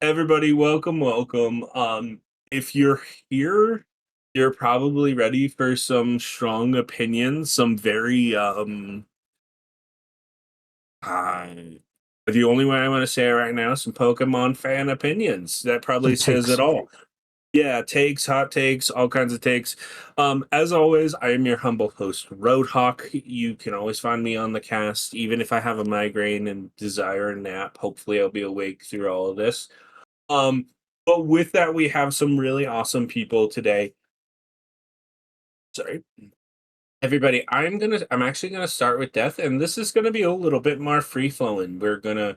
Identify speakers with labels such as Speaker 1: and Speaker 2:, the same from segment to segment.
Speaker 1: Everybody, welcome. If you're here, you're probably ready for some strong opinions, some very uh, the only way I want to say it right now, some Pokemon fan opinions. That
Speaker 2: Some
Speaker 1: probably says it
Speaker 2: takes.
Speaker 1: all. Yeah, takes, hot takes, all kinds of takes. As always, I am your humble host, Rhodehawk. You can always find me on the cast, even if I have a migraine and desire a nap. Hopefully, I'll be awake through all of this. Um, but with that, we have some really awesome people today. Sorry. Everybody, I'm actually gonna start with Death, and this is gonna be a little bit more free flowing. We're gonna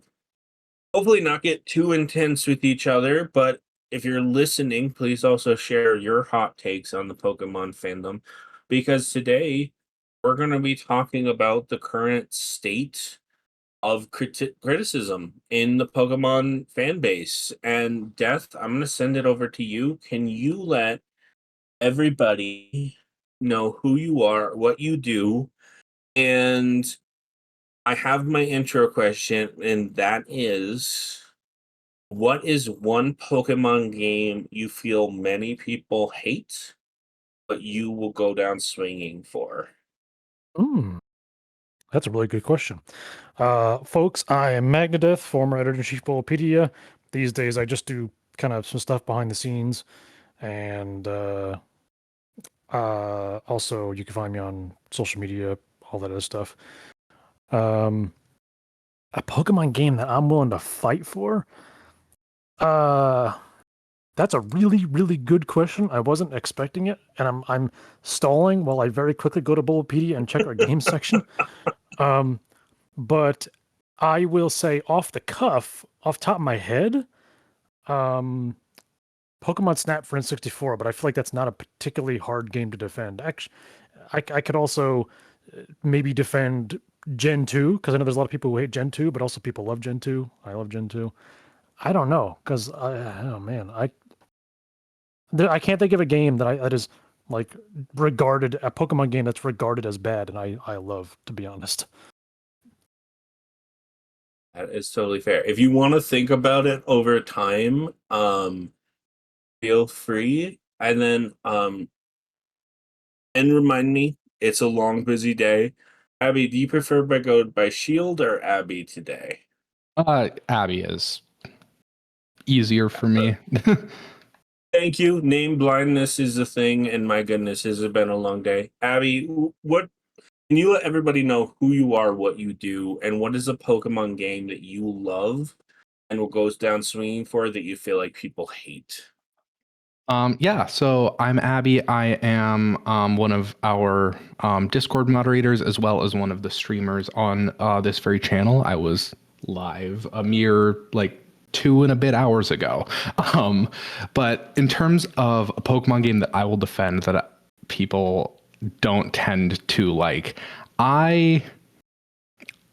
Speaker 1: hopefully not get too intense with each other, but if you're listening, please also share your hot takes on the Pokemon fandom, because today we're gonna be talking about the current state of criticism in the Pokemon fan base. And Death, I'm going to send it over to you. Can you let everybody know who you are, what you do? And I have my intro question, and that is, what is one Pokemon game you feel many people hate, but you will go down swinging for?
Speaker 2: Mm, that's a really good question. Folks, I am MAGNEDETH, former editor-in-chief Bulbapedia. These days, I just do kind of some stuff behind the scenes, and also you can find me on social media, all that other stuff. Um, a Pokemon game that I'm willing to fight for? Uh, that's a really, really good question. I wasn't expecting it, and I'm stalling while I very quickly go to Bulbapedia and check our game section. Um, But I will say off the cuff, off top of my head, um, Pokemon Snap for N64, but I feel like that's not a particularly hard game to defend. Actually, I could also maybe defend Gen 2, because I know there's a lot of people who hate Gen 2, but also people love Gen 2. I love Gen 2. I don't know, because oh man, I can't think of a game that is like regarded a Pokemon game that's regarded as bad, and I love, to be honest.
Speaker 1: That is totally fair. If you want to think about it over time, feel free. And remind me, it's a long, busy day. Abby, do you prefer by go by Shield or Abby today?
Speaker 3: Abby is easier for me.
Speaker 1: Thank you. Name blindness is a thing, and my goodness, has it been a long day. Abby, what can you let everybody know who you are, what you do, and what is a Pokemon game that you love and what goes down swinging for that you feel like people hate?
Speaker 3: Yeah, so I'm Abby. I am one of our Discord moderators as well as one of the streamers on this very channel. I was live a mere like 2 and a bit hours ago. But in terms of a Pokemon game that I will defend that people don't tend to like, I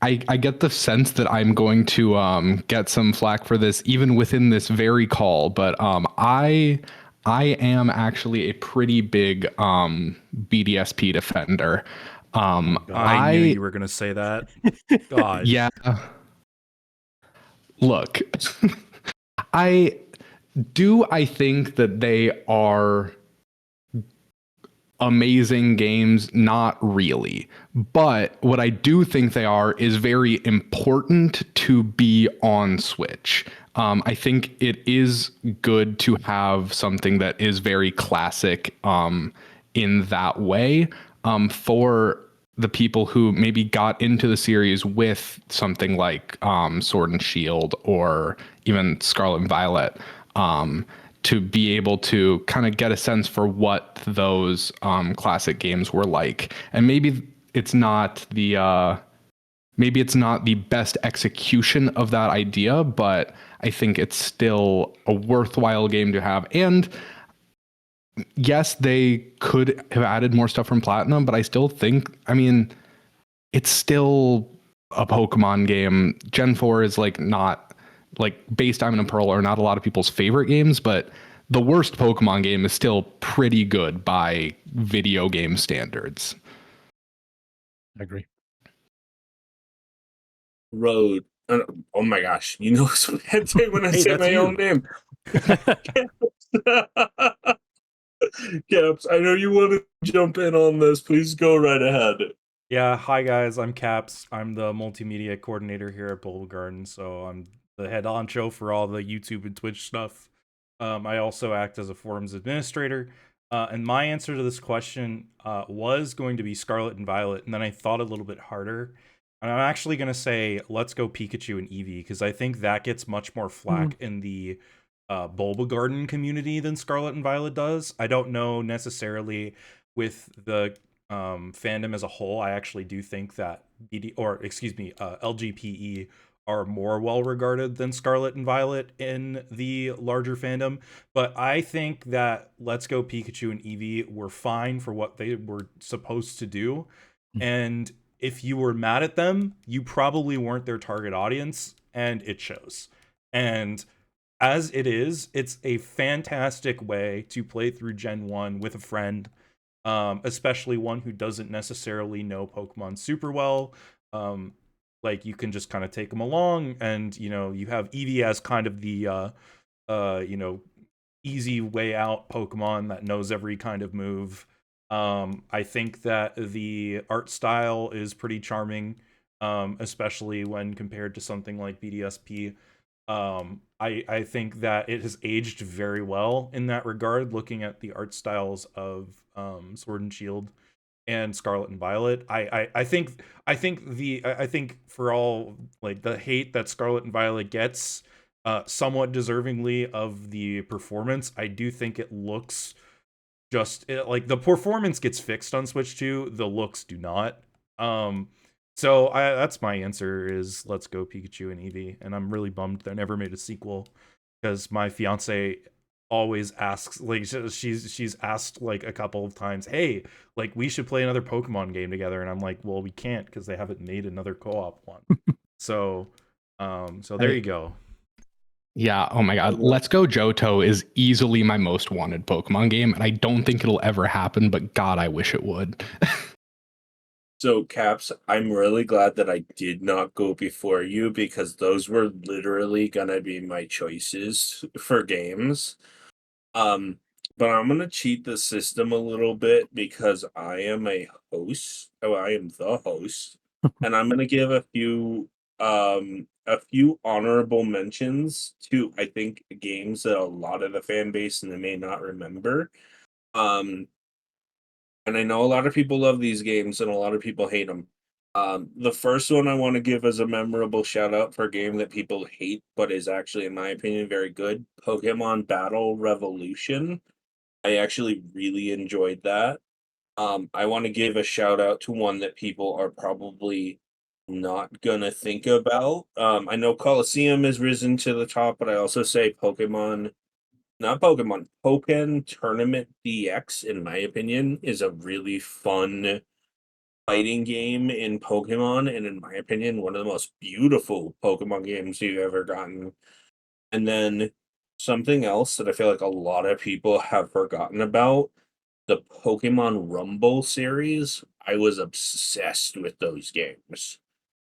Speaker 3: I get the sense that I'm going to get some flack for this even within this very call, but I am actually a pretty big BDSP defender.
Speaker 4: I knew you were going to say that. God.
Speaker 3: Yeah. Look, I think that they are amazing games? Not really. But what I do think they are is very important to be on Switch. I think it is good to have something that is very classic in that way for the people who maybe got into the series with something like Sword and Shield or even Scarlet and Violet. To be able to kind of get a sense for what those classic games were like, and maybe it's not the best execution of that idea, but I think it's still a worthwhile game to have. And yes, they could have added more stuff from Platinum, but I still think, I mean, it's still a Pokemon game. Gen 4 is like not like Base Diamond and Pearl are not a lot of people's favorite games, but the worst Pokemon game is still pretty good by video game standards.
Speaker 2: I agree.
Speaker 1: Road, Oh my gosh, you know what I say when I
Speaker 4: Hey,
Speaker 1: say
Speaker 4: that's
Speaker 1: my
Speaker 4: you.
Speaker 1: own name. Caps, I know you want to jump in on this. Please go right ahead.
Speaker 4: Yeah, hi guys, I'm Caps. I'm the multimedia coordinator here at Bulbagarden, so I'm the head honcho for all the YouTube and Twitch stuff. I also act as a forums administrator. And my answer to this question was going to be Scarlet and Violet, and then I thought a little bit harder. And I'm actually going to say Let's Go Pikachu and Eevee, because I think that gets much more flack in the Bulbagarden community than Scarlet and Violet does. I don't know necessarily with the fandom as a whole. I actually do think that LGPE are more well regarded than Scarlet and Violet in the larger fandom. But I think that Let's Go Pikachu and Eevee were fine for what they were supposed to do. And if you were mad at them, you probably weren't their target audience, and it shows. And as it is, it's a fantastic way to play through Gen 1 with a friend, especially one who doesn't necessarily know Pokemon super well. Like, you can just kind of take them along, and you have Eevee as kind of the you know easy way out Pokemon that knows every kind of move. I think that the art style is pretty charming, especially when compared to something like BDSP. I think that it has aged very well in that regard, looking at the art styles of Sword and Shield and Scarlet and Violet. I think for all like the hate that Scarlet and Violet gets, somewhat deservingly of the performance, I do think it looks like the performance gets fixed on Switch 2, the looks do not. So that's my answer is Let's Go Pikachu and Eevee, and I'm really bummed they never made a sequel because my fiance always asks, like, she's asked like a couple of times, hey, like, we should play another Pokemon game together, and I'm like, well, we can't because they haven't made another co-op one. So there you go.
Speaker 3: Yeah, oh my god. Let's Go Johto is easily my most wanted Pokemon game, and I don't think it'll ever happen, but god, I wish it would.
Speaker 1: So, Caps, I'm really glad that I did not go before you because those were literally gonna be my choices for games. But I'm gonna cheat the system a little bit because I am a host. Oh, I am the host, and I'm gonna give a few honorable mentions to, I think, games that a lot of the fan base and they may not remember. Um, and I know a lot of people love these games and a lot of people hate them. The first one I want to give as a memorable shout out for a game that people hate, but is actually, in my opinion, very good. Pokemon Battle Revolution. I actually really enjoyed that. I want to give a shout out to one that people are probably not gonna think about. I know Coliseum has risen to the top, but I also say Pokken Tournament DX, in my opinion, is a really fun fighting game in Pokemon, and in my opinion, one of the most beautiful Pokemon games you've ever gotten. And then something else that I feel like a lot of people have forgotten about, the Pokemon Rumble series. I was obsessed with those games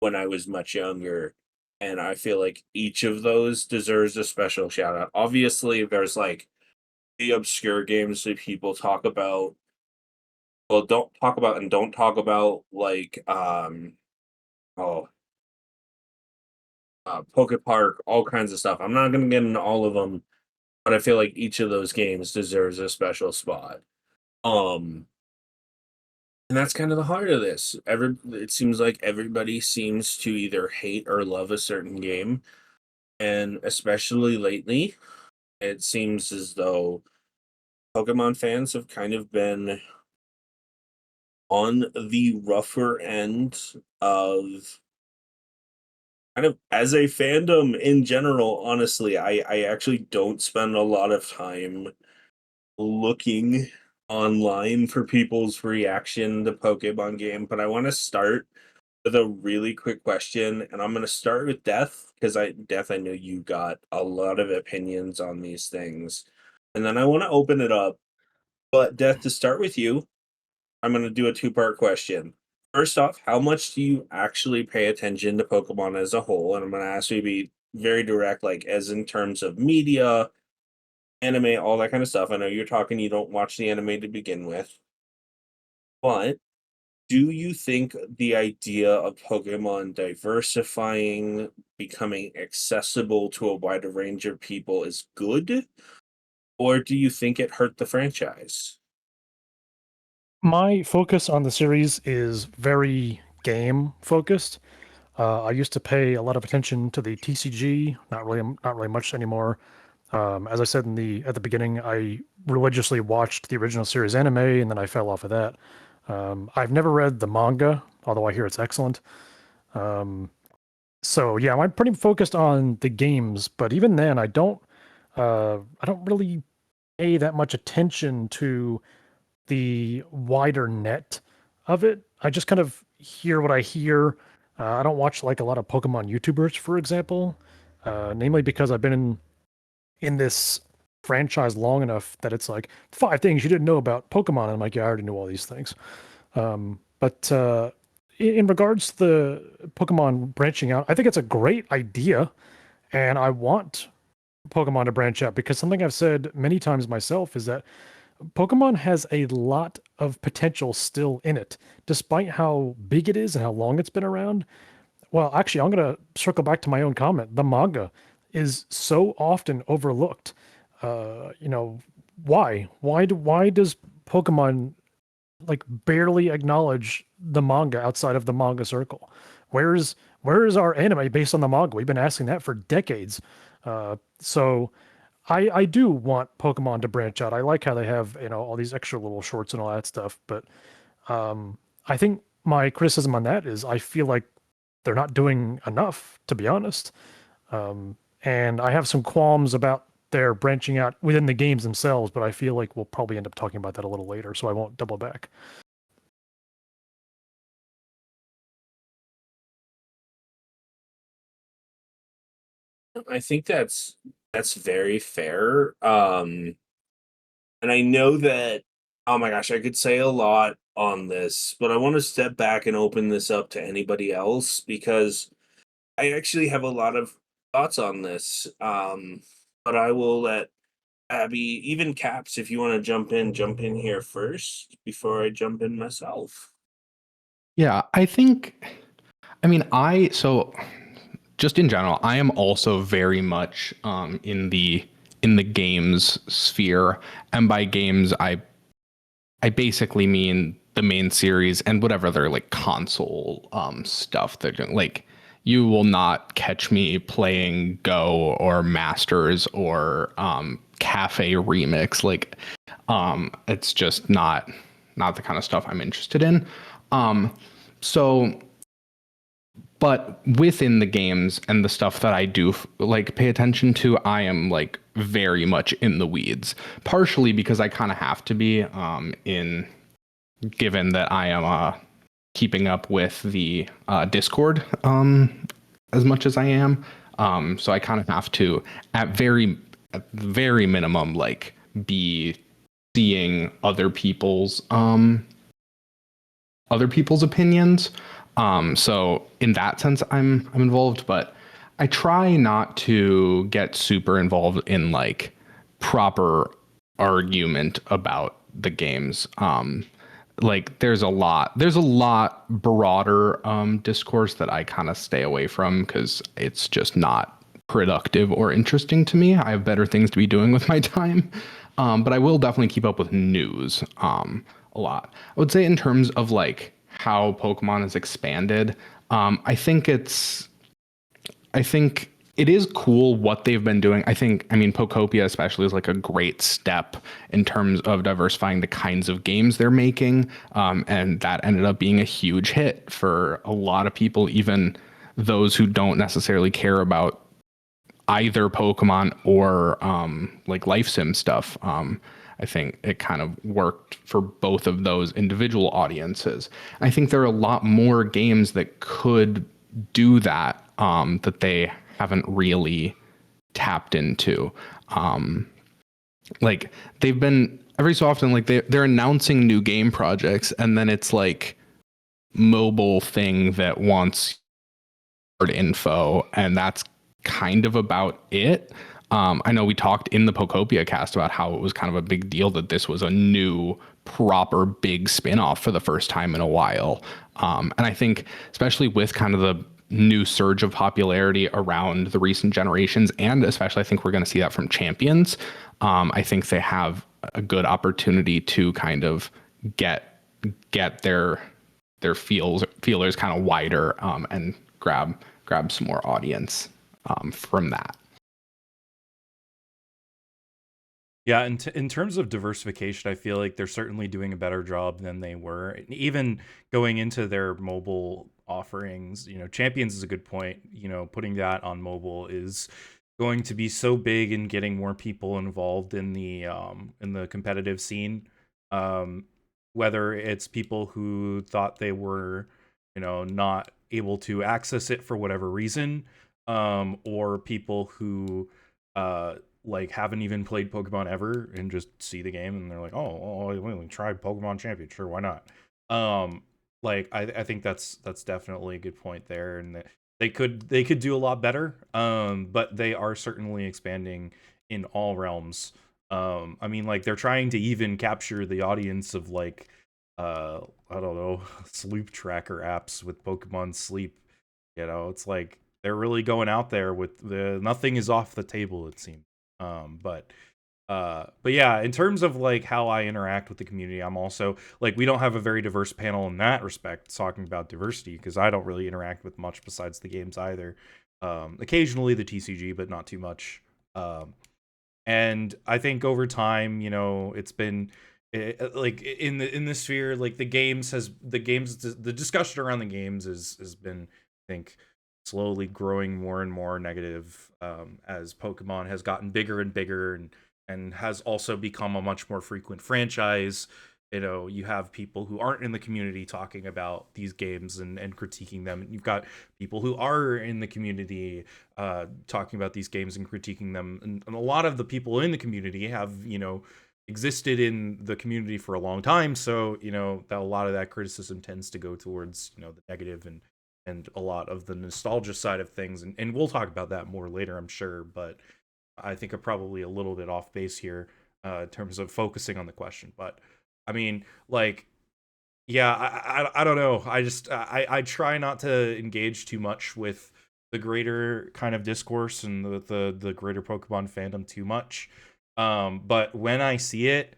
Speaker 1: when I was much younger, and I feel like each of those deserves a special shout out. Obviously, there's like the obscure games that people talk about. Well, don't talk about like oh Poke Park, all kinds of stuff. I'm not gonna get into all of them, but I feel like each of those games deserves a special spot. Um, and that's kind of the heart of this. It seems like everybody seems to either hate or love a certain game, and especially lately, it seems as though Pokemon fans have kind of been on the rougher end of kind of as a fandom in general. Honestly, I actually don't spend a lot of time looking online for people's reaction to Pokemon game, but I want to start with a really quick question, and I'm going to start with Death because I know you got a lot of opinions on these things, and then I want to open it up. But Death, to start with you, I'm going to do a two-part question. first off, how much do you actually pay attention to Pokemon as a whole? And I'm going to ask you to be very direct, like as in terms of media, anime, all that kind of stuff. I know you're talking you don't watch the anime to begin with, but do you think the idea of Pokemon diversifying, becoming accessible to a wider range of people is good? Or do you think it hurt the franchise?
Speaker 2: My focus on the series is very game focused. I used to pay a lot of attention to the TCG, not really much anymore. As I said at the beginning, I religiously watched the original series anime, and then I fell off of that. I've never read the manga, although I hear it's excellent. So yeah, I'm pretty focused on the games, but even then, I don't really pay that much attention to the wider net of it. I just kind of hear what I hear. I don't watch like a lot of Pokemon YouTubers, for example, namely because I've been in this franchise long enough that it's like 5 things you didn't know about Pokemon. And I'm like, yeah, I already knew all these things. But in regards to the Pokemon branching out, I think it's a great idea, and I want Pokemon to branch out because something I've said many times myself is that Pokemon has a lot of potential still in it, despite how big it is and how long it's been around. Well, actually, I'm going to circle back to my own comment. The manga is so often overlooked. You know, why? Why does Pokemon like barely acknowledge the manga outside of the manga circle? Where's our anime based on the manga? We've been asking that for decades. So I do want Pokemon to branch out. I like how they have, you know, all these extra little shorts and all that stuff, but I think my criticism on that is I feel like they're not doing enough, to be honest. And I have some qualms about their branching out within the games themselves, but I feel like we'll probably end up talking about that a little later, so I won't double back.
Speaker 1: I think that's very fair. And I know that, oh my gosh, I could say a lot on this, but I want to step back and open this up to anybody else because I actually have a lot of thoughts on this. But I will let Abby, even Caps, if you want to jump in here first before I jump in myself.
Speaker 3: Yeah, I think, I mean, so just in general, I am also very much in the games sphere, and by games, I basically mean the main series and whatever other like console stuff they're doing. Like, you will not catch me playing Go or Masters or Cafe Remix. Like, it's just not the kind of stuff I'm interested in. So, but within the games and the stuff that I do like pay attention to, I am like very much in the weeds. Partially because I kind of have to be, in given that I am keeping up with the Discord as much as I am. So I kind of have to, at the very minimum, like be seeing other people's opinions. So in that sense, I'm involved, but I try not to get super involved in like proper argument about the games. Like there's a lot broader discourse that I kind of stay away from because it's just not productive or interesting to me. I have better things to be doing with my time. But I will definitely keep up with news a lot. I would say in terms of like how Pokemon has expanded, I think it is cool what they've been doing. I mean, Pokopia especially is like a great step in terms of diversifying the kinds of games they're making. And that ended up being a huge hit for a lot of people, even those who don't necessarily care about either Pokemon or like life sim stuff. I think it kind of worked for both of those individual audiences. I think there are a lot more games that could do that that they haven't really tapped into. Like they've been every so often, like they're announcing new game projects, and then it's like mobile thing that wants info, and that's kind of about it. I know we talked in the Pokopia cast about how it was kind of a big deal that this was a new, proper, big spin-off for the first time in a while. And I think, especially with kind of the new surge of popularity around the recent generations, and especially I think we're going to see that from Champions, I think they have a good opportunity to kind of get their feelers kind of wider, and grab some more audience from that.
Speaker 4: Yeah, in terms of diversification, I feel like they're certainly doing a better job than they were. Even going into their mobile offerings, Champions is a good point. Putting that on mobile is going to be so big in getting more people involved in the competitive scene. Whether it's people who thought they were, not able to access it for whatever reason, or people who like haven't even played Pokemon ever and just see the game and they're like, oh, we tried Pokemon Champion, sure, why not? Like I think that's definitely a good point there, and that they could do a lot better. But they are certainly expanding in all realms. I mean, like, they're trying to even capture the audience of, like, I don't know, sleep tracker apps with Pokemon Sleep. It's like they're really going out there with nothing is off the table, it seems. But yeah, in terms of like how I interact with the community, I'm also like, we don't have a very diverse panel in that respect, talking about diversity, because I don't really interact with much besides the games either. Occasionally the TCG, but not too much. And I think over time, it's been like in the sphere, like the discussion around the games has been, I think, slowly growing more and more negative, as Pokemon has gotten bigger and bigger, and has also become a much more frequent franchise. You have people who aren't in the community talking about these games and critiquing them. And you've got people who are in the community talking about these games and critiquing them. And a lot of the people in the community have, existed in the community for a long time. So, that a lot of that criticism tends to go towards, the negative and a lot of the nostalgia side of things. And we'll talk about that more later, I'm sure. But I think I'm probably a little bit off base here in terms of focusing on the question. But I mean, like, yeah, I don't know. I try not to engage too much with the greater kind of discourse and the greater Pokemon fandom too much. But when I see it,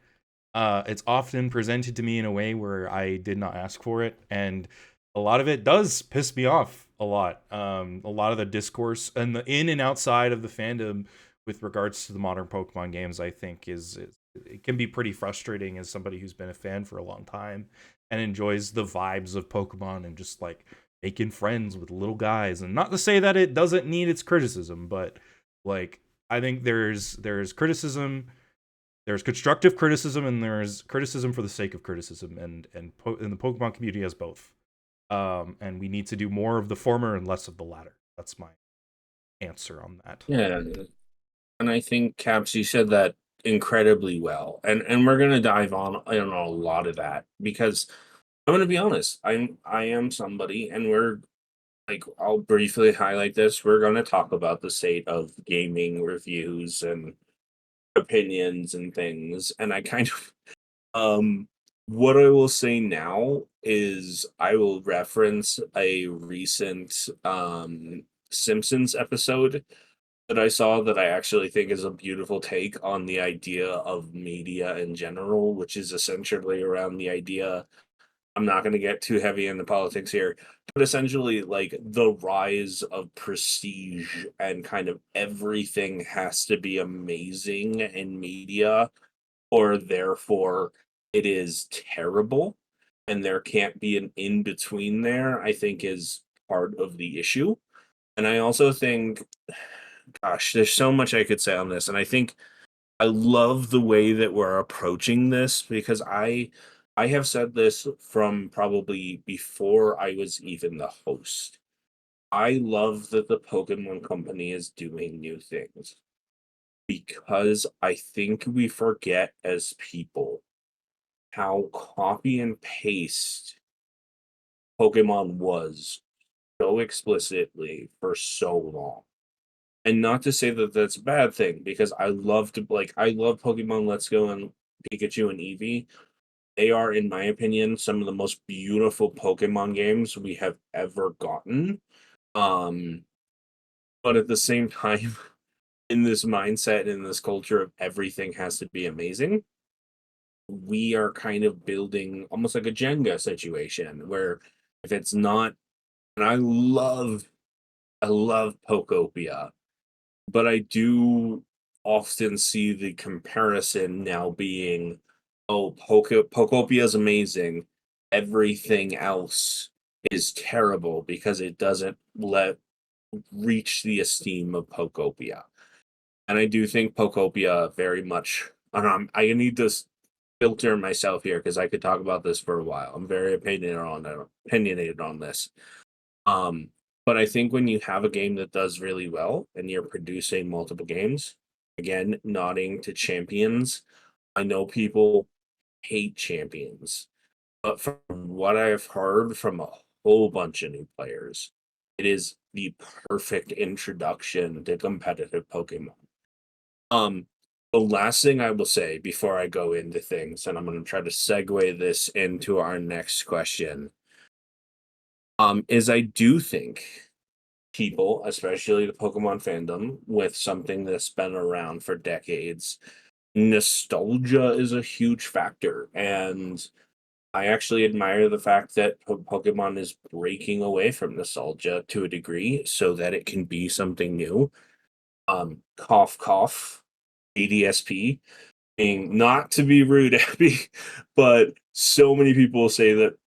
Speaker 4: it's often presented to me in a way where I did not ask for it, and a lot of it does piss me off a lot. A lot of the discourse and the in and outside of the fandom with regards to the modern Pokemon games, I think is it can be pretty frustrating as somebody who's been a fan for a long time and enjoys the vibes of Pokemon and just like making friends with little guys. And not to say that it doesn't need its criticism, but like, I think there's criticism, there's constructive criticism, and there's criticism for the sake of criticism, and the Pokemon community has both. And we need to do more of the former and less of the latter. That's my answer on that.
Speaker 1: Yeah, and I think, Caps, you said that incredibly well, and we're gonna dive on a lot of that, because I'm gonna be honest. I am somebody, and we're like, I'll briefly highlight this. We're gonna talk about the state of gaming reviews and opinions and things, and I kind of what I will say now is I will reference a recent Simpsons episode that I saw that I actually think is a beautiful take on the idea of media in general, which is essentially around the idea. I'm not going to get too heavy into politics here, but essentially, like, the rise of prestige and kind of everything has to be amazing in media, or therefore it is terrible, and there can't be an in between there, I think is part of the issue. And I also think, gosh, there's so much I could say on this. And I think I love the way that we're approaching this, because I have said this from probably before I was even the host. I love that the Pokemon Company is doing new things, because I think we forget as people how copy and paste Pokemon was so explicitly for so long. And not to say that that's a bad thing, because I love Pokemon Let's Go and Pikachu and Eevee. They are, in my opinion, some of the most beautiful Pokemon games we have ever gotten. But at the same time, in this mindset, in this culture of everything has to be amazing, we are kind of building almost like a Jenga situation where if it's not, and I love Pokopia, but I do often see the comparison now being, oh, Pokopia is amazing. Everything else is terrible because it doesn't reach the esteem of Pokopia. And I do think Pokopia very much. I need to filter myself here because I could talk about this for a while. I'm very opinionated on this. Um, but I think when you have a game that does really well and you're producing multiple games, again, nodding to Champions, I know people hate Champions, but from what I've heard from a whole bunch of new players, it is the perfect introduction to competitive Pokemon. The last thing I will say before I go into things, and I'm going to try to segue this into our next question, is I do think people, especially the Pokemon fandom, with something that's been around for decades, nostalgia is a huge factor. And I actually admire the fact that Pokemon is breaking away from nostalgia to a degree so that it can be something new. Cough, cough, ADSP, being not to be rude, Abby, but so many people say that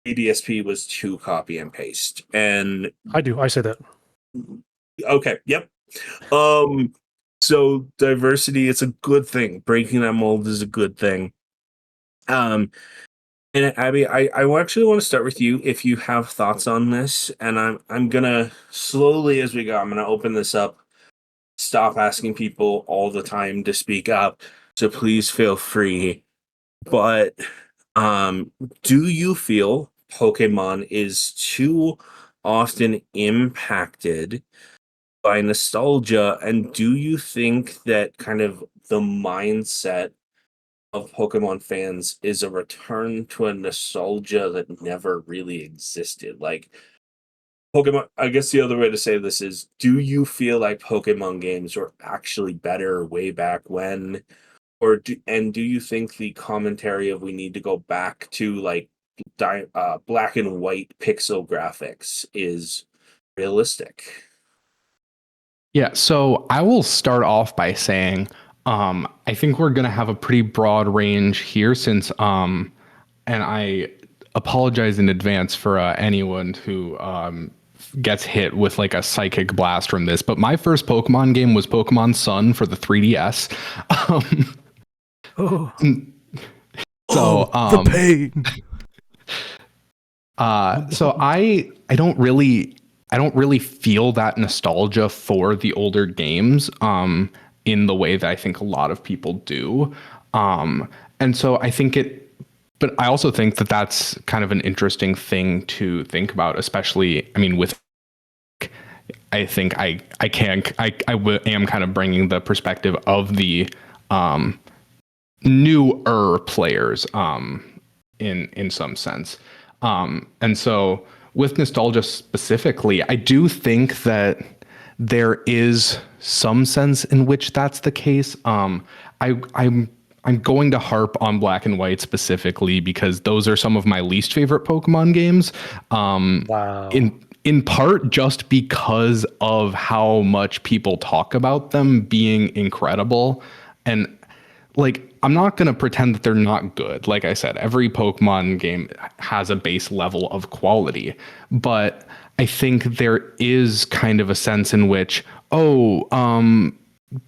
Speaker 1: ADSP was too copy and paste. And
Speaker 2: I say that.
Speaker 1: okay, yep. So diversity, it's a good thing. Breaking that mold is a good thing. And Abby, I actually want to start with you if you have thoughts on this. And I'm gonna slowly as we go, I'm gonna open this up, stop asking people all the time to speak up. So please feel free. But do you feel Pokemon is too often impacted by nostalgia, and do you think that kind of the mindset of Pokemon fans is a return to a nostalgia that never really existed? Like Pokemon, I guess the other way to say this is, do you feel like Pokemon games were actually better way back when? Do you think the commentary of we need to go back to like black and white pixel graphics is realistic?
Speaker 3: Yeah, so I will start off by saying I think we're going to have a pretty broad range here since, and I apologize in advance for anyone who gets hit with like a psychic blast from this, but my first Pokemon game was Pokemon Sun for the 3DS.
Speaker 2: Oh,
Speaker 3: So
Speaker 2: the pain.
Speaker 3: So I don't really feel that nostalgia for the older games in the way that I think a lot of people do. And so I think but I also think that that's kind of an interesting thing to think about, especially, I mean, with, I think I am kind of bringing the perspective of the newer players in some sense. And so with nostalgia specifically, I do think that there is some sense in which that's the case. I'm going to harp on Black and White specifically because those are some of my least favorite Pokemon games.
Speaker 2: Wow.
Speaker 3: In part just because of how much people talk about them being incredible. And like, I'm not going to pretend that they're not good. Like I said, every Pokemon game has a base level of quality, but I think there is kind of a sense in which,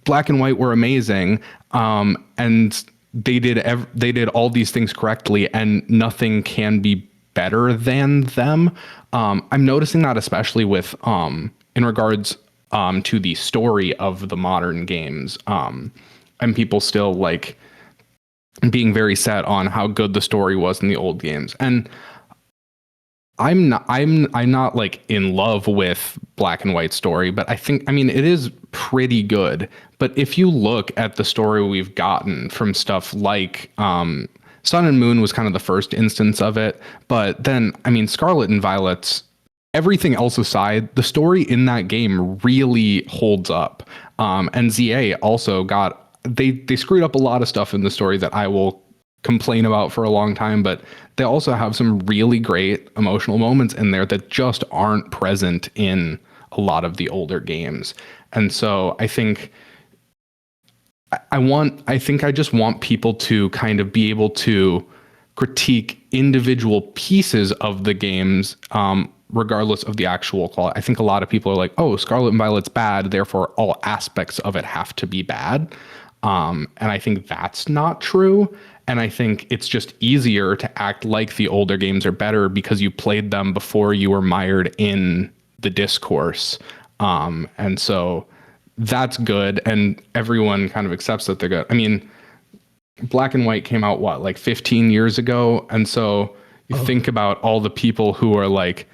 Speaker 3: Black and White were amazing, and they did all these things correctly, and nothing can be better than them. I'm noticing that especially with in regards to the story of the modern games, and people still like being very set on how good the story was in the old games. And I'm not like in love with Black and White story, but I mean it is pretty good. But if you look at the story we've gotten from stuff like Sun and Moon was kind of the first instance of it, but then I mean Scarlet and Violet's, everything else aside, the story in that game really holds up. And ZA also got, they screwed up a lot of stuff in the story that I will complain about for a long time, but they also have some really great emotional moments in there that just aren't present in a lot of the older games. And so I think I just want people to kind of be able to critique individual pieces of the games, regardless of the actual quality. I think a lot of people are like, oh, Scarlet and Violet's bad, therefore all aspects of it have to be bad. And I think that's not true. And I think it's just easier to act like the older games are better because you played them before you were mired in the discourse. And so that's good. And everyone kind of accepts that they're good. I mean, Black and White came out, what, like 15 years ago? And so you think about all the people who are like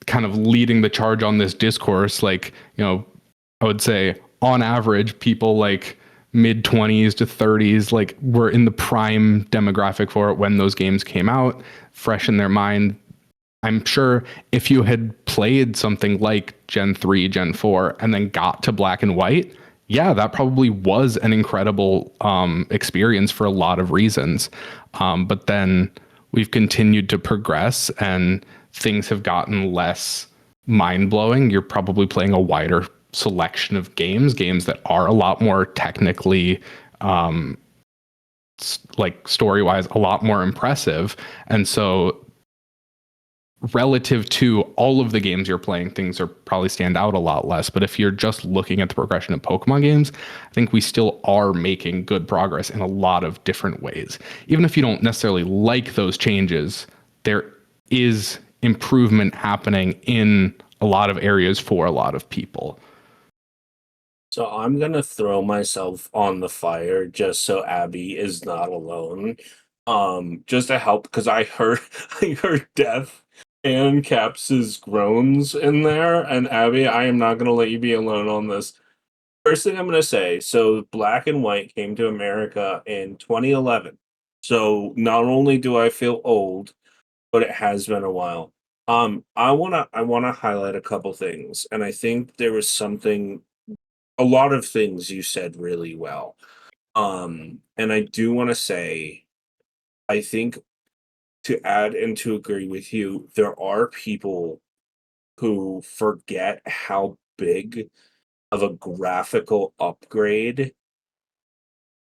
Speaker 3: kind of leading the charge on this discourse. Like, you know, I would say on average, people like mid 20s to 30s, like were in the prime demographic for it when those games came out, fresh in their mind. I'm sure if you had played something like Gen 3, Gen 4, and then got to Black and White, yeah, that probably was an incredible experience for a lot of reasons. But then we've continued to progress and things have gotten less mind blowing. You're probably playing a wider selection of games that are a lot more technically, like story wise, a lot more impressive. And so relative to all of the games you're playing, things are probably stand out a lot less. But if you're just looking at the progression of Pokemon games, I think we still are making good progress in a lot of different ways. Even if you don't necessarily like those changes, there is improvement happening in a lot of areas for a lot of people.
Speaker 1: So I'm gonna throw myself on the fire just so Abby is not alone. Just to help because I heard I heard Death and Caps's groans in there, and Abby, I am not gonna let you be alone on this. First thing I'm gonna say, so Black and White came to America in 2011. So not only do I feel old, but it has been a while. I wanna highlight a couple things, and I think there was something a lot of things you said really well. And I do want to say, I think to add and to agree with you, there are people who forget how big of a graphical upgrade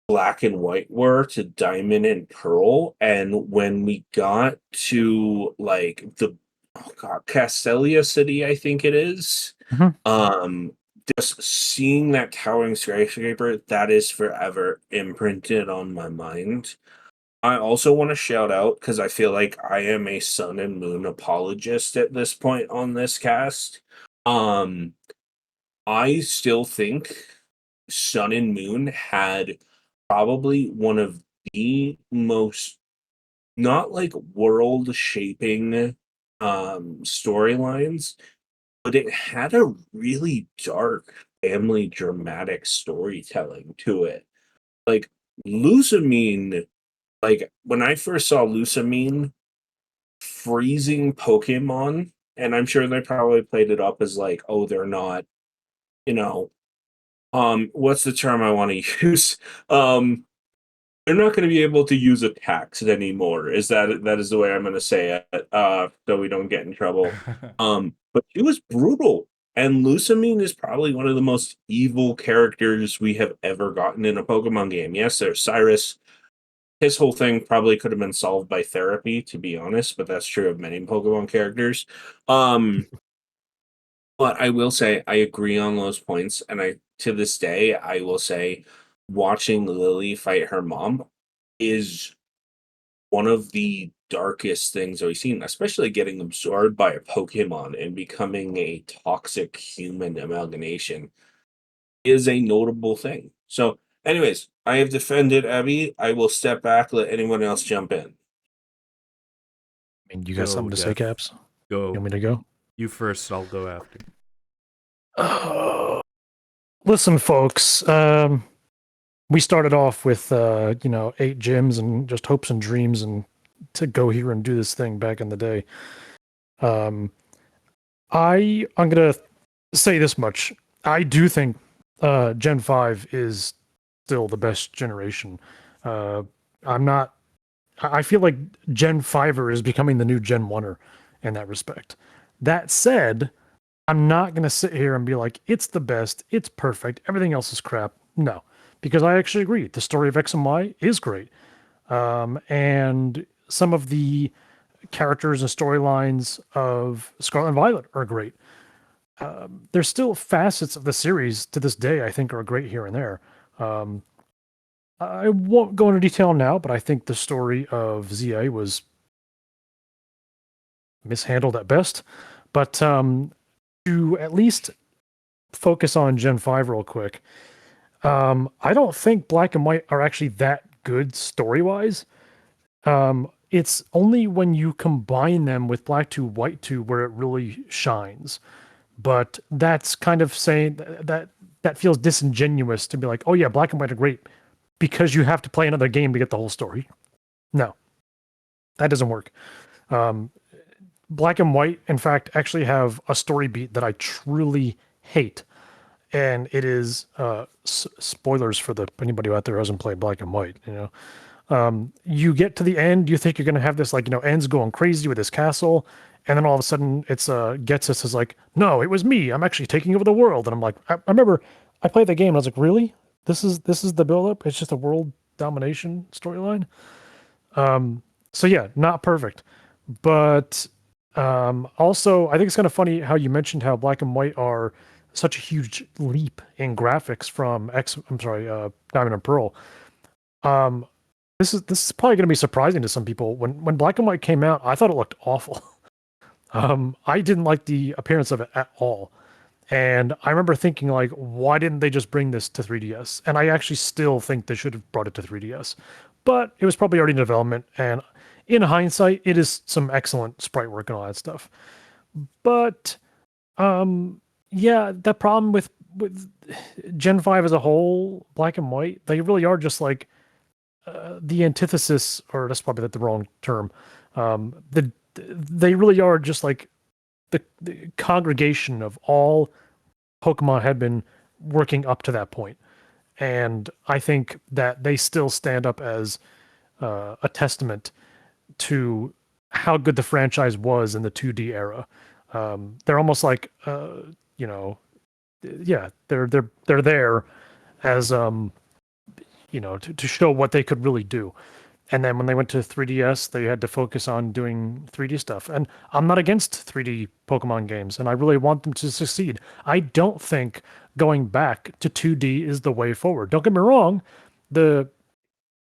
Speaker 1: Black and White were to Diamond and Pearl. And when we got to like oh god, Castelia City, I think it is.
Speaker 2: Mhm.
Speaker 1: Just seeing that towering skyscraper, that is forever imprinted on my mind. I also want to shout out because I feel like I am a Sun and Moon apologist at this point on this cast. Um, I still think Sun and Moon had probably one of the most not like world shaping storylines, but it had a really dark family dramatic storytelling to it. Like Lusamine, like when I first saw Lusamine freezing Pokemon, and I'm sure they probably played it up as like, oh, they're not, you know, what's the term I want to use? They're not going to be able to use attacks anymore. That is the way I'm going to say it, so we don't get in trouble. But she was brutal, and Lusamine is probably one of the most evil characters we have ever gotten in a Pokemon game. Yes, there's Cyrus. His whole thing probably could have been solved by therapy, to be honest, but that's true of many Pokemon characters. But I will say I agree on those points, and I to this day I will say watching Lily fight her mom is one of the darkest things that we've seen, especially getting absorbed by a Pokemon and becoming a toxic human amalgamation is a notable thing. So, anyways, I have defended Abby. I will step back, let anyone else jump in.
Speaker 2: I mean, you got
Speaker 4: So,
Speaker 2: something to say,
Speaker 4: Death,
Speaker 2: Caps?
Speaker 4: Go.
Speaker 2: You want me to go?
Speaker 4: You first, I'll go after.
Speaker 2: Listen, folks. We started off with 8 gyms and just hopes and dreams, and to go here and do this thing back in the day. I'm gonna say this much. I do think Gen 5 is still the best generation. I'm not. I feel like Gen 5er is becoming the new Gen 1er in that respect. That said, I'm not going to sit here and be like, it's the best, it's perfect, everything else is crap. No, because I actually agree. The story of X and Y is great. And some of the characters and storylines of Scarlet and Violet are great. There's still facets of the series to this day I think are great here and there. I won't go into detail now, but I think the story of ZA was mishandled at best. But to at least focus on Gen 5 real quick, I don't think Black and White are actually that good story-wise. It's only when you combine them with Black 2, White 2 where it really shines. But that's kind of saying that feels disingenuous to be like, oh yeah, Black and White are great because you have to play another game to get the whole story. No, that doesn't work. Black and White, in fact, actually have a story beat that I truly hate. And it is spoilers for anybody out there who hasn't played Black and White. You get to the end, you think you're going to have this ends going crazy with this castle, and then all of a sudden it's Getsus is like, no, it was me. I'm actually taking over the world. And I'm like, I remember I played the game and I was like, really? This is the build-up? It's just a world domination storyline. So yeah, not perfect, but also I think it's kind of funny how you mentioned how Black and White are such a huge leap in graphics from Diamond and Pearl. This is probably going to be surprising to some people. When Black and White came out, I thought it looked awful. I didn't like the appearance of it at all. And I remember thinking, like, why didn't they just bring this to 3DS? And I actually still think they should have brought it to 3DS. But it was probably already in development. And in hindsight, it is some excellent sprite work and all that stuff. But, yeah, the problem with Gen 5 as a whole, Black and White, they really are just like the antithesis, or that's probably the wrong term. They really are just like the congregation of all Pokemon had been working up to that point. And I think that they still stand up as a testament to how good the franchise was in the 2D era. They're almost like, yeah, they're there as to show what they could really do. And then when they went to 3DS, they had to focus on doing 3D stuff. And I'm not against 3D Pokemon games, and I really want them to succeed. I don't think going back to 2D is the way forward. Don't get me wrong, that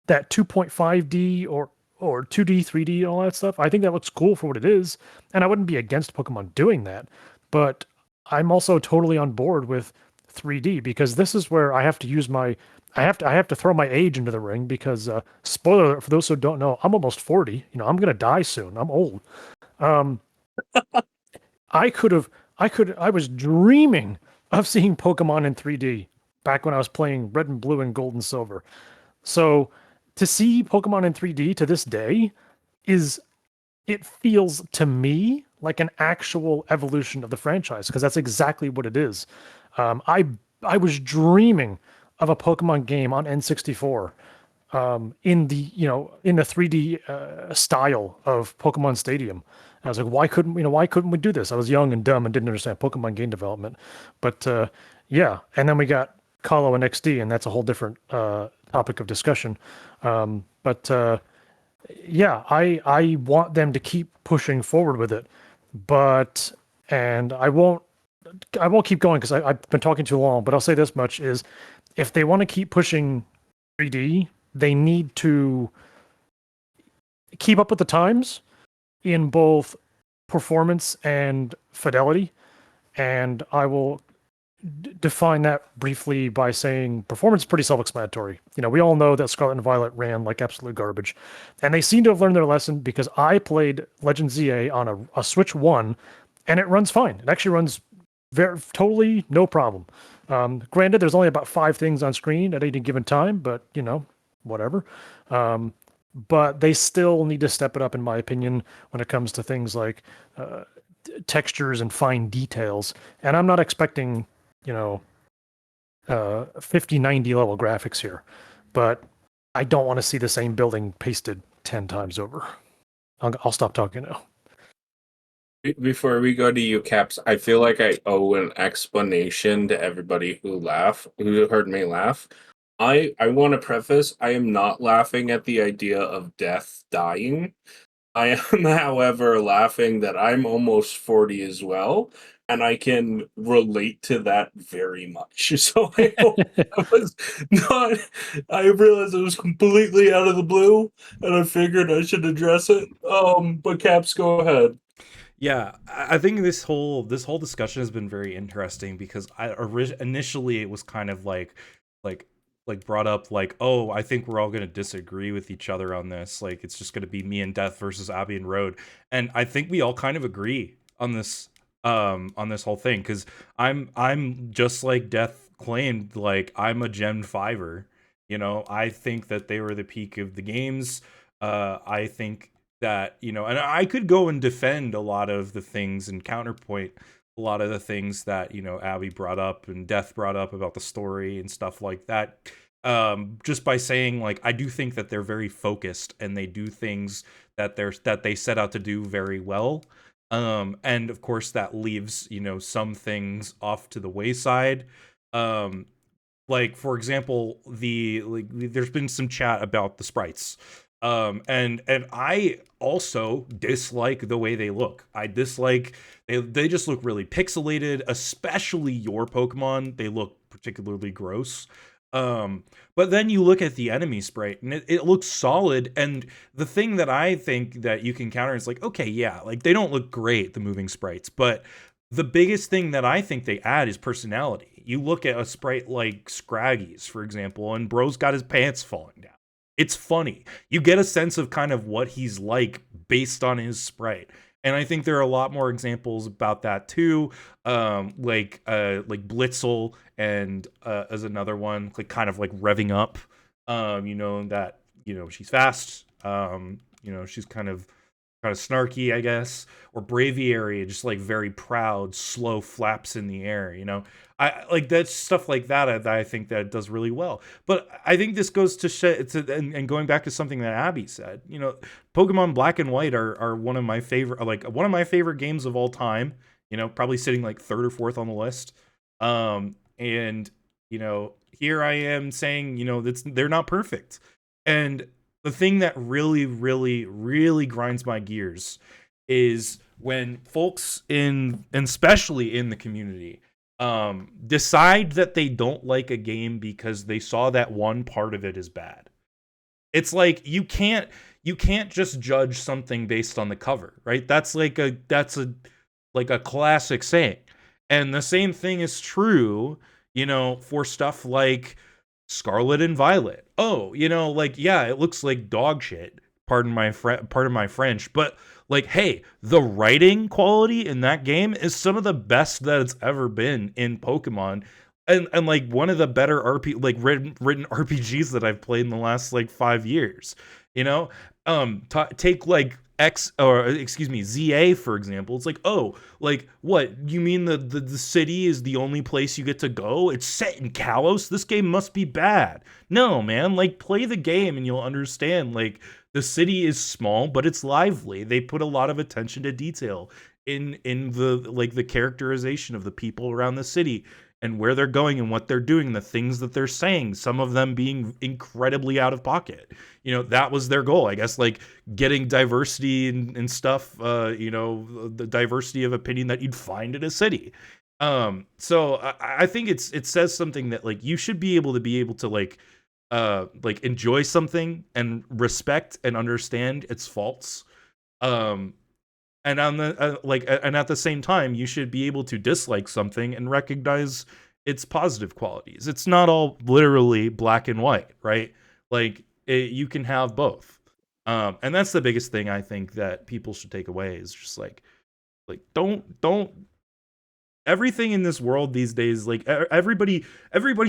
Speaker 2: 2.5D or 2D, 3D, all that stuff, I think that looks cool for what it is, and I wouldn't be against Pokemon doing that. But I'm also totally on board with 3D because this is where I have to use I have to throw my age into the ring because spoiler alert for those who don't know, I'm almost 40. I'm gonna die soon. I'm old. I was dreaming of seeing Pokemon in 3D back when I was playing Red and Blue and Gold and Silver. So to see Pokemon in 3D to this day it feels to me like an actual evolution of the franchise because that's exactly what it is. I was dreaming of a Pokemon game on N64 in the 3D style of Pokemon Stadium. And I was like, why couldn't we do this? I was young and dumb and didn't understand Pokemon game development. But yeah, and then we got Kalo and XD, and that's a whole different topic of discussion. But yeah, I want them to keep pushing forward with it, and I won't keep going because I've been talking too long. But I'll say this much is, if they want to keep pushing 3D, they need to keep up with the times in both performance and fidelity. And I will define that briefly by saying performance is pretty self-explanatory. We all know that Scarlet and Violet ran like absolute garbage, and they seem to have learned their lesson because I played Legend ZA on a Switch 1, and it runs fine. It actually runs totally no problem. Granted, there's only about 5 things on screen at any given time, but whatever. But they still need to step it up, in my opinion, when it comes to things like textures and fine details. And I'm not expecting 50, 90 level graphics here, but I don't want to see the same building pasted 10 times over. I'll stop talking now.
Speaker 1: Before we go to you, Caps, I feel like I owe an explanation to everybody who heard me laugh. I want to preface, I am not laughing at the idea of death dying. I am, however, laughing that I'm almost 40 as well, and I can relate to that very much. So I hope that was not. I realized it was completely out of the blue, and I figured I should address it. But Caps, go ahead.
Speaker 4: Yeah, I think this whole discussion has been very interesting because initially it was kind of like brought up like, oh, I think we're all going to disagree with each other on this. Like it's just going to be me and Death versus Abby and Rhode. And I think we all kind of agree on this whole thing, cuz I'm just like Death claimed, like I'm a Gen 5er. I think that they were the peak of the games. I think that, and I could go and defend a lot of the things and counterpoint a lot of the things that, Abby brought up and Death brought up about the story and stuff like that. Just by saying, like, I do think that they're very focused and they do things that they set out to do very well. And of course that leaves, some things off to the wayside. Like for example, there's been some chat about the sprites. And I also dislike the way they look. I dislike they just look really pixelated, especially your Pokemon. They look particularly gross. But then you look at the enemy sprite and it looks solid. And the thing that I think that you can counter is like, okay, yeah, like they don't look great, the moving sprites, but the biggest thing that I think they add is personality. You look at a sprite like Scraggy's, for example, and bro's got his pants falling down. It's funny. You get a sense of kind of what he's like based on his sprite. And I think there are a lot more examples about that too. Like Blitzel and as another one, like kind of like revving up. That she's fast. She's kind of snarky, I guess. Or Braviary, just like very proud, slow flaps in the air. I like that stuff like that. I think that it does really well. But I think this goes to and going back to something that Abby said. Pokemon Black and White are one of my favorite games of all time. Probably sitting like 3rd or 4th on the list. And here I am saying they're not perfect. And the thing that really, really, really grinds my gears is when folks and especially in the community decide that they don't like a game because they saw that one part of it is bad. It's like you can't just judge something based on the cover, right? That's a classic saying. And the same thing is true, for stuff like Scarlet and Violet. Oh, yeah, it looks like dog shit. Pardon my French, but like, hey, the writing quality in that game is some of the best that it's ever been in Pokemon, and like one of the better written RPGs that I've played in the last like 5 years. Take like ZA for example. It's like, oh, like what? You mean the city is the only place you get to go? It's set in Kalos. This game must be bad. No, man, like play the game and you'll understand. Like the city is small, but it's lively. They put a lot of attention to detail in the characterization of the people around the city and where they're going and what they're doing, and the things that they're saying, some of them being incredibly out of pocket. That was their goal, I guess, like getting diversity and stuff, the diversity of opinion that you'd find in a city. So I think it says something that like you should be able to like enjoy something and respect and understand its faults. And on the and at the same time, you should be able to dislike something and recognize its positive qualities. It's not all literally black and white, right? Like you can have both. And that's the biggest thing I think that people should take away is just like don't everything in this world these days, like everybody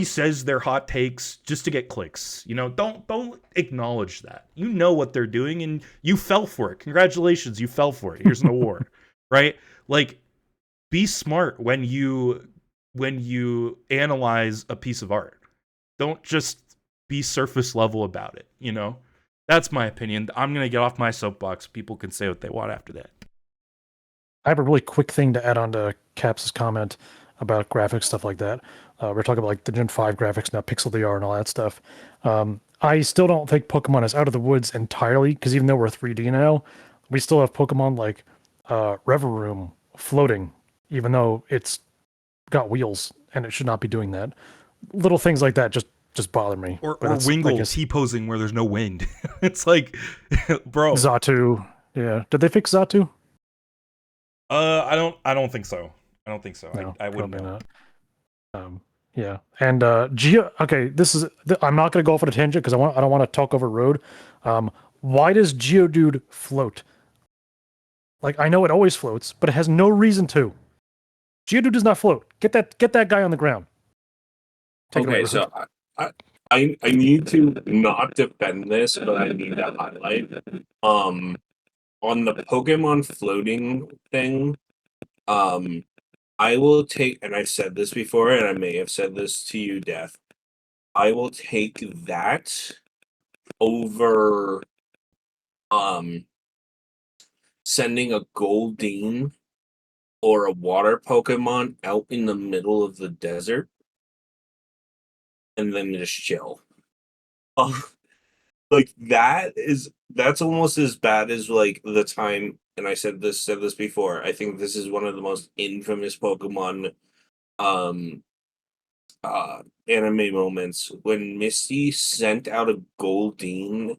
Speaker 4: says their hot takes just to get clicks. You know, don't acknowledge that. You know what they're doing and you fell for it. Congratulations, you fell for it. Here's an award. Right? Like, be smart when you analyze a piece of art. Don't just be surface level about it, you know? That's my opinion. I'm going to get off my soapbox. People can say what they want after that.
Speaker 2: I have a really quick thing to add on to Caps' comment about graphics, stuff like that. We're talking about like the Gen 5 graphics now, pixel DR and all that stuff. I still don't think Pokemon is out of the woods entirely, because even though we're 3D now, we still have Pokemon like Reverum floating, even though it's got wheels and it should not be doing that. Little things like that just bother me.
Speaker 4: Or Wingull T-posing where there's no wind. It's like, bro.
Speaker 2: Xatu. Yeah. Did they fix Xatu?
Speaker 4: I don't think so.
Speaker 2: No,
Speaker 4: I wouldn't
Speaker 2: probably
Speaker 4: know.
Speaker 2: not. Yeah. And Geo. Okay, I'm not going to go off on a tangent because I don't want to talk over Road. Why does Geodude float? Like, I know it always floats, but it has no reason to. Geodude does not float. Get that guy on the ground.
Speaker 1: Okay, so I need to not defend this, but I need to highlight. On the Pokemon floating thing, I will take, and I've said this before, and I may have said this to you, Death. I will take that over sending a Goldeen or a water Pokemon out in the middle of the desert and then just chill. Like that's almost as bad as like the time, and I said this before. I think this is one of the most infamous Pokemon anime moments when Misty sent out a Goldeen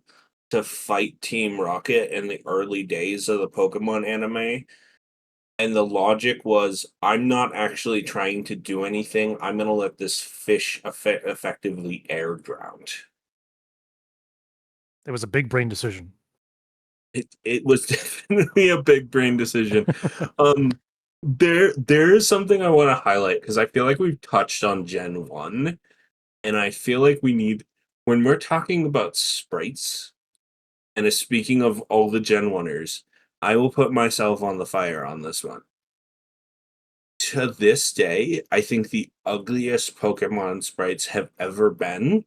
Speaker 1: to fight Team Rocket in the early days of the Pokemon anime. And the logic was, I'm not actually trying to do anything. I'm going to let this fish effectively air drown.
Speaker 2: It was a big brain decision.
Speaker 1: It was definitely a big brain decision. There is something I want to highlight because I feel like we've touched on Gen 1, and I feel like we need, when we're talking about sprites, and speaking of all the Gen 1ers, I will put myself on the fire on this one. To this day, I think the ugliest Pokemon sprites have ever been,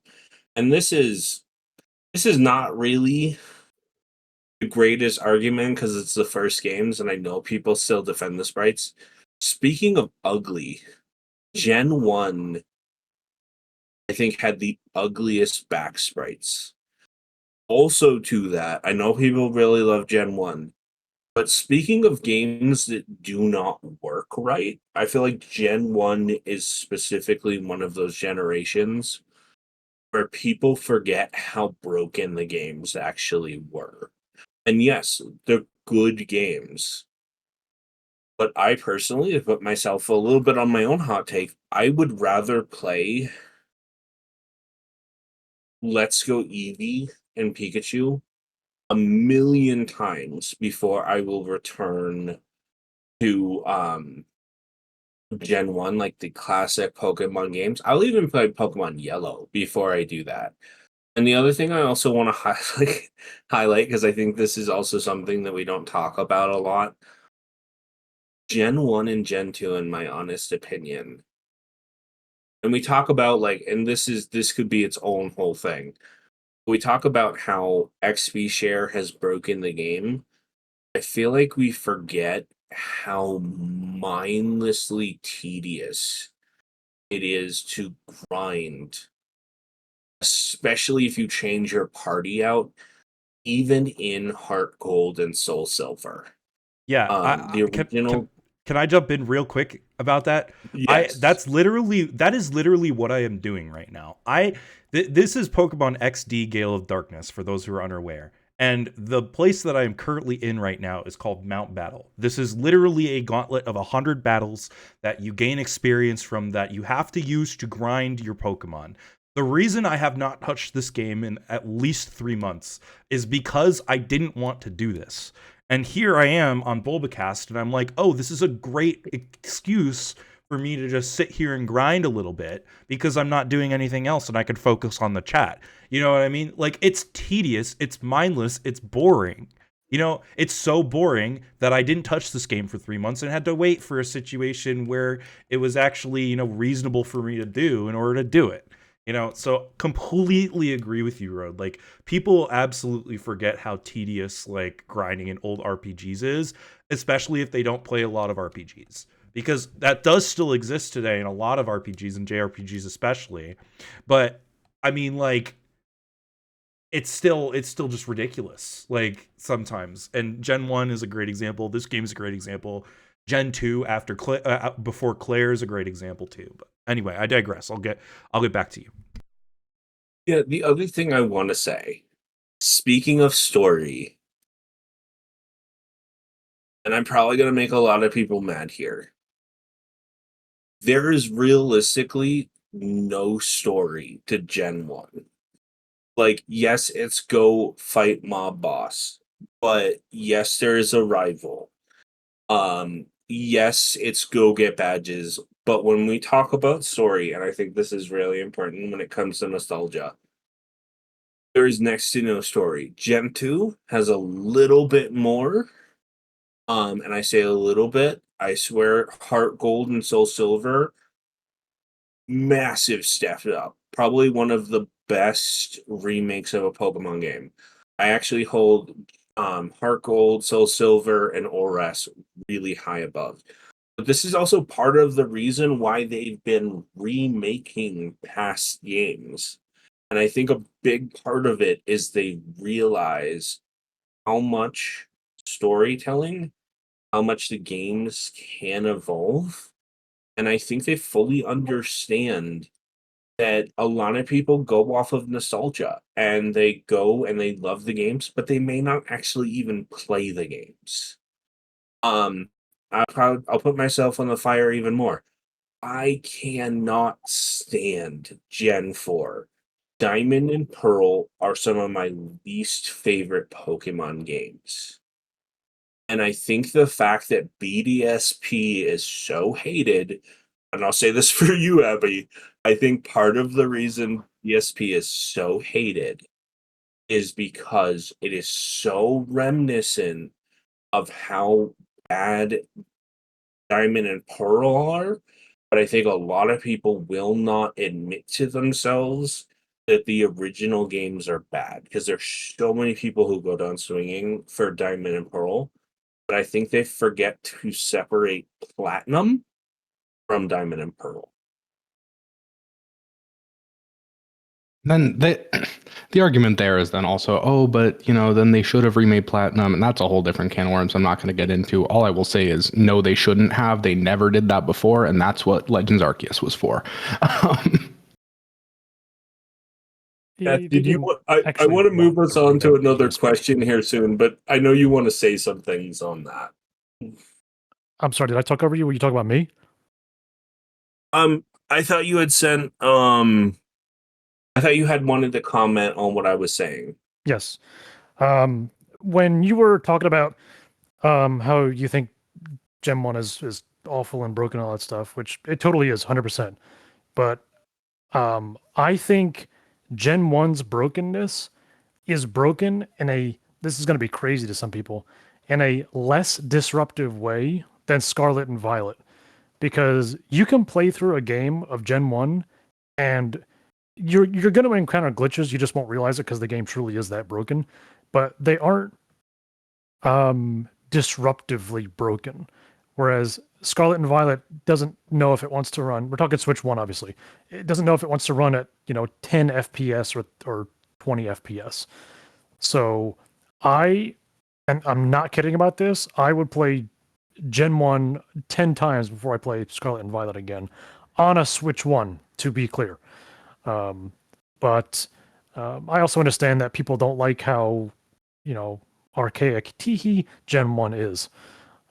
Speaker 1: and this is not really the greatest argument because it's the first games, and I know people still defend the sprites. Speaking of ugly, Gen 1, I think, had the ugliest back sprites. Also to that, I know people really love Gen 1, but speaking of games that do not work right, I feel like Gen 1 is specifically one of those generations where people forget how broken the games actually were. And yes, they're good games. But I personally have put myself a little bit on my own hot take. I would rather play Let's Go Eevee and Pikachu a million times before I will return to Gen 1, like the classic Pokemon games. I'll even play Pokemon Yellow before I do that. And the other thing I also want to highlight, because I think this is also something that we don't talk about a lot. Gen 1 and Gen 2, in my honest opinion. And we talk about like, and this could be its own whole thing. We talk about how XP share has broken the game. I feel like we forget how mindlessly tedious it is to grind, especially if you change your party out, even in Heart Gold and Soul Silver.
Speaker 4: Yeah,
Speaker 1: The original.
Speaker 4: Can I jump in real quick about that?
Speaker 1: Yes.
Speaker 4: That is literally what I am doing right now. This is Pokemon XD Gale of Darkness for those who are unaware. And the place that I am currently in right now is called Mount Battle. This is literally a gauntlet of 100 battles that you gain experience from, that you have to use to grind your Pokemon. The reason I have not touched this game in at least 3 months is because I didn't want to do this. And here I am on Bulbacast, and I'm like, oh, this is a great excuse for me to just sit here and grind a little bit because I'm not doing anything else and I could focus on the chat. You know what I mean? Like, it's tedious, it's mindless, it's boring. You know, it's so boring that I didn't touch this game for 3 months and had to wait for a situation where it was actually, you know, reasonable for me to do in order to do it. You know, so completely agree with you, Rode. Like, people absolutely forget how tedious, like, grinding in old RPGs is, especially if they don't play a lot of RPGs. Because that does still exist today in a lot of RPGs and JRPGs especially. But, I mean, like, it's still just ridiculous, like, sometimes. And Gen 1 is a great example. This game is a great example. Gen 2 before Claire is a great example too. But anyway, I digress. I'll get back to you.
Speaker 1: Yeah, the other thing I want to say, speaking of story, and I'm probably going to make a lot of people mad here, there is realistically no story to Gen 1. Like, yes, it's go fight mob boss, but yes, there is a rival. Yes, it's go get badges, but when we talk about story, and I think this is really important when it comes to nostalgia, there is next to no story. Gen 2 has a little bit more. And I say a little bit, I swear, Heart Gold and Soul Silver, massive step up. Probably one of the best remakes of a Pokemon game. I actually hold Heart Gold, Soul Silver, and ORAS really high above. But this is also part of the reason why they've been remaking past games. And I think a big part of it is they realize how much storytelling, how much the games can evolve. And I think they fully understand that a lot of people go off of nostalgia and they go and they love the games, but they may not actually even play the games. I'll put myself on the fire even more. I cannot stand Gen 4. Diamond and Pearl are some of my least favorite Pokemon games. And I think the fact that BDSP is so hated, and I'll say this for you, Abby, I think part of the reason BDSP is so hated is because it is so reminiscent of how bad Diamond and Pearl are. But I think a lot of people will not admit to themselves that the original games are bad because there's so many people who go down swinging for Diamond and Pearl. But I think they forget to separate Platinum from Diamond and Pearl.
Speaker 3: Then the argument there is then also, oh, but you know, then they should have remade Platinum, and that's a whole different can of worms I'm not going to get into. All I will say is, no, they shouldn't have. They never did that before, and that's what Legends Arceus was for.
Speaker 1: Yeah, did you? I want to move us on to another question here soon, but I know you want to say some things on that.
Speaker 2: I'm sorry, did I talk over you? Were you talking about me?
Speaker 1: I thought you had sent I thought you had wanted to comment on what I was saying.
Speaker 2: Yes. When you were talking about how you think Gen 1 is awful and broken and all that stuff, which it totally is, 100%. But I think Gen 1's brokenness is broken in a, this is going to be crazy to some people, in a less disruptive way than Scarlet and Violet. Because you can play through a game of Gen 1 and you're going to encounter glitches. You just won't realize it because the game truly is that broken. But they aren't disruptively broken. Whereas Scarlet and Violet doesn't know if it wants to run. We're talking Switch 1, obviously. It doesn't know if it wants to run at 10 FPS or 20 FPS. So and I'm not kidding about this, I would play Gen 1 10 times before I play Scarlet and Violet again on a Switch 1, to be clear. But I also understand that people don't like how archaic teehee Gen 1 is.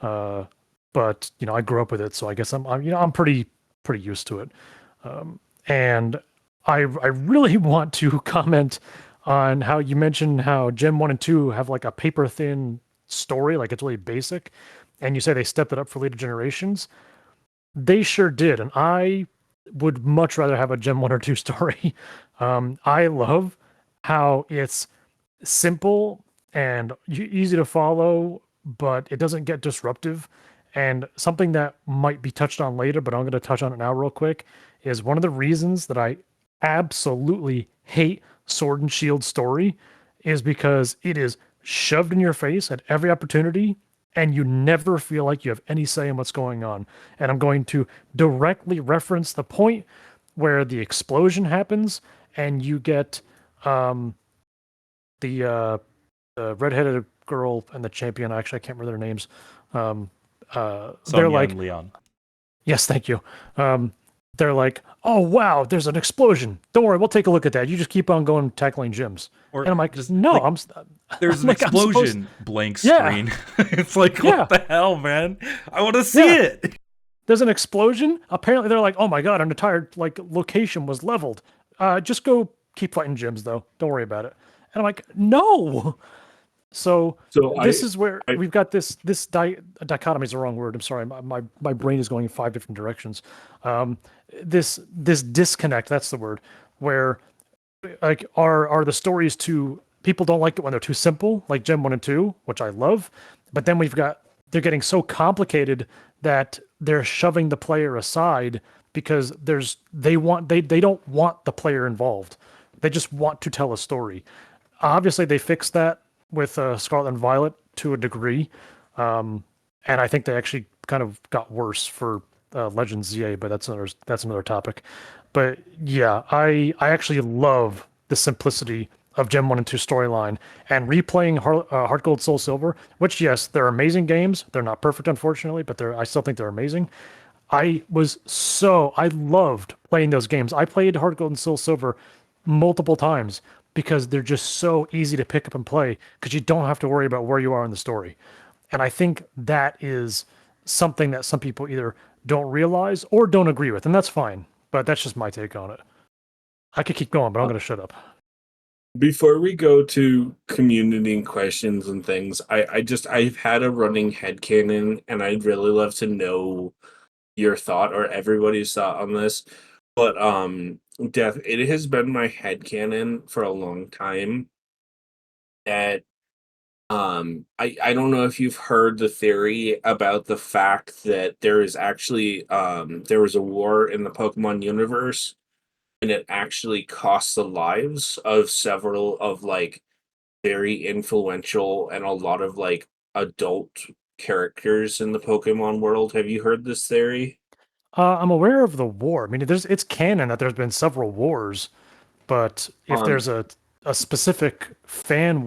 Speaker 2: But I grew up with it, so I guess I'm pretty used to it. And I really want to comment on how you mentioned how Gen 1 and 2 have like a paper thin story, like it's really basic, and you say they stepped it up for later generations. They sure did, and I would much rather have a Gen 1 or 2 story. I love how it's simple and easy to follow, but it doesn't get disruptive. And something that might be touched on later, but I'm going to touch on it now real quick, is one of the reasons that I absolutely hate Sword and Shield story is because it is shoved in your face at every opportunity and you never feel like you have any say in what's going on. And I'm going to directly reference the point where the explosion happens and you get the redheaded girl and the champion. Actually, I can't remember their names. They're
Speaker 4: Sonya
Speaker 2: like,
Speaker 4: and Leon.
Speaker 2: yes, thank you. They're like, oh wow, there's an explosion. Don't worry, we'll take a look at that. You just keep on going tackling gyms.
Speaker 4: Or
Speaker 2: And I'm like,
Speaker 4: just
Speaker 2: no,
Speaker 4: like,
Speaker 2: I'm.
Speaker 4: there's
Speaker 2: I'm
Speaker 4: an
Speaker 2: like, I'm supposed-
Speaker 4: explosion, blank
Speaker 2: Yeah.
Speaker 4: screen. It's like,
Speaker 2: Yeah.
Speaker 4: what the hell, man? I want to see
Speaker 2: Yeah.
Speaker 4: it.
Speaker 2: There's an explosion. Apparently, they're like, oh my god, an entire location was leveled. Just go keep fighting gyms though. Don't worry about it. And I'm like, no. So this is where
Speaker 1: I
Speaker 2: we've got this dichotomy is the wrong word. I'm sorry, my brain is going in 5 different directions. This disconnect, that's the word, where like are the stories too people don't like it when they're too simple, like Gen 1 and 2, which I love, but then they're getting so complicated that they're shoving the player aside because they don't want the player involved. They just want to tell a story. Obviously, they fixed that with Scarlet and Violet to a degree, and I think they actually kind of got worse for Legends ZA, but that's another topic. But yeah, I actually love the simplicity of Gen 1 and 2 storyline and replaying Heart Gold Soul Silver, which yes, they're amazing games. They're not perfect, unfortunately, but I still think they're amazing. I loved playing those games. I played Heart Gold and Soul Silver multiple times because they're just so easy to pick up and play because you don't have to worry about where you are in the story. And I think that is something that some people either don't realize or don't agree with, and that's fine. But that's just my take on it. I could keep going, but I'm going to shut up.
Speaker 1: Before we go to community questions and things, I've had a running headcanon, and I'd really love to know your thought or everybody's thought on this. But Death, it has been my headcanon for a long time that I don't know if you've heard the theory about the fact that there is actually there was a war in the Pokemon universe and it actually cost the lives of several of like very influential and a lot of like adult characters in the Pokemon world. Have you heard this theory?
Speaker 2: I'm aware of the war. I mean, it's canon that there's been several wars, but if
Speaker 1: Um,
Speaker 2: there's a specific fan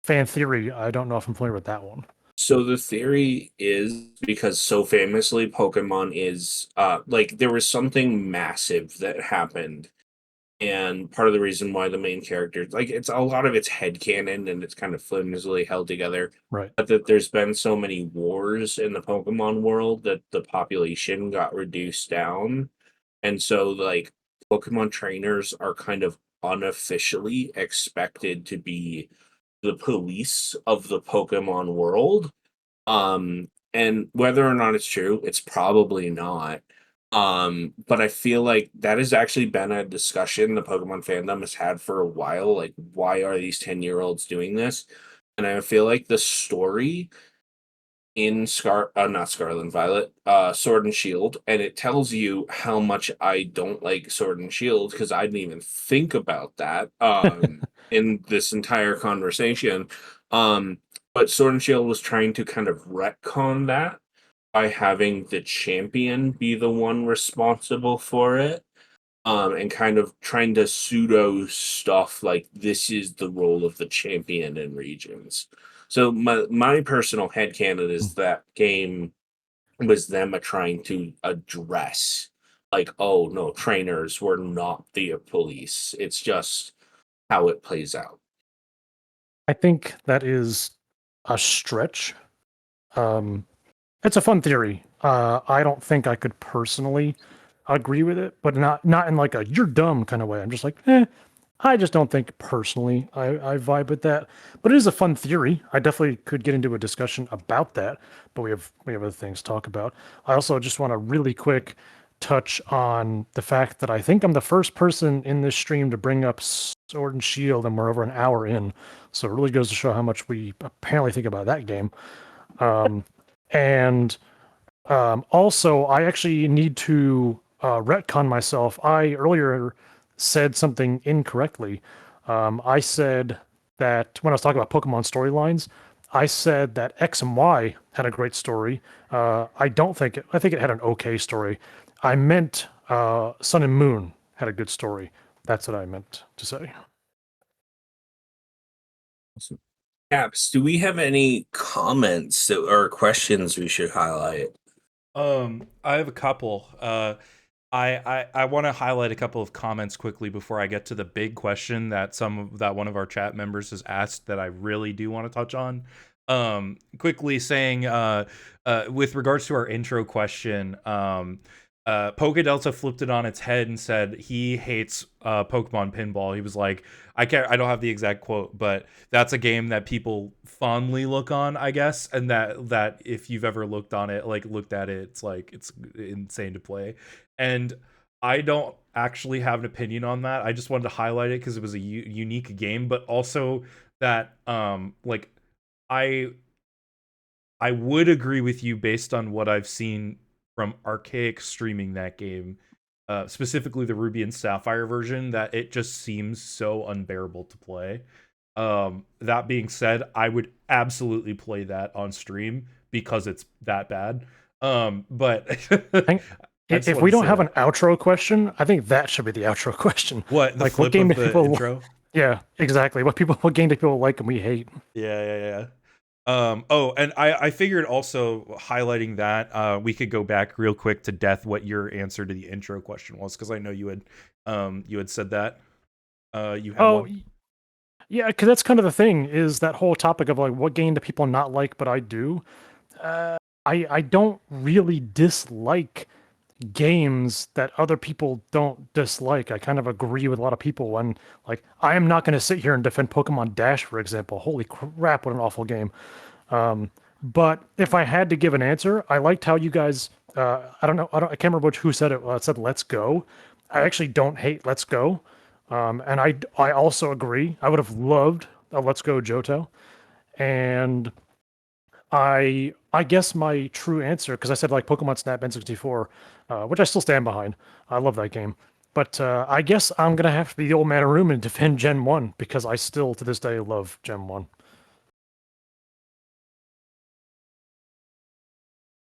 Speaker 2: theory, I don't know if I'm familiar with that one.
Speaker 1: so the theory is because so famously Pokemon is like there was something massive that happened. And part of the reason why the main character, like it's a lot of it's headcanon and it's kind of flimsily held together.
Speaker 2: Right.
Speaker 1: But that there's been so many wars in the Pokemon world that the population got reduced down. And so like Pokemon trainers are kind of unofficially expected to be the police of the Pokemon world. And whether or not it's true, it's probably not. But I feel like that has actually been a discussion the Pokemon fandom has had for a while. Like, why are these 10-year-olds doing this? And I feel like the story in not Scarlet and Violet, Sword and Shield, and it tells you how much I don't like Sword and Shield because I didn't even think about that in this entire conversation. But Sword and Shield was trying to kind of retcon that by having the champion be the one responsible for it. And kind of trying to pseudo stuff like this is the role of the champion in regions. So my personal headcanon is that game was them trying to address like, oh no, trainers were not the police. It's just how it plays out.
Speaker 2: I think that is a stretch. It's a fun theory. I don't think I could personally agree with it, but not in like a "you're dumb" kind of way. I'm just like, I just don't think personally I vibe with that. But it is a fun theory. I definitely could get into a discussion about that, but we have other things to talk about. I also just want to really quick touch on the fact that I think I'm the first person in this stream to bring up Sword and Shield, and we're over an hour in. So it really goes to show how much we apparently think about that game. And also, I actually need to retcon myself. I earlier said something incorrectly. I said that when I was talking about Pokemon storylines, I said that X and Y had a great story. I don't think it, I think it had an okay story. I meant Sun and Moon had a good story. That's what I meant to say.
Speaker 1: Caps, do we have any comments or questions we should highlight?
Speaker 4: I have a couple. I want to highlight a couple of comments quickly before I get to the big question that one of our chat members has asked that I really do want to touch on. Quickly saying, with regards to our intro question, Pokedelta flipped it on its head and said he hates Pokemon Pinball. He was like, I don't have the exact quote, but that's a game that people fondly look on, I guess, and that if you've ever looked at it, it's like it's insane to play. And I don't actually have an opinion on that. I just wanted to highlight it because it was a unique game, but also that like I I would agree with you based on what I've seen from Archaic streaming that game, specifically the Ruby and Sapphire version, that it just seems so unbearable to play. That being said, I would absolutely play that on stream because it's that bad. But
Speaker 2: If we don't have an outro question, I think that should be the outro question.
Speaker 4: What the
Speaker 2: like
Speaker 4: flip
Speaker 2: what game
Speaker 4: of
Speaker 2: do
Speaker 4: the
Speaker 2: people?
Speaker 4: intro?
Speaker 2: Yeah, exactly. What game do people like and we hate?
Speaker 4: Yeah. Oh, and I figured also highlighting that we could go back real quick to Death, what your answer to the intro question was, because I know you had said that. You had one.
Speaker 2: Yeah, because that's kind of the thing, is that whole topic of like what game do people not like, but I do. I don't really dislike games that other people don't dislike. I kind of agree with a lot of people when, like, I am not going to sit here and defend Pokemon Dash, for example. Holy crap, what an awful game. But if I had to give an answer, I liked how you guys. I don't know. I can't remember who said it. It said "Let's Go." I actually don't hate "Let's Go," and I also agree. I would have loved a "Let's Go" Johto, and I guess my true answer, because I said like Pokemon Snap N64, which I still stand behind. I love that game. But I guess I'm gonna have to be the old man in a room and defend Gen 1 because I still to this day love Gen 1.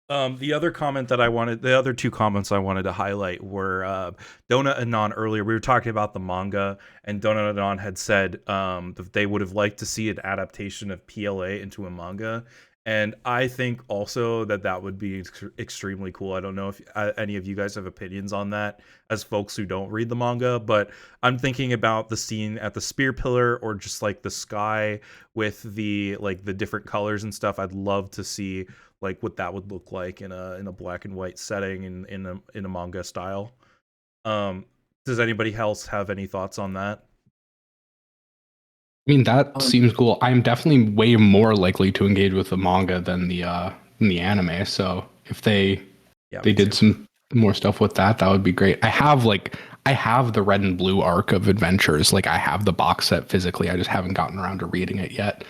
Speaker 4: The other two comments I wanted to highlight were Donut and Non earlier. We were talking about the manga, and Donut and Non had said that they would have liked to see an adaptation of PLA into a manga. And I think also that would be extremely cool. I don't know if any of you guys have opinions on that as folks who don't read the manga, but I'm thinking about the scene at the spear pillar or just like the sky with the different colors and stuff. I'd love to see like what that would look like in a black and white setting in a manga style. Does anybody else have any thoughts on that?
Speaker 3: I mean, that seems cool. I'm definitely way more likely to engage with the manga than the anime. So if they did some more stuff with that, that would be great. I have the red and blue arc of adventures. Like I have the box set physically. I just haven't gotten around to reading it yet.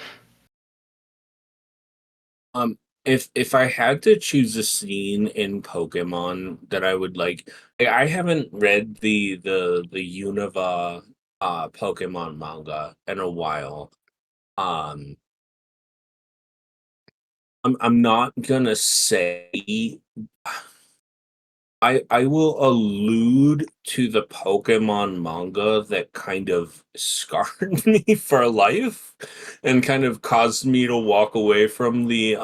Speaker 1: If I had to choose a scene in Pokemon that I would like, I haven't read the Unova Pokemon manga in a while. I'm not gonna say. I will allude to the Pokemon manga that kind of scarred me for life and kind of caused me to walk away from the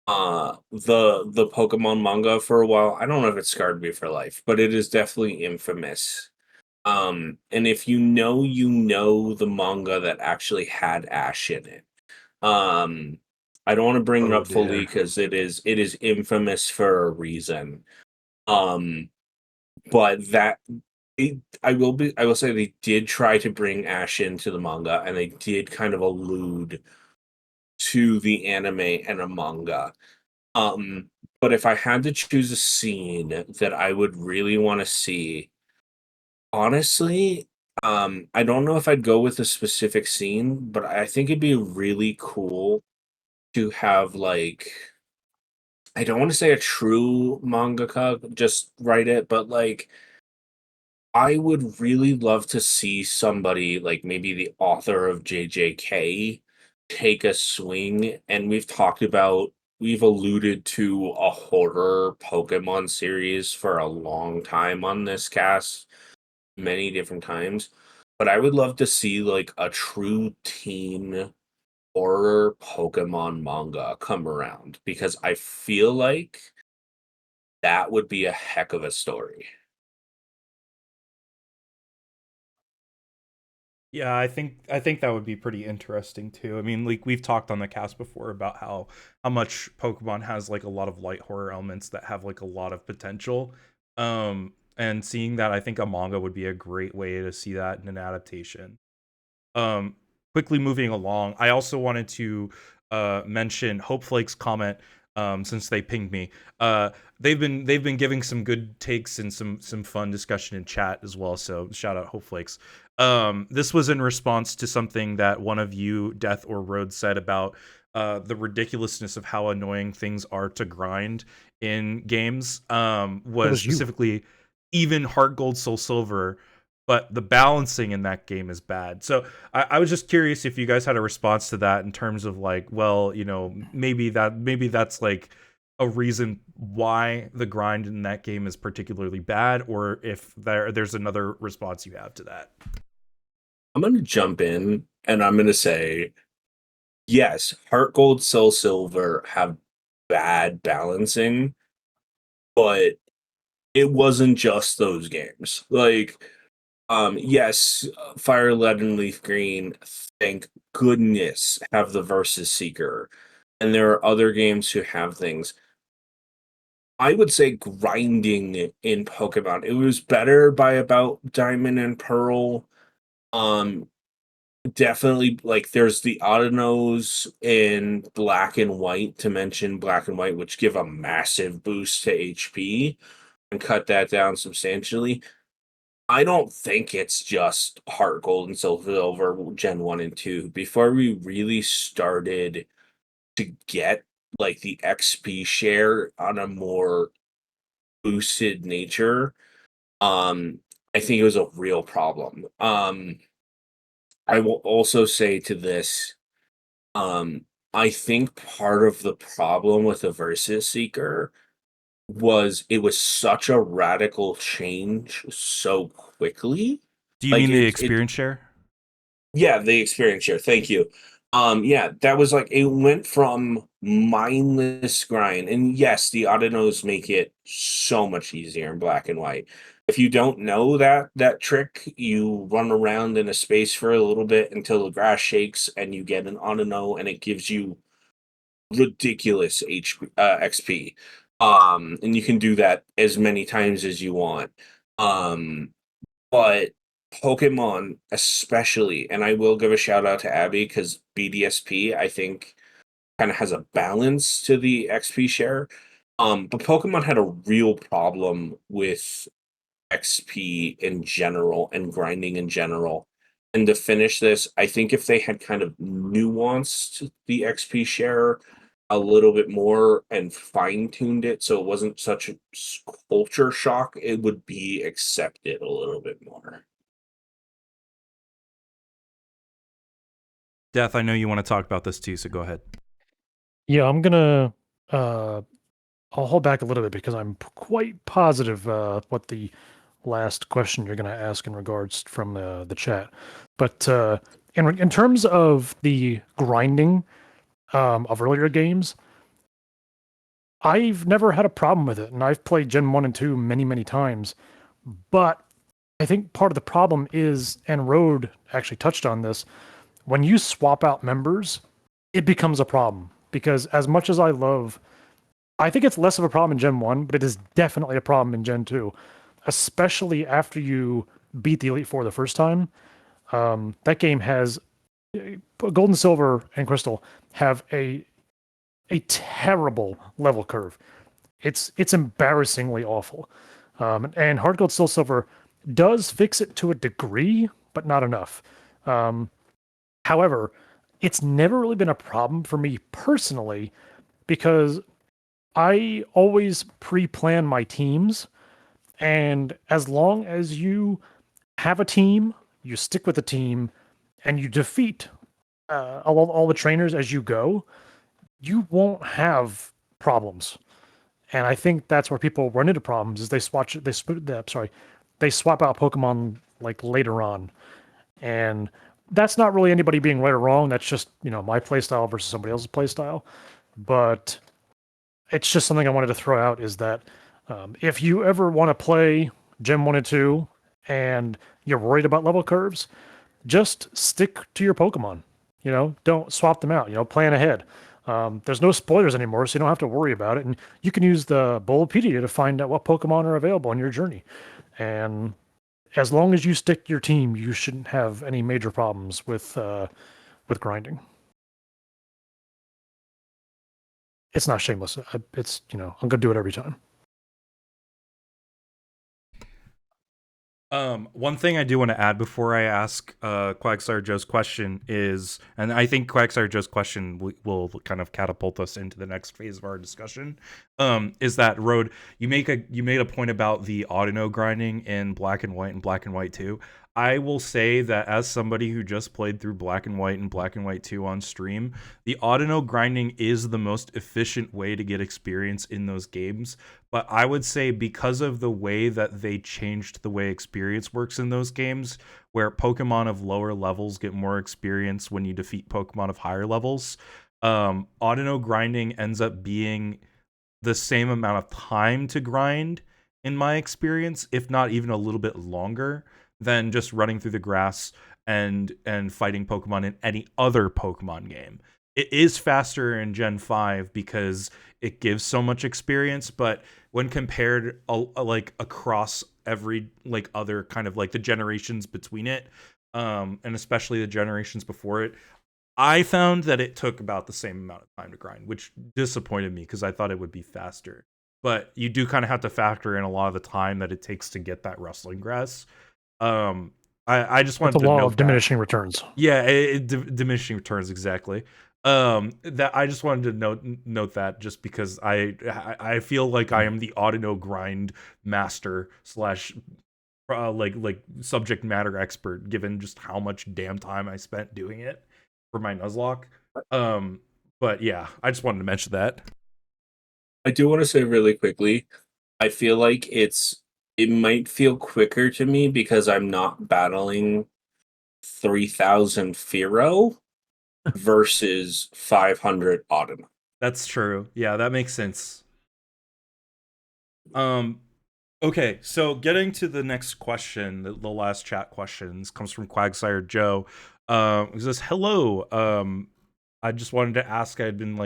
Speaker 1: Pokemon manga for a while. I don't know if it scarred me for life, but it is definitely infamous. And if you know the manga that actually had Ash in it. I don't want to bring it
Speaker 3: Oh,
Speaker 1: up fully
Speaker 3: dear.
Speaker 1: because it is infamous for a reason. But I will say they did try to bring Ash into the manga, and they did kind of allude to the anime and a manga. Um, but if I had to choose a scene that I would really want to see, honestly, I don't know if I'd go with a specific scene, but I think it'd be really cool to have like I don't want to say a true mangaka just write it, but like I would really love to see somebody like maybe the author of JJK take a swing. And we've alluded to a horror Pokemon series for a long time on this cast, many different times. But I would love to see like a true teen horror Pokemon manga come around because I feel like that would be a heck of a story.
Speaker 4: Yeah, I think that would be pretty interesting too. I mean, like we've talked on the cast before about how much Pokemon has like a lot of light horror elements that have like a lot of potential. And seeing that, I think a manga would be a great way to see that in an adaptation. Um, Quickly moving along, I also wanted to mention Hope Flake's comment. Since they pinged me, they've been giving some good takes and some fun discussion in chat as well. So shout out Hope Flakes. This was in response to something that one of you, Death or Road, said about the ridiculousness of how annoying things are to grind in games.
Speaker 2: That
Speaker 4: Was
Speaker 2: was you.
Speaker 4: specifically even Heart Gold, Soul Silver, but the balancing in that game is bad. So I was just curious if you guys had a response to that in terms of like, well, maybe that's like a reason why the grind in that game is particularly bad, or if there's another response you have to that.
Speaker 1: I'm gonna jump in and I'm gonna say yes, Heart Gold, Soul Silver have bad balancing, but it wasn't just those games. Like, yes, Fire Red and Leaf Green, thank goodness, have the Versus Seeker. And there are other games who have things. I would say grinding in Pokemon, it was better by about Diamond and Pearl. Um, Definitely, like, there's the Autonos in Black and White, to mention Black and White, which give a massive boost to HP and cut that down substantially. I don't think it's just Heart Gold and Silver Gen 1 and 2. Before we really started to get like the XP share on a more boosted nature, um, I think it was a real problem. I will also say to this, um, I think part of the problem with the Versus Seeker was it was such a radical change so quickly.
Speaker 4: Do you
Speaker 1: Like
Speaker 4: mean the
Speaker 1: it
Speaker 4: experience share?
Speaker 1: Yeah, the experience share. Thank you. Yeah, that was like it went from mindless grind, and yes, the autonos make it so much easier in Black and White. If you don't know that trick, you run around in a space for a little bit until the grass shakes, and you get an autono, and it gives you ridiculous XP. And you can do that as many times as you want. Um, but Pokemon, especially, and I will give a shout out to Abby because BDSP, I think, kind of has a balance to the XP share. But Pokemon had a real problem with XP in general and grinding in general. And to finish this, I think if they had kind of nuanced the XP share a little bit more and fine-tuned it so it wasn't such a culture shock, it would be accepted a little bit more.
Speaker 4: Death, I know you want to talk about this too, so go ahead.
Speaker 2: Yeah, I'm gonna. I'll hold back a little bit because I'm quite positive what the last question you're gonna ask in regards from the chat. But in terms of the grinding of earlier games, I've never had a problem with it, and I've played Gen 1 and 2 many, many times. But I think part of the problem is, and Rode actually touched on this, when you swap out members, it becomes a problem. Because as much as I think it's less of a problem in Gen 1, but it is definitely a problem in Gen 2, especially after you beat the Elite Four the first time. That game has Gold and Silver and Crystal have a terrible level curve. It's embarrassingly awful. And Hard Gold Still Silver does fix it to a degree, but not enough. However, it's never really been a problem for me personally because I always pre-plan my teams, and as long as you have a team, you stick with the team, and you defeat all the trainers as you go, you won't have problems. And I think that's where people run into problems is they swap out Pokemon like later on. And that's not really anybody being right or wrong. That's just, my playstyle versus somebody else's playstyle. But it's just something I wanted to throw out is that if you ever want to play Gen 1 and 2 and you're worried about level curves, just stick to your Pokemon. Don't swap them out. Plan ahead. There's no spoilers anymore, so you don't have to worry about it. And you can use the Bulbapedia to find out what Pokemon are available on your journey. And as long as you stick to your team, you shouldn't have any major problems with grinding. It's not shameless. It's I'm gonna do it every time.
Speaker 4: One thing I do want to add before I ask Quagsire Joe's question is, and I think Quagsire Joe's question will kind of catapult us into the next phase of our discussion, is that Rode, you made a point about the Audino grinding in Black and White and Black and White 2. I will say that as somebody who just played through Black and White and Black and White 2 on stream, the Audino grinding is the most efficient way to get experience in those games. But I would say because of the way that they changed the way experience works in those games, where Pokemon of lower levels get more experience when you defeat Pokemon of higher levels, Audino grinding ends up being the same amount of time to grind, in my experience, if not even a little bit longer than just running through the grass and fighting Pokemon in any other Pokemon game. It is faster in Gen 5 because it gives so much experience, but when compared like across every like other kind of like the generations between it, and especially the generations before it, I found that it took about the same amount of time to grind, which disappointed me because I thought it would be faster. But you do kind of have to factor in a lot of the time that it takes to get that rustling grass. I just wanted
Speaker 2: the
Speaker 4: to
Speaker 2: law
Speaker 4: note
Speaker 2: of diminishing returns.
Speaker 4: Yeah, diminishing returns, exactly. That I just wanted to note that just because I feel like I am the Audino grind master / like subject matter expert, given just how much damn time I spent doing it for my Nuzlocke. But yeah, I just wanted to mention that.
Speaker 1: I do want to say really quickly, I feel like it might feel quicker to me because I'm not battling 3,000 Fearow versus 500 Audino.
Speaker 4: That's true. Yeah, that makes sense. Okay, so getting to the next question, the last chat questions comes from Quagsire Joe. He says, "Hello. I just wanted to ask. He had been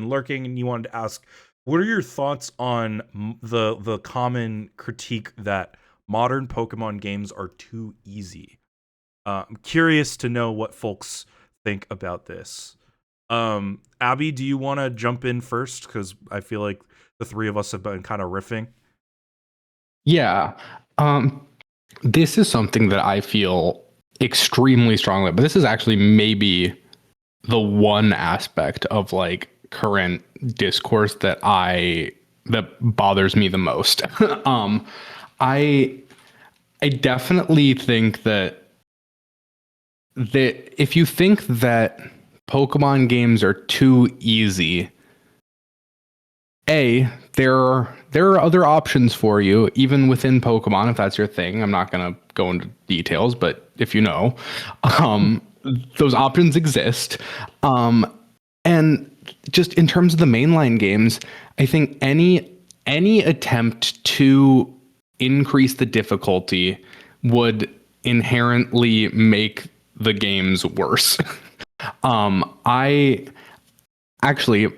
Speaker 4: lurking, and he wanted to ask, what are your thoughts on the common critique that modern Pokemon games are too easy? I'm curious to know what folks think about this. Abby, do you want to jump in first? Because I feel like the three of us have been kind of riffing.
Speaker 3: Yeah. This is something that I feel extremely strongly, but this is actually maybe the one aspect of like current discourse that bothers me the most. I definitely think that if you think that Pokemon games are too easy, there are other options for you, even within Pokemon, if that's your thing. I'm not going to go into details, but if you know, those options exist. And just in terms of the mainline games, I think any attempt to increase the difficulty would inherently make the games worse. I actually,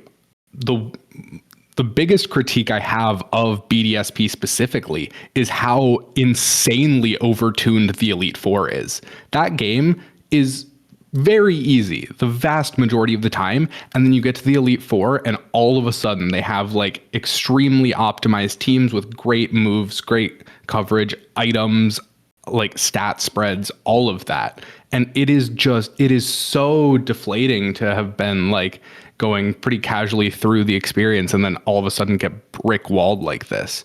Speaker 3: the biggest critique I have of BDSP specifically is how insanely overtuned the Elite Four is. That game is very easy the vast majority of the time, and then you get to the Elite Four and all of a sudden they have like extremely optimized teams with great moves, great coverage, items, like stat spreads, all of that. And it is so deflating to have been like going pretty casually through the experience and then all of a sudden get brick walled like this.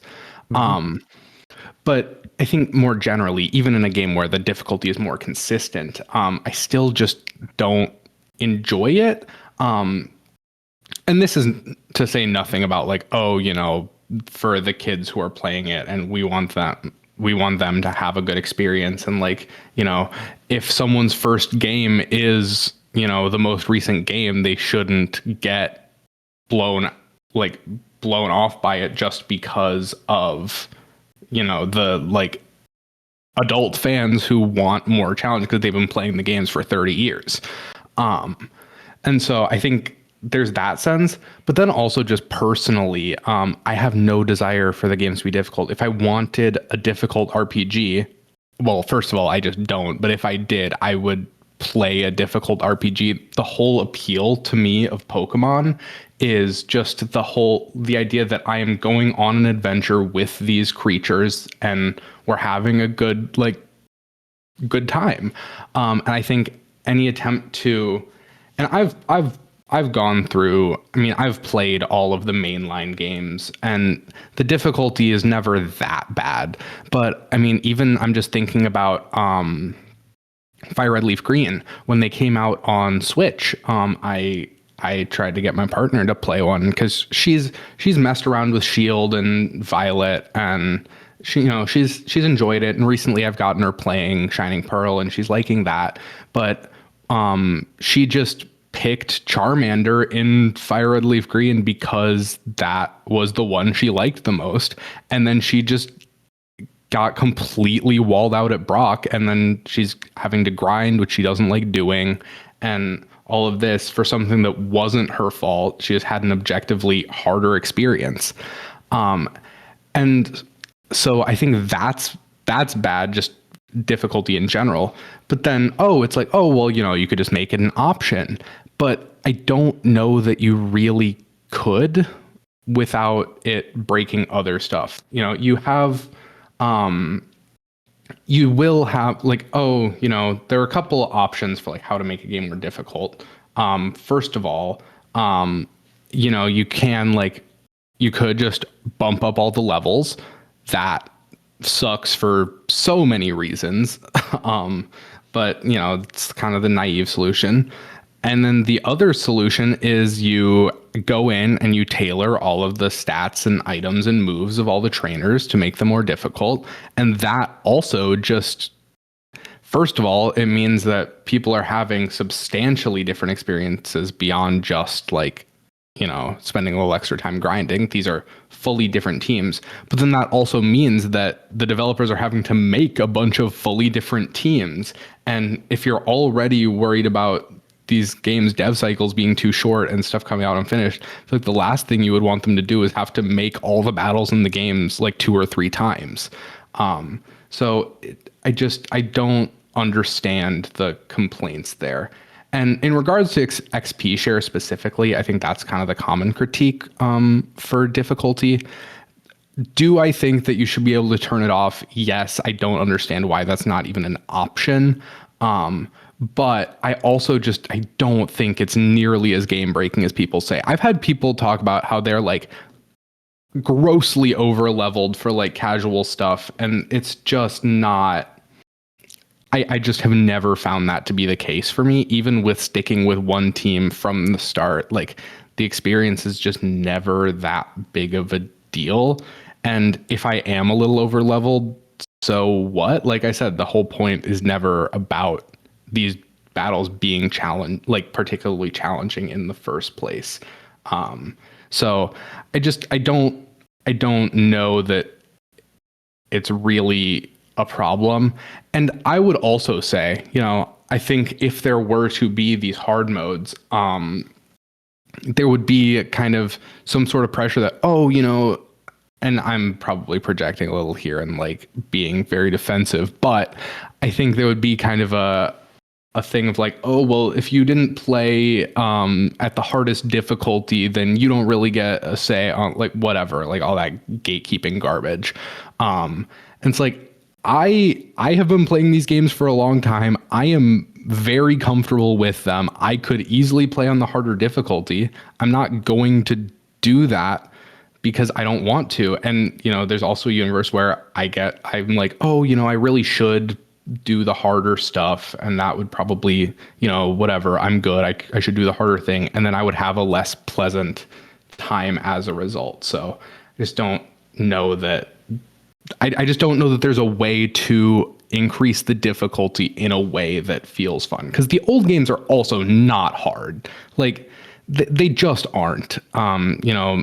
Speaker 3: But I think more generally, even in a game where the difficulty is more consistent, I still just don't enjoy it. And this is to say nothing about like, oh, you know, for the kids who are playing it and we want them to have a good experience. And like, you know, if someone's first game is, you know, the most recent game, they shouldn't get blown off by it just because of, you know, the like adult fans who want more challenge because they've been playing the games for 30 years. And so I think there's that sense, but then also just personally, I have no desire for the games to be difficult. If I wanted a difficult RPG, well, first of all, I just don't, but if I did, I would play a difficult RPG. The whole appeal to me of Pokemon is just the idea that I am going on an adventure with these creatures and we're having a good time. And I think any attempt to, and I've gone through, I mean, I've played all of the mainline games and the difficulty is never that bad. But I mean, even I'm just thinking about Fire Red Leaf Green. When they came out on Switch, I tried to get my partner to play one because she's messed around with Shield and Violet and she's enjoyed it. And recently I've gotten her playing Shining Pearl and she's liking that. But she just picked Charmander in Fire Red Leaf Green because that was the one she liked the most. And then she just got completely walled out at Brock, and then she's having to grind, which she doesn't like doing, and all of this for something that wasn't her fault. She just had an objectively harder experience. And so I think that's bad, just difficulty in general. But then, it's like, well, you know, you could just make it an option. But I don't know that you really could without it breaking other stuff. You know, you have, you will have like, you know, there are a couple of options for like how to make a game more difficult. First of all, you know, you could just bump up all the levels. That sucks for so many reasons. But you know, it's kind of the naive solution. And then the other solution is you go in and you tailor all of the stats and items and moves of all the trainers to make them more difficult. And that also just, first of all, it means that people are having substantially different experiences beyond just like, you know, spending a little extra time grinding. These are fully different teams. But then that also means that the developers are having to make a bunch of fully different teams. And if you're already worried about these games dev cycles being too short and stuff coming out unfinished, I feel like the last thing you would want them to do is have to make all the battles in the games like 2 or 3 times. So I don't understand the complaints there. And in regards to XP share specifically, I think that's kind of the common critique for difficulty. Do I think that you should be able to turn it off? Yes. I don't understand why that's not even an option. But I also I don't think it's nearly as game breaking as people say. I've had people talk about how they're like grossly over leveled for like casual stuff. And it's just not, I just have never found that to be the case for me, even with sticking with one team from the start. Like the experience is just never that big of a deal. And if I am a little over leveled, so what? Like I said, the whole point is never about these battles being particularly challenging in the first place. So I don't know that it's really a problem. And I would also say, I think if there were to be these hard modes, there would be kind of some sort of pressure that, and I'm probably projecting a little here and like being very defensive, but I think there would be kind of a thing of like, oh, well, if you didn't play at the hardest difficulty, then you don't really get a say on like whatever, like all that gatekeeping garbage. And it's like, I have been playing these games for a long time. I am very comfortable with them. I could easily play on the harder difficulty. I'm not going to do that because I don't want to. And, there's also a universe where I'm like, oh, I really should do the harder stuff. And that would probably, whatever, I'm good. I should do the harder thing. And then I would have a less pleasant time as a result. So I just don't know that. I just don't know that there's a way to increase the difficulty in a way that feels fun. Because the old games are also not hard. Like, they just aren't.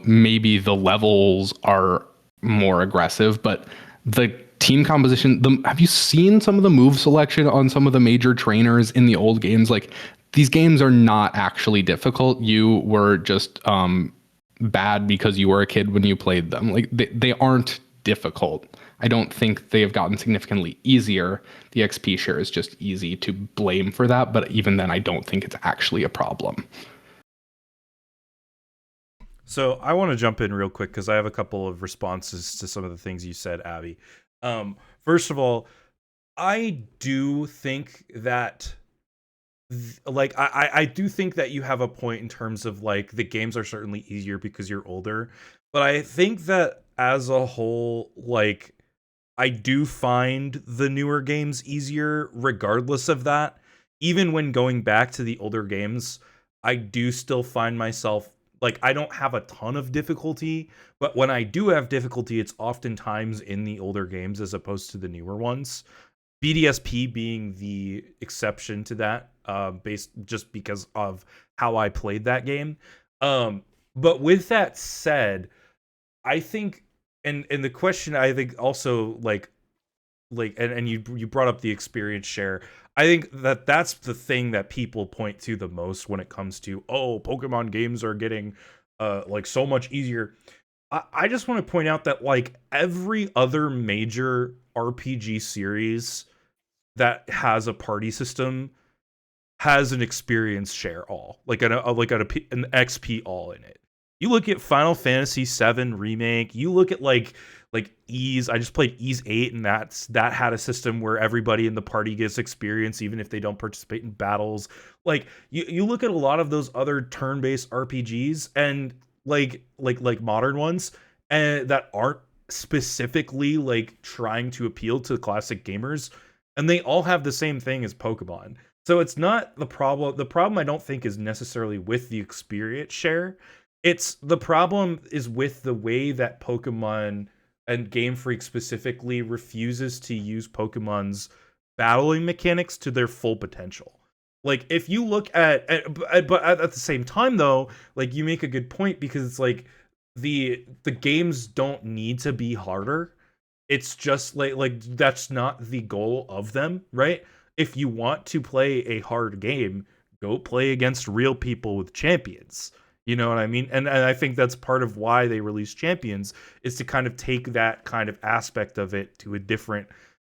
Speaker 3: Maybe the levels are more aggressive, but the team composition, have you seen some of the move selection on some of the major trainers in the old games? Like, these games are not actually difficult. You were just bad because you were a kid when you played them. Like, they aren't difficult. I don't think they have gotten significantly easier. The XP share is just easy to blame for that, but even then I don't think it's actually a problem.
Speaker 4: So I want to jump in real quick because I have a couple of responses to some of the things you said, Abby. First of all, I do think that I do think that you have a point in terms of like the games are certainly easier because you're older, but I think that as a whole, like, I do find the newer games easier regardless of that. Even when going back to the older games, I do still find myself, like, I don't have a ton of difficulty, but when I do have difficulty, it's oftentimes in the older games as opposed to the newer ones. BDSP being the exception to that, based just because of how I played that game. But with that said, I think, and the question I think also and you brought up the experience share. I think that that's the thing that people point to the most when it comes to, oh, Pokemon games are getting like so much easier. I just want to point out that like every other major RPG series that has a party system has an experience share all, like an XP all in it. You look at Final Fantasy VII Remake, you look at like Ys. I just played Ys 8, and that had a system where everybody in the party gets experience even if they don't participate in battles. Like you look at a lot of those other turn-based RPGs and like modern ones, and that aren't specifically like trying to appeal to classic gamers, and they all have the same thing as Pokemon. So it's not the problem. The problem I don't think is necessarily with the experience share. It's the problem is with the way that Pokemon and Game Freak specifically refuses to use Pokemon's battling mechanics to their full potential. Like, if you look at but at the same time though, like, you make a good point, because it's like the games don't need to be harder. It's just like that's not the goal of them, right? If you want to play a hard game, go play against real people with champions. You know what I mean? And I think that's part of why they release champions, is to kind of take that kind of aspect of it to a different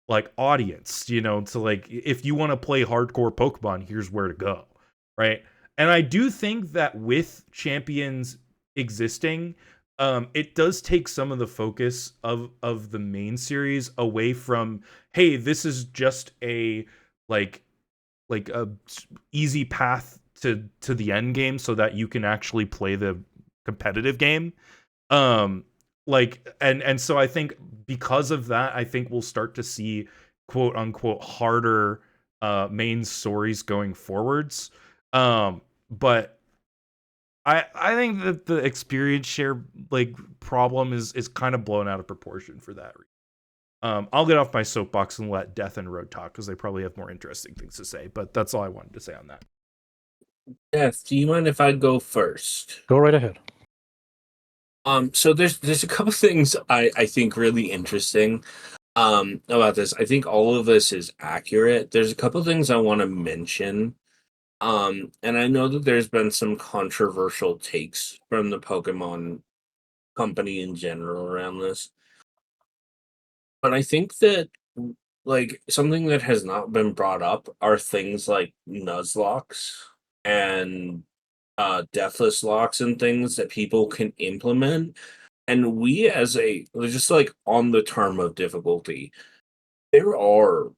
Speaker 4: like audience, to like, if you want to play hardcore Pokemon, here's where to go, right? And I do think that with champions existing, it does take some of the focus of the main series away from, hey, this is just a like a easy path to the end game so that you can actually play the competitive game. And so I think because of that, I think we'll start to see quote unquote harder main stories going forwards. But I think that the experience share like problem is kind of blown out of proportion for that reason. I'll get off my soapbox and let Death and Road talk, because they probably have more interesting things to say, but that's all I wanted to say on that.
Speaker 1: Death, do you mind if I go first?
Speaker 2: Go right ahead.
Speaker 1: So there's a couple things I think really interesting About this. I think all of this is accurate. There's a couple things I want to mention. And I know that there's been some controversial takes from the Pokemon company in general around this. But I think that like something that has not been brought up are things like Nuzlocks and deathless locks and things that people can implement. And we as a just like on the term of difficulty, there are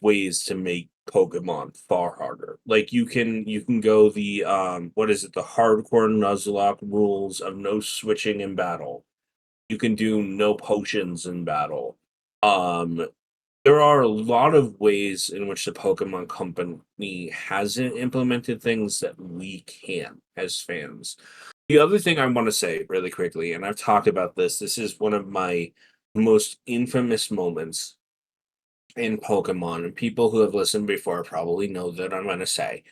Speaker 1: ways to make Pokemon far harder. Like you can go the what is it, the hardcore Nuzlocke rules of no switching in battle. You can do no potions in battle. Um there are a lot of ways in which the Pokemon company hasn't implemented things that we can as fans. The other thing I want to say really quickly, and I've talked about this is one of my most infamous moments in Pokemon, and people who have listened before probably know that I'm going to say.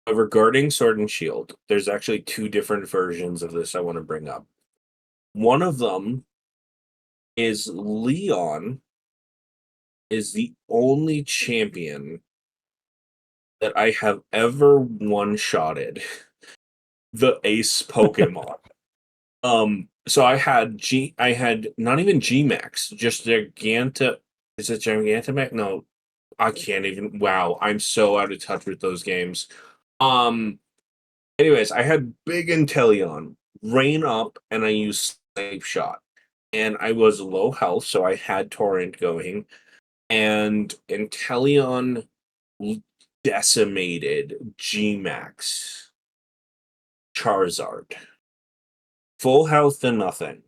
Speaker 1: But regarding Sword and Shield, there's actually two different versions of this I want to bring up. One of them is Leon is the only champion that I have ever one-shotted the ace Pokemon. So I had not even G-Max, just Giganta. Is it Gigantamax? No, I can't even. Wow, I'm so out of touch with those games. Um, anyways, I had Big Inteleon rain up, and I used Snipe Shot, and I was low health, so I had Torrent going, and Inteleon decimated G-Max Charizard, full health and nothing.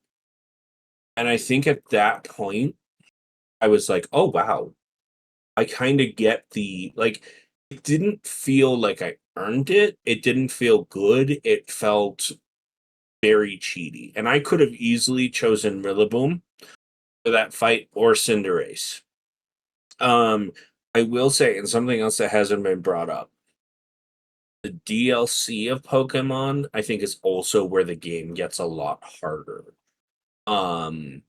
Speaker 1: And I think at that point, I was like, "Oh wow, I kind of get the like." It didn't feel like I earned it. It didn't feel good. It felt very cheaty, and I could have easily chosen Rillaboom for that fight or Cinderace. Um, I will say, and something else that hasn't been brought up, the DLC of Pokemon, I think, is also where the game gets a lot harder. Um,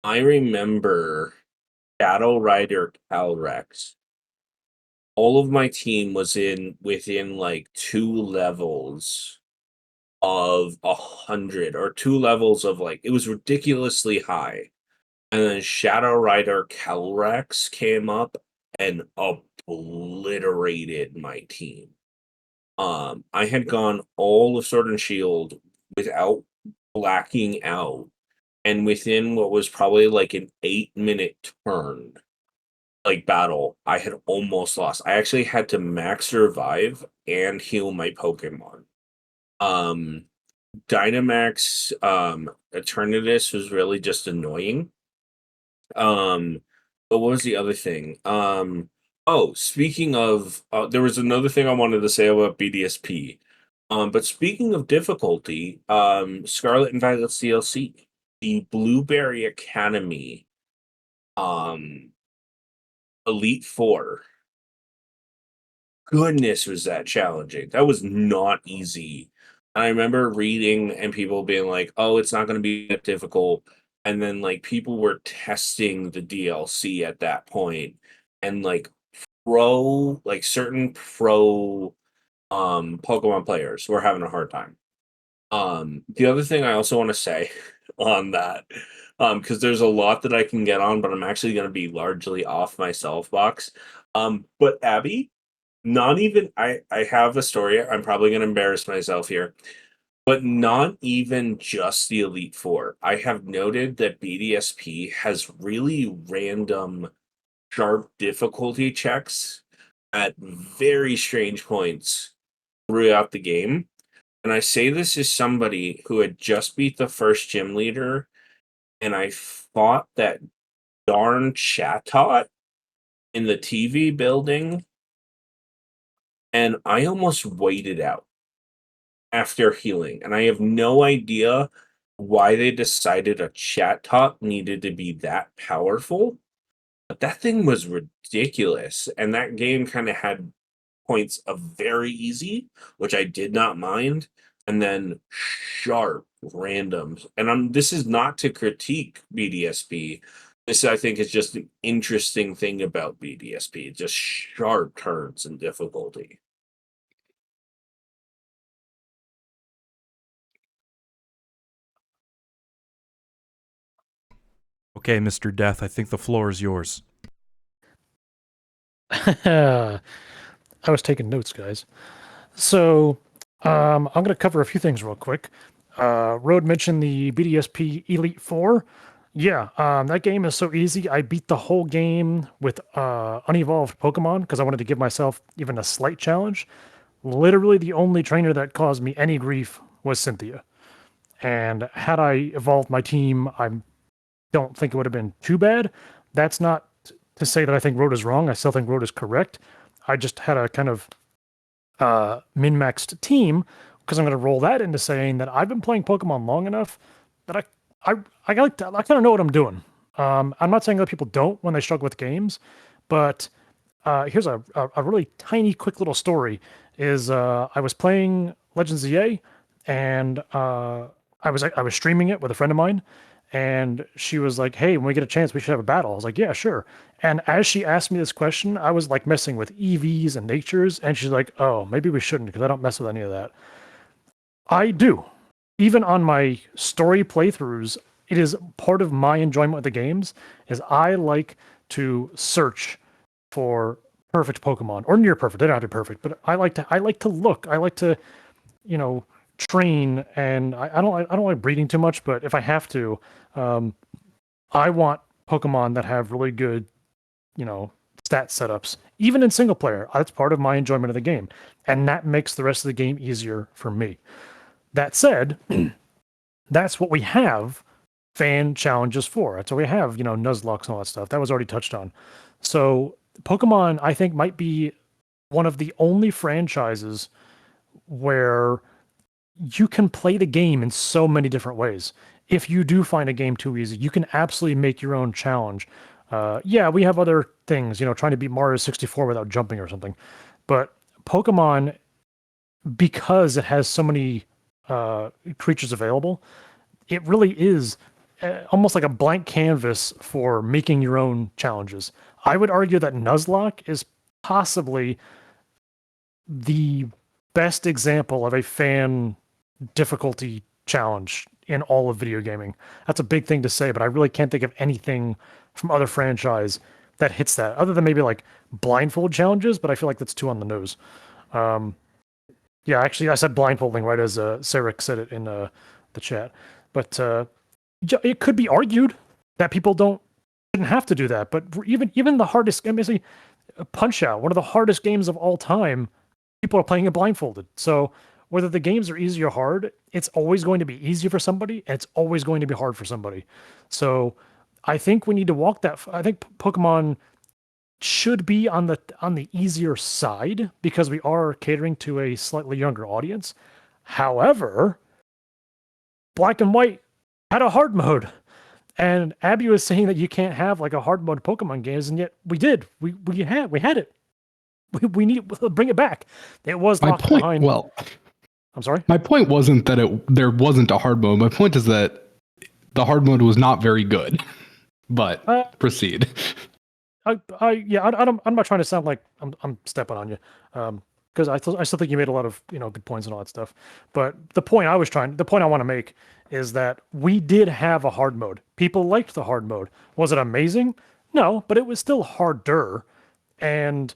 Speaker 1: I remember Battle Rider Calrex. All of my team was in within like 2 levels of 100 or 2 levels of like it was ridiculously high. And then Shadow Rider Calrex came up and obliterated my team. I had gone all of Sword and Shield without blacking out, and within what was probably like an 8-minute turn, like battle, I had almost lost. I actually had to max revive and heal my Pokemon. Um, Dynamax, Eternatus was really just annoying. But what was the other thing? Oh, speaking of, there was another thing I wanted to say about BDSP. But speaking of difficulty, Scarlet and Violet's DLC, the Blueberry Academy, um, Elite Four. Goodness, was that challenging? That was not easy. I remember reading and people being like, "Oh, it's not going to be that difficult," and then like people were testing the DLC at that point, and like certain pro Pokemon players were having a hard time. The other thing I also want to say on that, because there's a lot that I can get on, but I'm actually going to be largely off my soapbox. But Abby, not even I have a story. I'm probably going to embarrass myself here, but not even just the Elite Four. I have noted that BDSP has really random sharp difficulty checks at very strange points throughout the game. And I say this as somebody who had just beat the first gym leader, and I fought that darn Chatot in the TV building, and I almost waited out after healing. And I have no idea why they decided a Chatot needed to be that powerful. But that thing was ridiculous. And that game kind of had points of very easy, which I did not mind, and then sharp randoms. And this is not to critique BDSP, This, I think, is just an interesting thing about BDSP. Just sharp turns in difficulty.
Speaker 4: Okay, Mr. Death, I think the floor is yours.
Speaker 2: I was taking notes, guys. So I'm going to cover a few things real quick. Rode mentioned the BDSP Elite 4. Yeah, that game is so easy. I beat the whole game with unevolved Pokemon because I wanted to give myself even a slight challenge. Literally, the only trainer that caused me any grief was Cynthia. And had I evolved my team, I don't think it would have been too bad. That's not to say that I think Rode is wrong. I still think Rode is correct. I just had a kind of min-maxed team because I'm going to roll that into saying that I've been playing Pokemon long enough that I kind of know what I'm doing. I'm not saying other people don't when they struggle with games, but here's a really tiny, quick little story. Is I was playing Legends EA, and I was streaming it with a friend of mine, and she was like, "Hey, when we get a chance, we should have a battle." I was like, "Yeah, sure." And as she asked me this question, I was like messing with EVs and natures, and she's like, "Oh, maybe we shouldn't because I don't mess with any of that." I do. Even on my story playthroughs, it is part of my enjoyment with the games is I like to search for perfect Pokemon or near perfect. They don't have to be perfect, but I like to look. I like to, you know, train, and I don't like breeding too much, but if I have to, I want Pokemon that have really good, stat setups, even in single player. That's part of my enjoyment of the game, and that makes the rest of the game easier for me. That said, that's what we have fan challenges for. That's what we have, Nuzlocke and all that stuff. That was already touched on. So Pokemon, I think, might be one of the only franchises where you can play the game in so many different ways. If you do find a game too easy, you can absolutely make your own challenge. Yeah, we have other things, trying to beat Mario 64 without jumping or something. But Pokemon, because it has so many creatures available, it really is almost like a blank canvas for making your own challenges. I would argue that Nuzlocke is possibly the best example of a fan difficulty challenge in all of video gaming. That's a big thing to say, but I really can't think of anything from other franchise that hits that, other than maybe like blindfold challenges, but I feel like that's too on the nose. Yeah, actually, I said blindfolding right as Sarek said it in the chat. But it could be argued that people shouldn't have to do that. But even the hardest, I mean, see, Punch Out, one of the hardest games of all time, people are playing it blindfolded. So whether the games are easy or hard, it's always going to be easy for somebody, and it's always going to be hard for somebody. So I think we need to walk that. I think Pokemon should be on the easier side because we are catering to a slightly younger audience. However, Black and White had a hard mode. And Abby was saying that you can't have like a hard mode Pokemon games, and yet we did. We had it. We need to bring it back. It was
Speaker 3: My
Speaker 2: locked
Speaker 3: point,
Speaker 2: behind.
Speaker 3: well,
Speaker 2: I'm sorry.
Speaker 3: my point wasn't that there wasn't a hard mode. My point is that the hard mode was not very good. But proceed.
Speaker 2: I'm not trying to sound like I'm stepping on you, because I still think you made a lot of good points and all that stuff. But the point I want to make is that we did have a hard mode. People liked the hard mode. Was it amazing? No, but it was still harder. And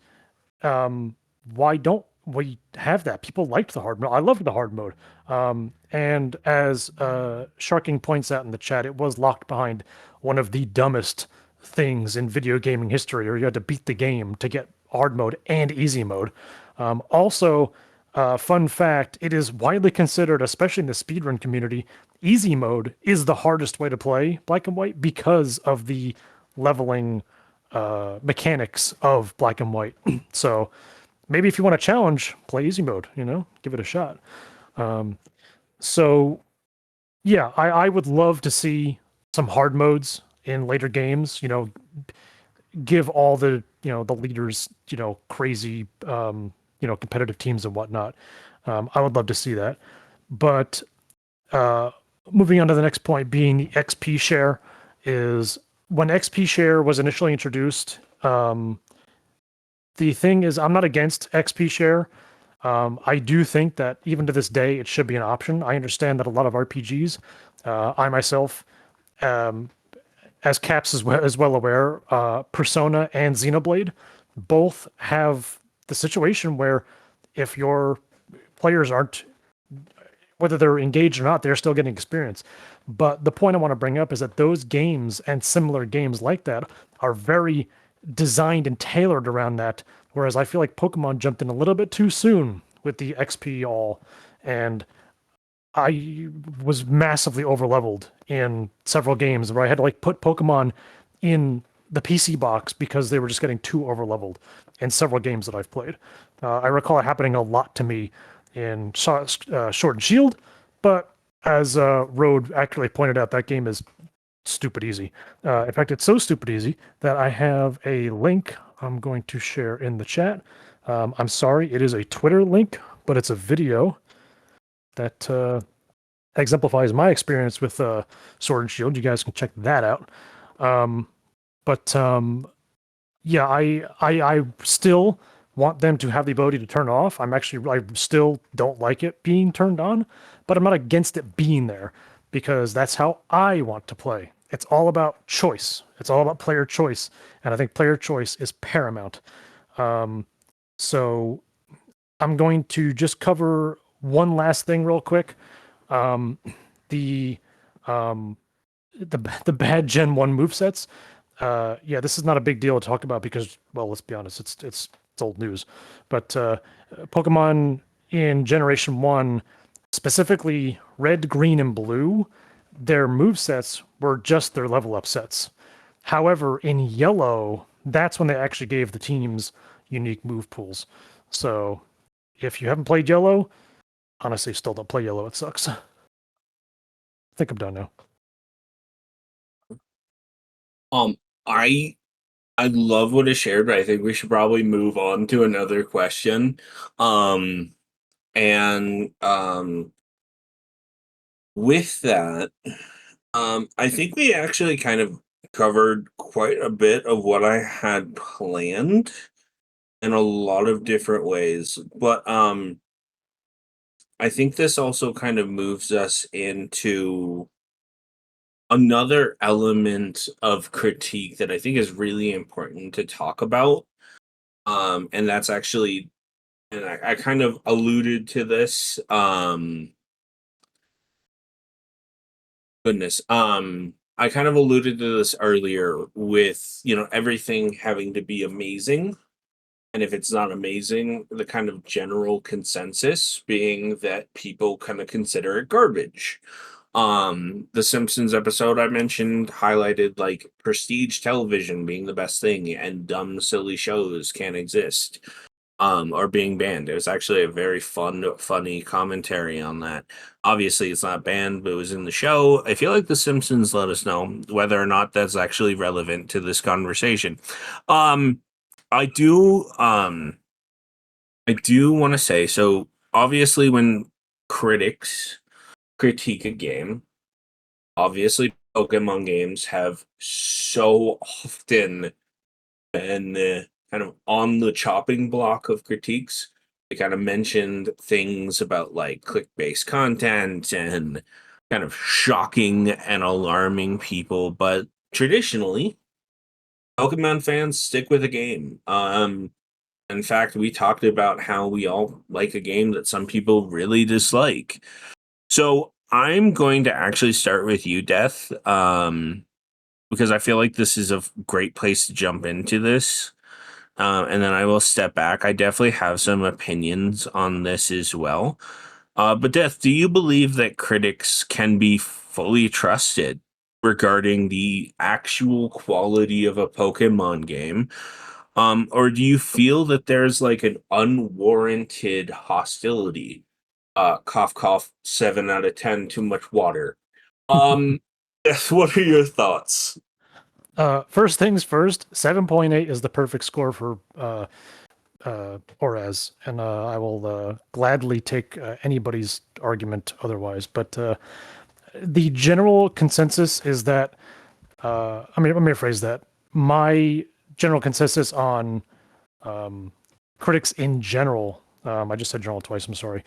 Speaker 2: why don't we have that? People liked the hard mode. I loved the hard mode. And as Sharking points out in the chat, it was locked behind one of the dumbest things in video gaming history, or you had to beat the game to get hard mode and easy mode. Also, fun fact, it is widely considered, especially in the speedrun community, easy mode is the hardest way to play Black and White because of the leveling mechanics of Black and White. So maybe if you want to challenge, play easy mode, give it a shot. So yeah, I would love to see some hard modes in later games, give all the, the leaders, crazy, competitive teams and whatnot. I would love to see that. But moving on to the next point being the XP share is when XP share was initially introduced, the thing is, I'm not against XP share. I do think that even to this day, it should be an option. I understand that a lot of RPGs, I myself, as Caps is well aware, Persona and Xenoblade both have the situation where if your players aren't, whether they're engaged or not, they're still getting experience. But the point I want to bring up is that those games and similar games like that are very designed and tailored around that. Whereas I feel like Pokemon jumped in a little bit too soon with the XP all, and I was massively overleveled in several games where I had to like put Pokemon in the PC box because they were just getting too overleveled in several games that I've played. I recall it happening a lot to me in Sword and Shield, but as Road accurately pointed out, that game is stupid easy. In fact, it's so stupid easy that I have a link I'm going to share in the chat. I'm sorry, it is a Twitter link, but it's a video that exemplifies my experience with Sword and Shield. You guys can check that out. But yeah, I still want them to have the ability to turn off. I still don't like it being turned on, but I'm not against it being there because that's how I want to play. It's all about choice. It's all about player choice, and I think player choice is paramount. So I'm going to just cover one last thing real quick. The bad Gen 1 movesets. Yeah, this is not a big deal to talk about because, well, let's be honest, it's old news. But Pokemon in Generation 1, specifically Red, Green, and Blue, their movesets were just their level up sets. However, in Yellow, that's when they actually gave the teams unique move pools. So if you haven't played Yellow, honestly, still don't play Yellow. It sucks. I think I'm done now.
Speaker 1: I love what is shared, but I think we should probably move on to another question. And with that, I think we actually kind of covered quite a bit of what I had planned in a lot of different ways. But I think this also kind of moves us into another element of critique that I think is really important to talk about. And that's actually, and I kind of alluded to this. Goodness. I kind of alluded to this earlier with, everything having to be amazing. And if it's not amazing, the kind of general consensus being that people kind of consider it garbage. The Simpsons episode I mentioned highlighted like prestige television being the best thing and dumb, silly shows can't exist. Or being banned. It was actually a very funny commentary on that. Obviously, it's not banned, but it was in the show. I feel like The Simpsons let us know whether or not that's actually relevant to this conversation. I do want to say, so obviously when critics critique a game, obviously Pokemon games have so often been kind of on the chopping block of critiques. They kind of mentioned things about like click-based content and kind of shocking and alarming people, but traditionally, Pokemon fans stick with a game. In fact, we talked about how we all like a game that some people really dislike. So I'm going to actually start with you, Death, because I feel like this is a great place to jump into this. And then I will step back. I definitely have some opinions on this as well. But Death, do you believe that critics can be fully trusted regarding the actual quality of a Pokemon game? Or do you feel that there's like an unwarranted hostility? Cough, cough, 7 out of 10, too much water. Death, what are your thoughts?
Speaker 2: First things first, 7.8 is the perfect score for Orez, and I will gladly take anybody's argument otherwise. But the general consensus is that let me rephrase that. My general consensus on critics in general, I just said general twice, I'm sorry.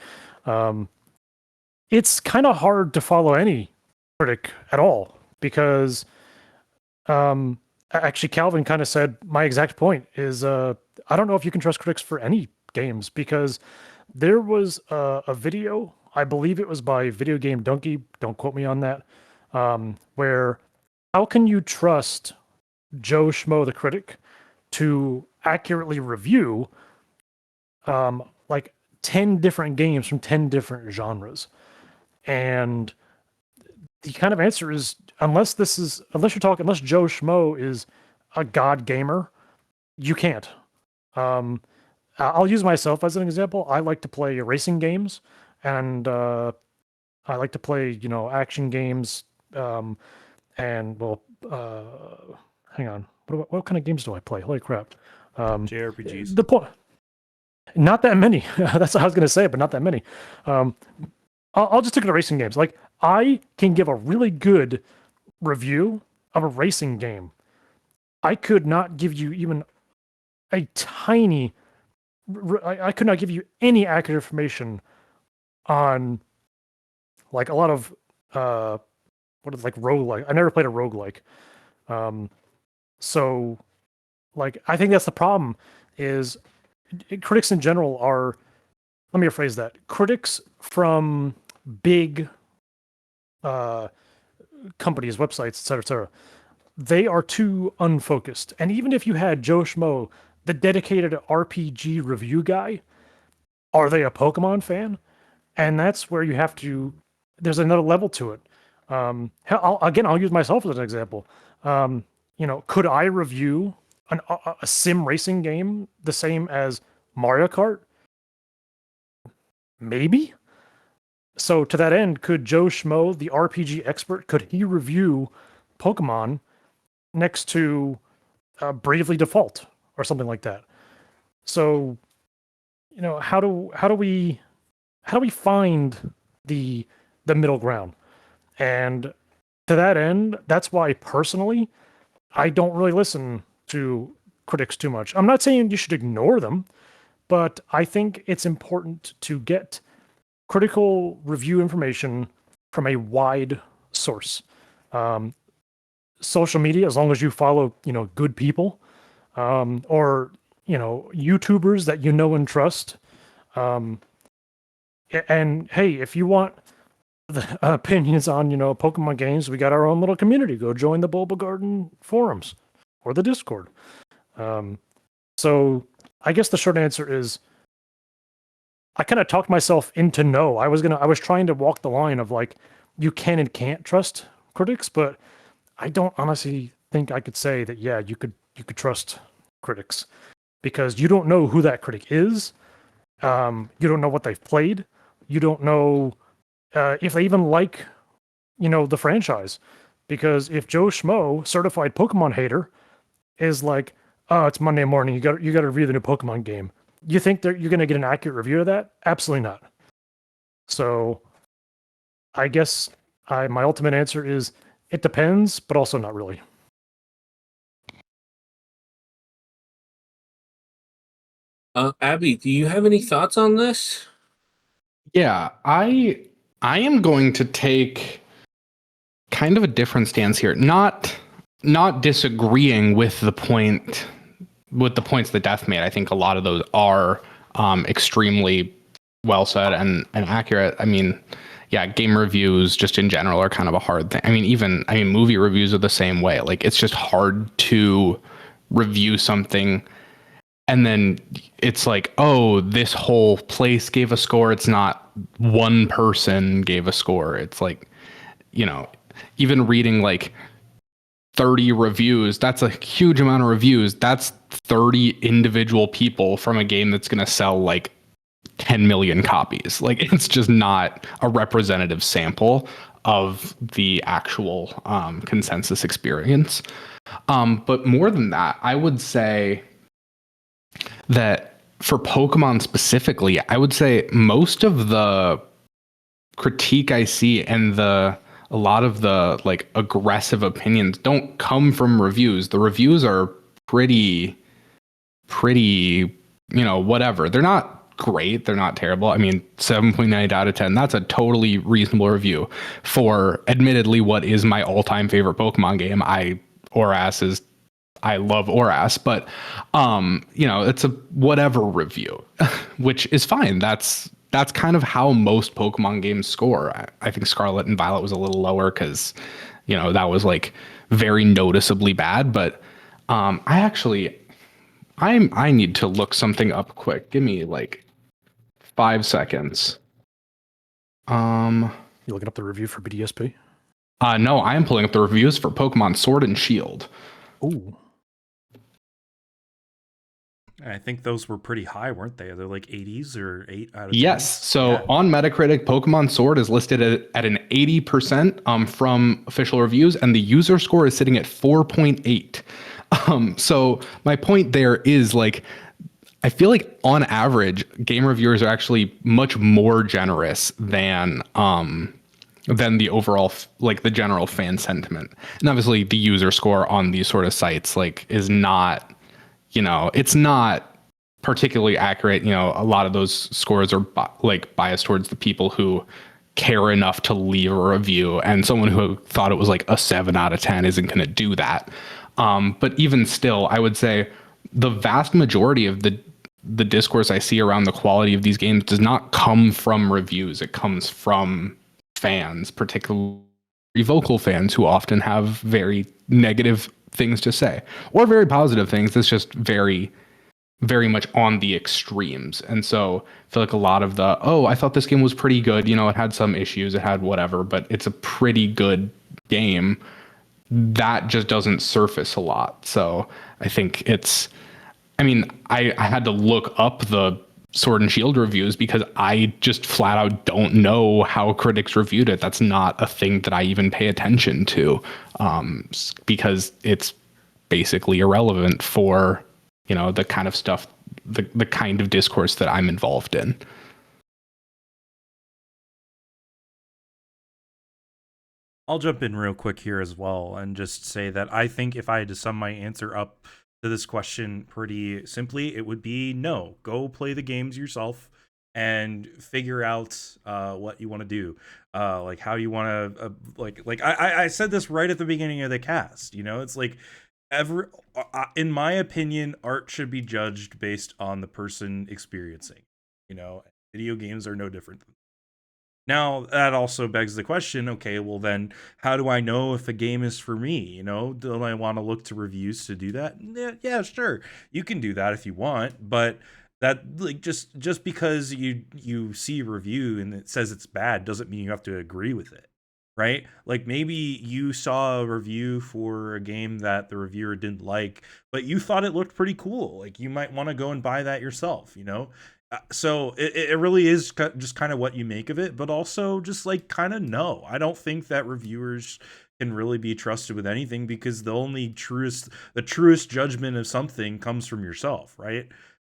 Speaker 2: It's kind of hard to follow any critic at all because actually Calvin kind of said my exact point is I don't know if you can trust critics for any games because there was a video, I believe it was by Video Game Donkey, don't quote me on that, where how can you trust Joe Schmo the critic to accurately review like 10 different games from 10 different genres? And the kind of answer is unless Joe Schmo is a god gamer, you can't. I'll use myself as an example. I like to play racing games and I like to play, action games. And well, hang on. What kind of games do I play? Holy crap.
Speaker 4: JRPGs.
Speaker 2: The point, not that many. That's what I was going to say, but not that many. I'll just take it to racing games. Like I can give a really good review of a racing game. I could not give you even a tiny. I could not give you any accurate information on like a lot of what is like roguelike. I never played a roguelike. So like I think that's the problem is critics in general are, let me rephrase that. Critics from big companies, websites, et cetera, they are too unfocused. And even if you had Joe Schmo, the dedicated RPG review guy, are they a Pokemon fan? And that's where you have to, there's another level to it. I'll use myself as an example. Could I review a sim racing game the same as Mario Kart? Maybe. So to that end, could Joe Schmo, the RPG expert, could he review Pokemon next to Bravely Default or something like that? So, how do we find the middle ground? And to that end, that's why personally, I don't really listen to critics too much. I'm not saying you should ignore them, but I think it's important to get critical review information from a wide source. Social media, as long as you follow, good people, or YouTubers that you know and trust. And hey, if you want the opinions on Pokemon games, we got our own little community. Go join the Bulbagarden forums or the Discord. So I guess the short answer is I kind of talked myself into no. I was trying to walk the line of like you can and can't trust critics, but I don't honestly think I could say that you could trust critics because you don't know who that critic is. You don't know what they've played. You don't know if they even like the franchise. Because if Joe Schmo, certified Pokemon hater, is like, oh, it's Monday morning, you got to review the new Pokemon game. You think that you're going to get an accurate review of that? Absolutely not. So I guess my ultimate answer is it depends, but also not really.
Speaker 1: Abby, do you have any thoughts on this?
Speaker 3: Yeah, I am going to take kind of a different stance here. Not disagreeing with the points that Death made. I think a lot of those are extremely well said and accurate. I mean, yeah, game reviews just in general are kind of a hard thing. I mean, movie reviews are the same way. Like, it's just hard to review something and then it's like, oh, this whole place gave a score. It's not one person gave a score. It's like, even reading like 30 reviews, that's a huge amount of reviews. That's 30 individual people from a game that's going to sell like 10 million copies. Like, it's just not a representative sample of the actual consensus experience. But more than that, I would say that for Pokemon specifically, I would say most of the critique I see and the a lot of the like aggressive opinions don't come from reviews. The reviews are pretty, whatever. They're not great. They're not terrible. I mean, 7.9 out of 10, that's a totally reasonable review for admittedly what is my all-time favorite Pokemon game. I love Oras, but it's a whatever review, which is fine. That's kind of how most Pokemon games score. I think Scarlet and Violet was a little lower because, that was like very noticeably bad. But I need to look something up quick. Give me like 5 seconds.
Speaker 2: You looking up the review for BDSP?
Speaker 3: No, I am pulling up the reviews for Pokemon Sword and Shield.
Speaker 2: Ooh.
Speaker 4: I think those were pretty high, weren't they? They're like 80s or 8 out of 10.
Speaker 3: Yes. So on Metacritic, Pokemon Sword is listed at an 80% from official reviews, and the user score is sitting at 4.8. So my point there is like, I feel like on average, game reviewers are actually much more generous than the overall like the general fan sentiment. And obviously, the user score on these sort of sites like is not. It's not particularly accurate. A lot of those scores are biased towards the people who care enough to leave a review, and someone who thought it was like a 7 out of 10 isn't going to do that. But even still, I would say the vast majority of the discourse I see around the quality of these games does not come from reviews. It comes from fans, particularly vocal fans who often have very negative things to say, or very positive things. It's just very, very much on the extremes. And so I feel like a lot of I thought this game was pretty good. It had some issues, it had whatever, but it's a pretty good game. That just doesn't surface a lot. So I think I had to look up the Sword and Shield reviews because I just flat out don't know how critics reviewed it. That's not a thing that I even pay attention to, because it's basically irrelevant for, the kind of stuff, the kind of discourse that I'm involved in.
Speaker 4: I'll jump in real quick here as well and just say that I think if I had to sum my answer up to this question pretty simply, it would be no. Go play the games yourself and figure out what you want to do, like how you want to I said this right at the beginning of the cast. It's like in my opinion, art should be judged based on the person experiencing. Video games are no different. Now, that also begs the question, okay, well then, how do I know if a game is for me? Do I want to look to reviews to do that? Yeah, sure. You can do that if you want, but that like just because you see a review and it says it's bad doesn't mean you have to agree with it, right? Like maybe you saw a review for a game that the reviewer didn't like, but you thought it looked pretty cool. Like you might want to go and buy that yourself, So it really is just kind of what you make of it, but also just like kind of no. I don't think that reviewers can really be trusted with anything because the truest judgment of something comes from yourself, right?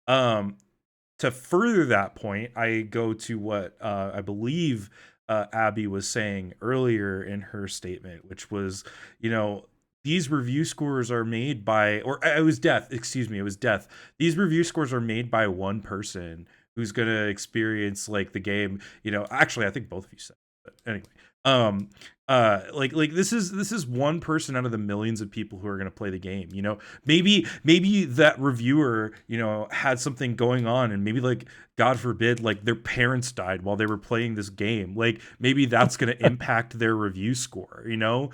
Speaker 4: To further that point, I go to what I believe Abby was saying earlier in her statement, which was, these review scores are made by, or it was Death. Excuse me, it was Death. These review scores are made by one person who's gonna experience like the game. Actually, I think both of you said, but anyway, like this is one person out of the millions of people who are gonna play the game. Maybe that reviewer, had something going on, and maybe like God forbid, like their parents died while they were playing this game. Like maybe that's gonna impact their review score.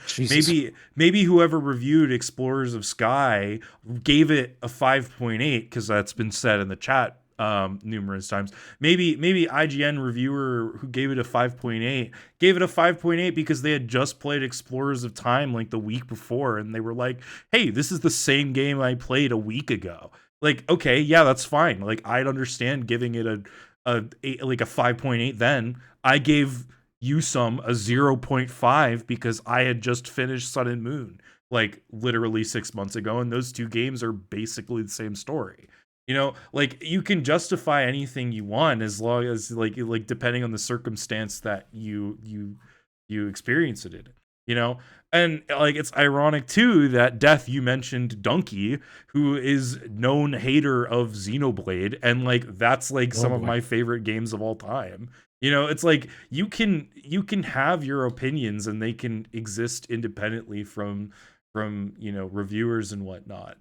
Speaker 2: Jesus.
Speaker 4: Maybe whoever reviewed Explorers of Sky gave it a 5.8 because that's been said in the chat numerous times. Maybe IGN reviewer who gave it a 5.8 gave it a 5.8 because they had just played Explorers of Time like the week before, and they were like, hey, this is the same game I played a week ago. Like, okay, yeah, that's fine. Like, I'd understand giving it a 5.8 then. I gave you some a 0.5 because I had just finished Sun and Moon like literally 6 months ago, and those two games are basically the same story. Like you can justify anything you want as long as like depending on the circumstance that you you experience it in, you know? And like it's ironic too that Death, you mentioned Donkey, who is known hater of Xenoblade, and like that's like
Speaker 2: Oh
Speaker 4: some of
Speaker 2: boy.
Speaker 4: my favorite games of all time. You know, it's like you can have your opinions and they can exist independently from reviewers and whatnot.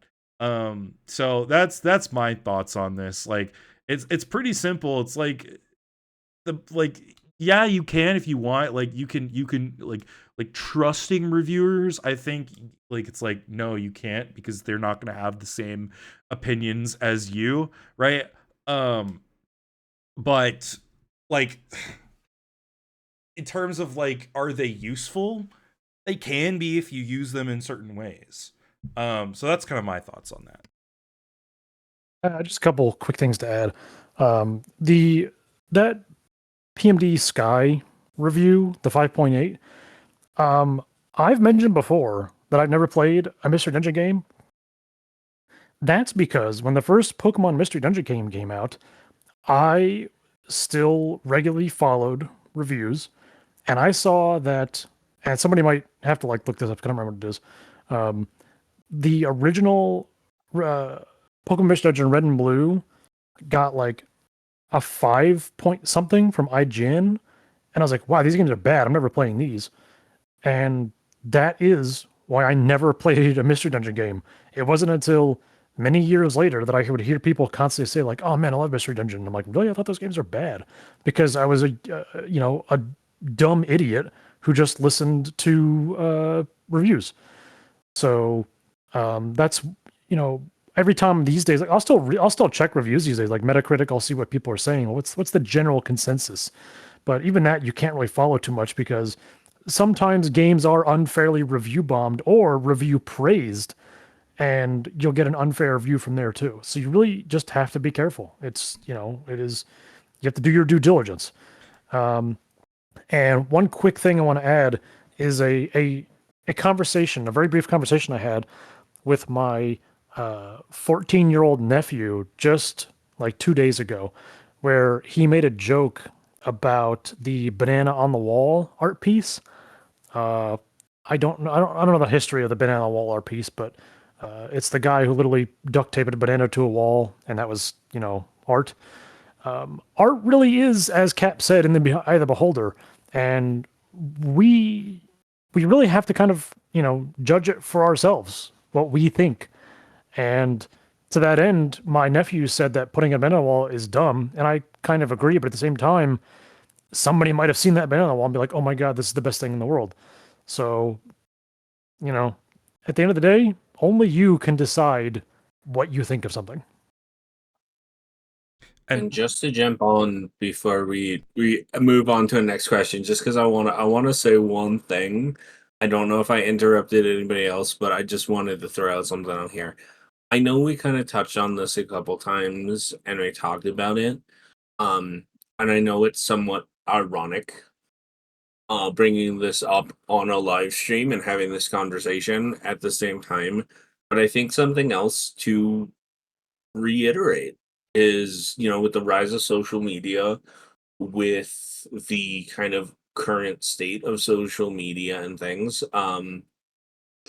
Speaker 4: So that's my thoughts on this. Like it's pretty simple. It's like the like yeah, you can if you want. Like you can like trusting reviewers. I think like it's like no, you can't because they're not going to have the same opinions as you, right? Um but like in terms of like are they useful? They can be if you use them in certain ways. So that's kind of my thoughts on that.
Speaker 2: Just a couple quick things to add. The that PMD Sky review, the 5.8. I've mentioned before that I've never played a Mystery Dungeon game. That's because when the first Pokemon Mystery Dungeon game came out, I still regularly followed reviews, and I saw that, and somebody might have to like look this up because I don't remember what it is. The original Pokemon Mystery Dungeon Red and Blue got like a 5 point something from IGN, and I was like, wow, these games are bad. I'm never playing these. And that is why I never played a Mystery Dungeon game. It wasn't until many years later that I would hear people constantly say like, "Oh man, I love Mystery Dungeon." And I'm like, "Really? I thought those games are bad," because I was a dumb idiot who just listened to reviews. So that's every time these days, like I'll still check reviews these days, like Metacritic. I'll see what people are saying. What's the general consensus? But even that you can't really follow too much because sometimes games are unfairly review bombed or review praised, and you'll get an unfair review from there too. So you really just have to be careful. It is, you have to do your due diligence. And one quick thing I want to add is a conversation, a very brief conversation I had with my 14-year-old nephew just like 2 days ago, where he made a joke about the banana on the wall art piece. I don't know. I don't know the history of the banana on the wall art piece, but it's the guy who literally duct taped a banana to a wall, and that was art. Art really is, as Cap said, in the eye of the beholder, and we really have to kind of judge it for ourselves what we think. And to that end, my nephew said that putting a banana on the wall is dumb, and I kind of agree. But at the same time, somebody might have seen that banana on the wall and be like, "Oh my god, this is the best thing in the world." So, at the end of the day, only you can decide what you think of something.
Speaker 1: And just to jump on before we move on to the next question, just because I wanna say one thing. I don't know if I interrupted anybody else, but I just wanted to throw out something out here. I know we kind of touched on this a couple times and we talked about it. And I know it's somewhat ironic bringing this up on a live stream and having this conversation at the same time. But I think something else to reiterate is, with the rise of social media, with the kind of current state of social media and things,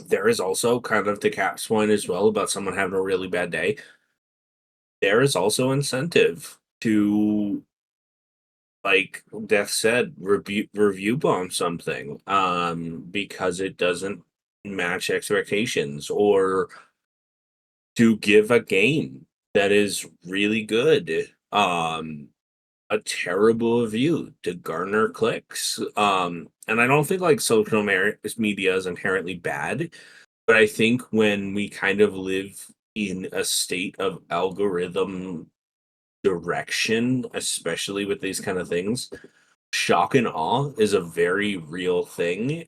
Speaker 1: there is also kind of the Caps point as well about someone having a really bad day. There is also incentive to, like Death said, review bomb something because it doesn't match expectations, or to give a game that is really good a terrible review to garner clicks. And I don't think like social media is inherently bad, but I think when we kind of live in a state of algorithm direction, especially with these kind of things, shock and awe is a very real thing.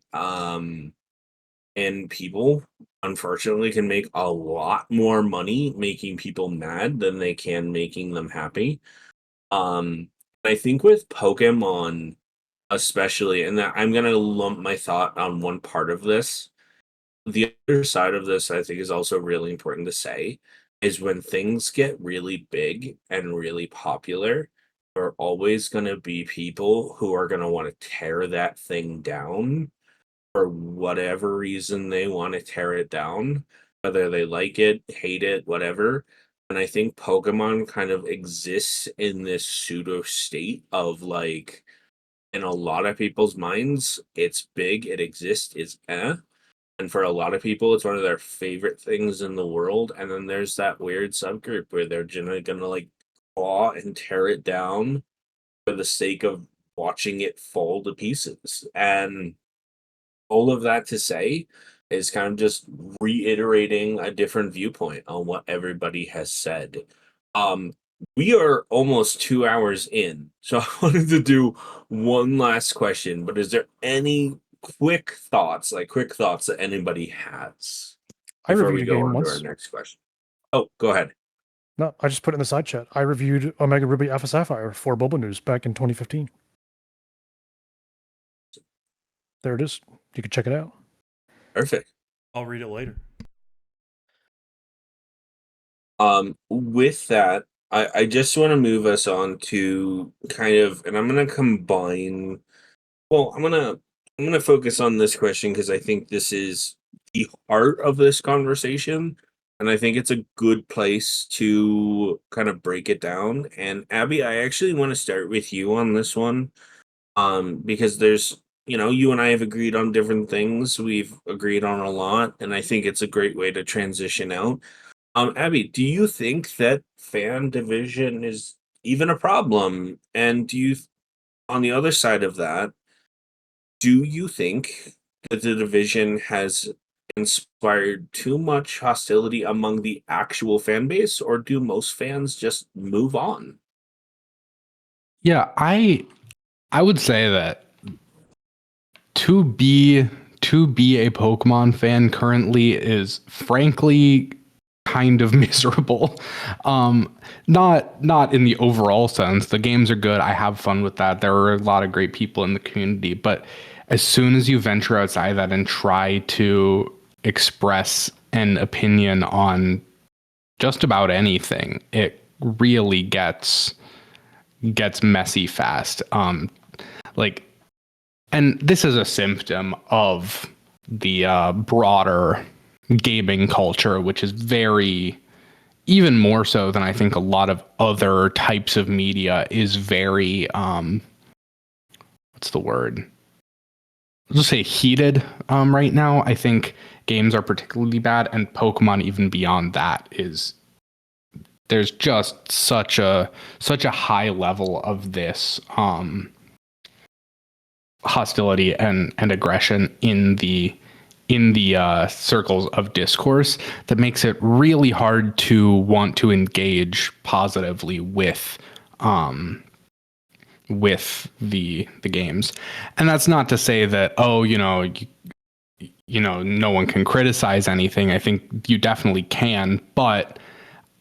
Speaker 1: And people unfortunately can make a lot more money making people mad than they can making them happy. I think with Pokemon especially, and that I'm gonna lump my thought on one part of this. The other side of this I think is also really important to say is when things get really big and really popular, there are always going to be people who are going to want to tear that thing down for whatever reason they want to tear it down, whether they like it, hate it, whatever. And I think Pokemon kind of exists in this pseudo state of like, in a lot of people's minds, it's big, it exists, it's and for a lot of people, it's one of their favorite things in the world. And then there's that weird subgroup where they're generally gonna like claw and tear it down for the sake of watching it fall to pieces. And all of that to say is kind of just reiterating a different viewpoint on what everybody has said. Um, we are almost 2 hours in, so I wanted to do one last question. But is there any quick thoughts that anybody has
Speaker 2: I
Speaker 1: before we
Speaker 2: reviewed a
Speaker 1: go
Speaker 2: game
Speaker 1: on to our
Speaker 2: once.
Speaker 1: next question? Oh, go ahead.
Speaker 2: No, I just put it in the side chat. I reviewed Omega Ruby Alpha Sapphire for Bulba News back in 2015. There it is. You can check it out.
Speaker 1: Perfect.
Speaker 4: I'll read it later.
Speaker 1: With that, I just want to move us on to kind of, and I'm gonna combine. Well, I'm gonna focus on this question because I think this is the heart of this conversation, and I think it's a good place to kind of break it down. And Abby, I actually want to start with you on this one, because there's, you and I have agreed on different things. We've agreed on a lot, and I think it's a great way to transition out. Abby, do you think that fan division is even a problem? And on the other side of that, do you think that the division has inspired too much hostility among the actual fan base, or do most fans just move on?
Speaker 3: Yeah, I would say that to be a Pokemon fan currently is frankly kind of miserable. Not in the overall sense. The games are good. I have fun with that. There are a lot of great people in the community, but as soon as you venture outside that and try to express an opinion on just about anything, it really gets messy fast. Like, and this is a symptom of the broader gaming culture, which is very, even more so than I think a lot of other types of media, is very what's the word? Let's just say heated right now. I think games are particularly bad, and Pokemon even beyond that is, there's just such a high level of this hostility and aggression in the circles of discourse that makes it really hard to want to engage positively with the games. And that's not to say that, oh, no one can criticize anything. I think you definitely can, but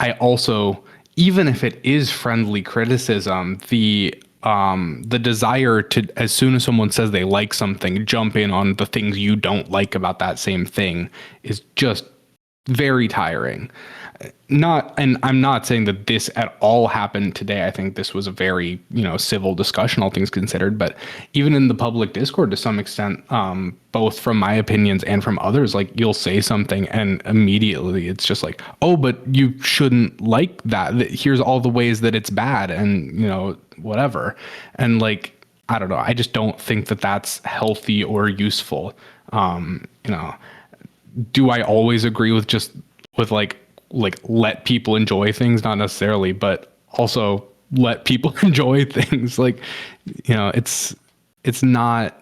Speaker 3: I also, even if it is friendly criticism, the desire to, as soon as someone says they like something, jump in on the things you don't like about that same thing is just very tiring. And I'm not saying that this at all happened today. I think this was a very, civil discussion, all things considered. But even in the public Discord, to some extent, both from my opinions and from others, like, you'll say something and immediately it's just like, oh, but you shouldn't like that. Here's all the ways that it's bad, and whatever. And like, I don't know. I just don't think that that's healthy or useful. Do I always agree with like let people enjoy things? Not necessarily, but also let people enjoy things. Like, it's not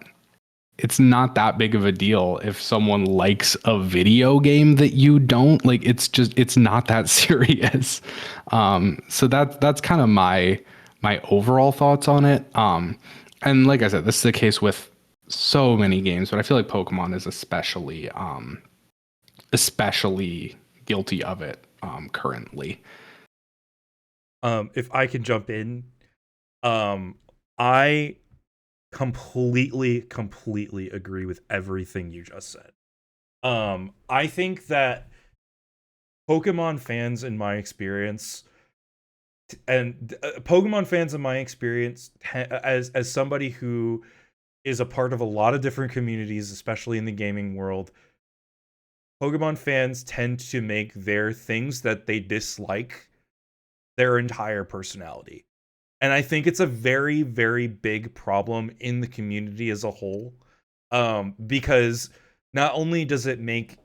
Speaker 3: that big of a deal if someone likes a video game that you don't like. It's not that serious. So that's kind of my overall thoughts on it. And like I said, this is the case with so many games, but I feel like Pokemon is especially guilty of it currently.
Speaker 4: If I can jump in, I completely agree with everything you just said. I think that Pokemon fans, in my experience, And Pokemon fans, in my experience, as somebody who is a part of a lot of different communities, especially in the gaming world, Pokemon fans tend to make their things that they dislike their entire personality. And I think it's a very, very big problem in the community as a whole. Because not only does it make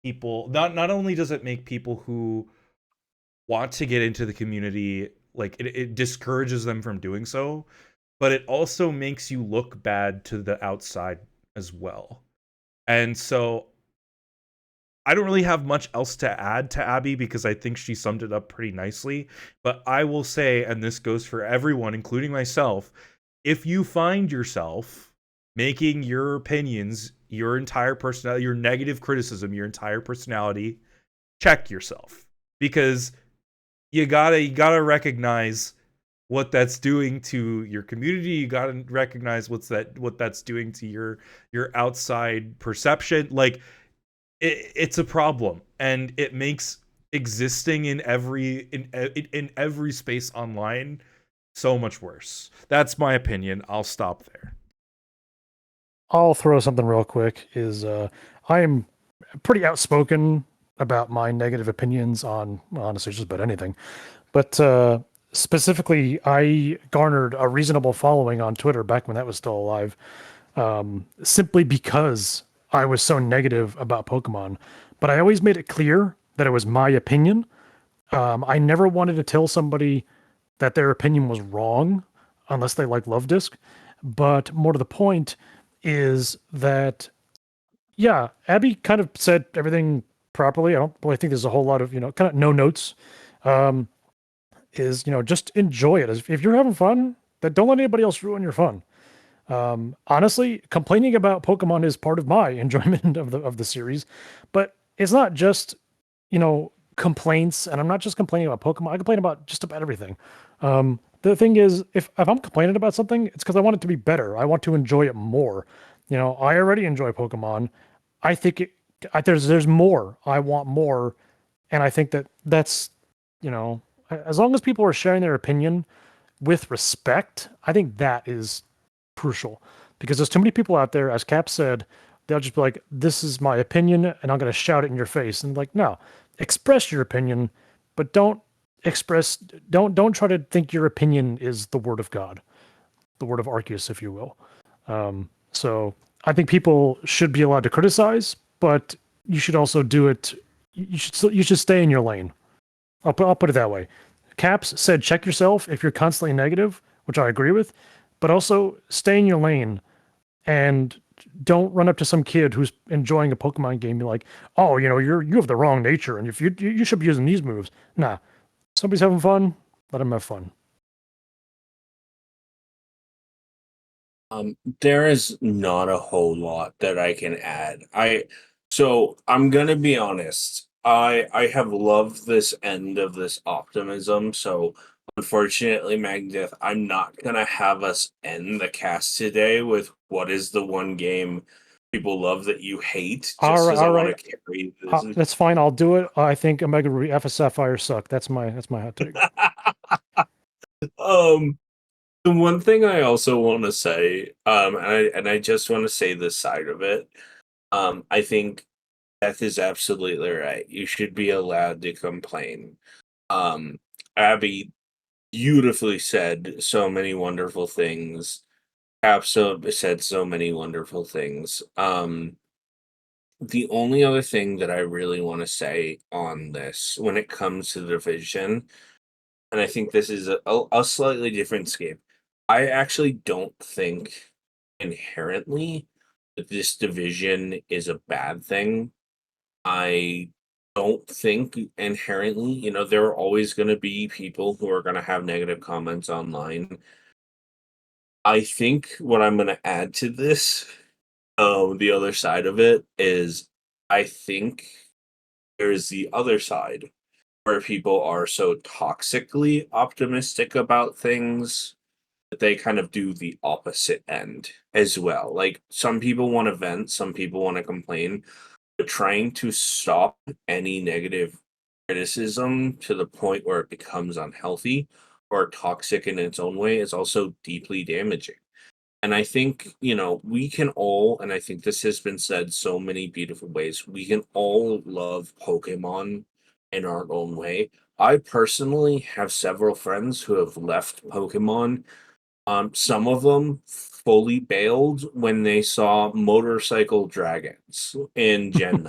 Speaker 4: people not only does it make people who want to get into the community, like it discourages them from doing so, but it also makes you look bad to the outside as well. And so I don't really have much else to add to Abby because I think she summed it up pretty nicely. But I will say, and this goes for everyone, including myself, if you find yourself making your opinions, your entire personality, your negative criticism, your entire personality, check yourself. Because you gotta recognize what that's doing to your community. You gotta recognize what that's doing to your outside perception. Like it's a problem, and it makes existing in every space online so much worse. That's my opinion. I'll stop there.
Speaker 2: I'll throw something real quick. I am pretty outspoken about my negative opinions on honestly just about anything, but specifically, I garnered a reasonable following on Twitter back when that was still alive, simply because I was so negative about Pokemon. But I always made it clear that it was my opinion. I never wanted to tell somebody that their opinion was wrong unless they like Love Disc. But more to the point is that, yeah, Abby kind of said everything properly. I don't really think there's a whole lot of, kind of no notes. Just enjoy it. If you're having fun, then don't let anybody else ruin your fun. Honestly, complaining about Pokemon is part of my enjoyment of the series, but it's not just, complaints, and I'm not just complaining about Pokemon. I complain about just about everything. The thing is, if I'm complaining about something, it's because I want it to be better. I want to enjoy it more. I already enjoy Pokemon. I think there's more. I want more, and I think that's, as long as people are sharing their opinion with respect, I think that is crucial, because there's too many people out there, as Cap said, they'll just be like, this is my opinion and I'm going to shout it in your face. And like, no, express your opinion, but don't try to think your opinion is the word of God, the word of Arceus, if you will. So I think people should be allowed to criticize, but you should also do it. You should stay in your lane. I'll put it that way. Caps said, check yourself if you're constantly negative, which I agree with, but also stay in your lane and don't run up to some kid who's enjoying a Pokemon game. Be like, oh, you have the wrong nature, and if you should be using these moves. Nah, somebody's having fun. Let them have fun.
Speaker 1: There is not a whole lot that I can add. So I'm gonna be honest. I have loved this end of this optimism. So unfortunately, Magnedeath, I'm not gonna have us end the cast today with what is the one game people love that you hate, just because I want to carry this.
Speaker 2: That's fine. I'll do it. I think Omega Ruby Alpha Sapphire suck. That's my hot take.
Speaker 1: The one thing I also want to say, and I just want to say this side of it. I think Beth is absolutely right. You should be allowed to complain. Abby beautifully said so many wonderful things. Capso said so many wonderful things. The only other thing that I really want to say on this, when it comes to the division, and I think this is a slightly different scape. I actually don't think inherently that this division is a bad thing. I don't think inherently, there are always going to be people who are going to have negative comments online. I think what I'm going to add to this, the other side of it, is I think there's the other side where people are so toxically optimistic about things that they kind of do the opposite end as well. Like, some people want to vent, some people want to complain, but trying to stop any negative criticism to the point where it becomes unhealthy or toxic in its own way is also deeply damaging. And I think, we can all, and I think this has been said so many beautiful ways, we can all love Pokemon in our own way. I personally have several friends who have left Pokemon. Some of them fully bailed when they saw motorcycle dragons in Gen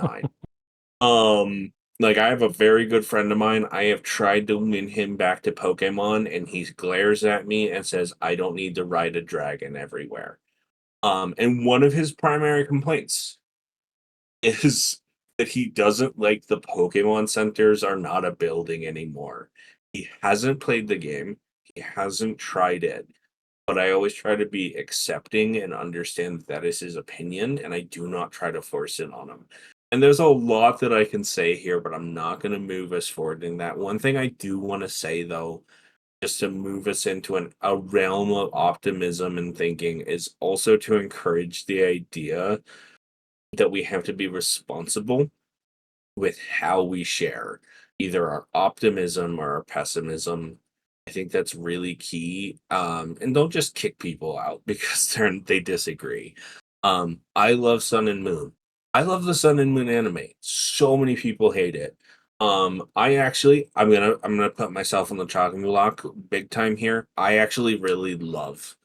Speaker 1: 9. Like I have a very good friend of mine. I have tried to win him back to Pokemon, and he glares at me and says, I don't need to ride a dragon everywhere. And one of his primary complaints is that he doesn't like the Pokemon centers are not a building anymore. He hasn't played the game, he hasn't tried it, but I always try to be accepting and understand that is his opinion, and I do not try to force it on him. And there's a lot that I can say here, but I'm not going to move us forward in that. One thing I do want to say, though, just to move us into a realm of optimism and thinking, is also to encourage the idea that we have to be responsible with how we share either our optimism or our pessimism. I think that's really key. And don't just kick people out because they disagree. I love Sun and Moon. I love the Sun and Moon anime. So many people hate it. I'm gonna put myself on the chopping block big time here. I actually really love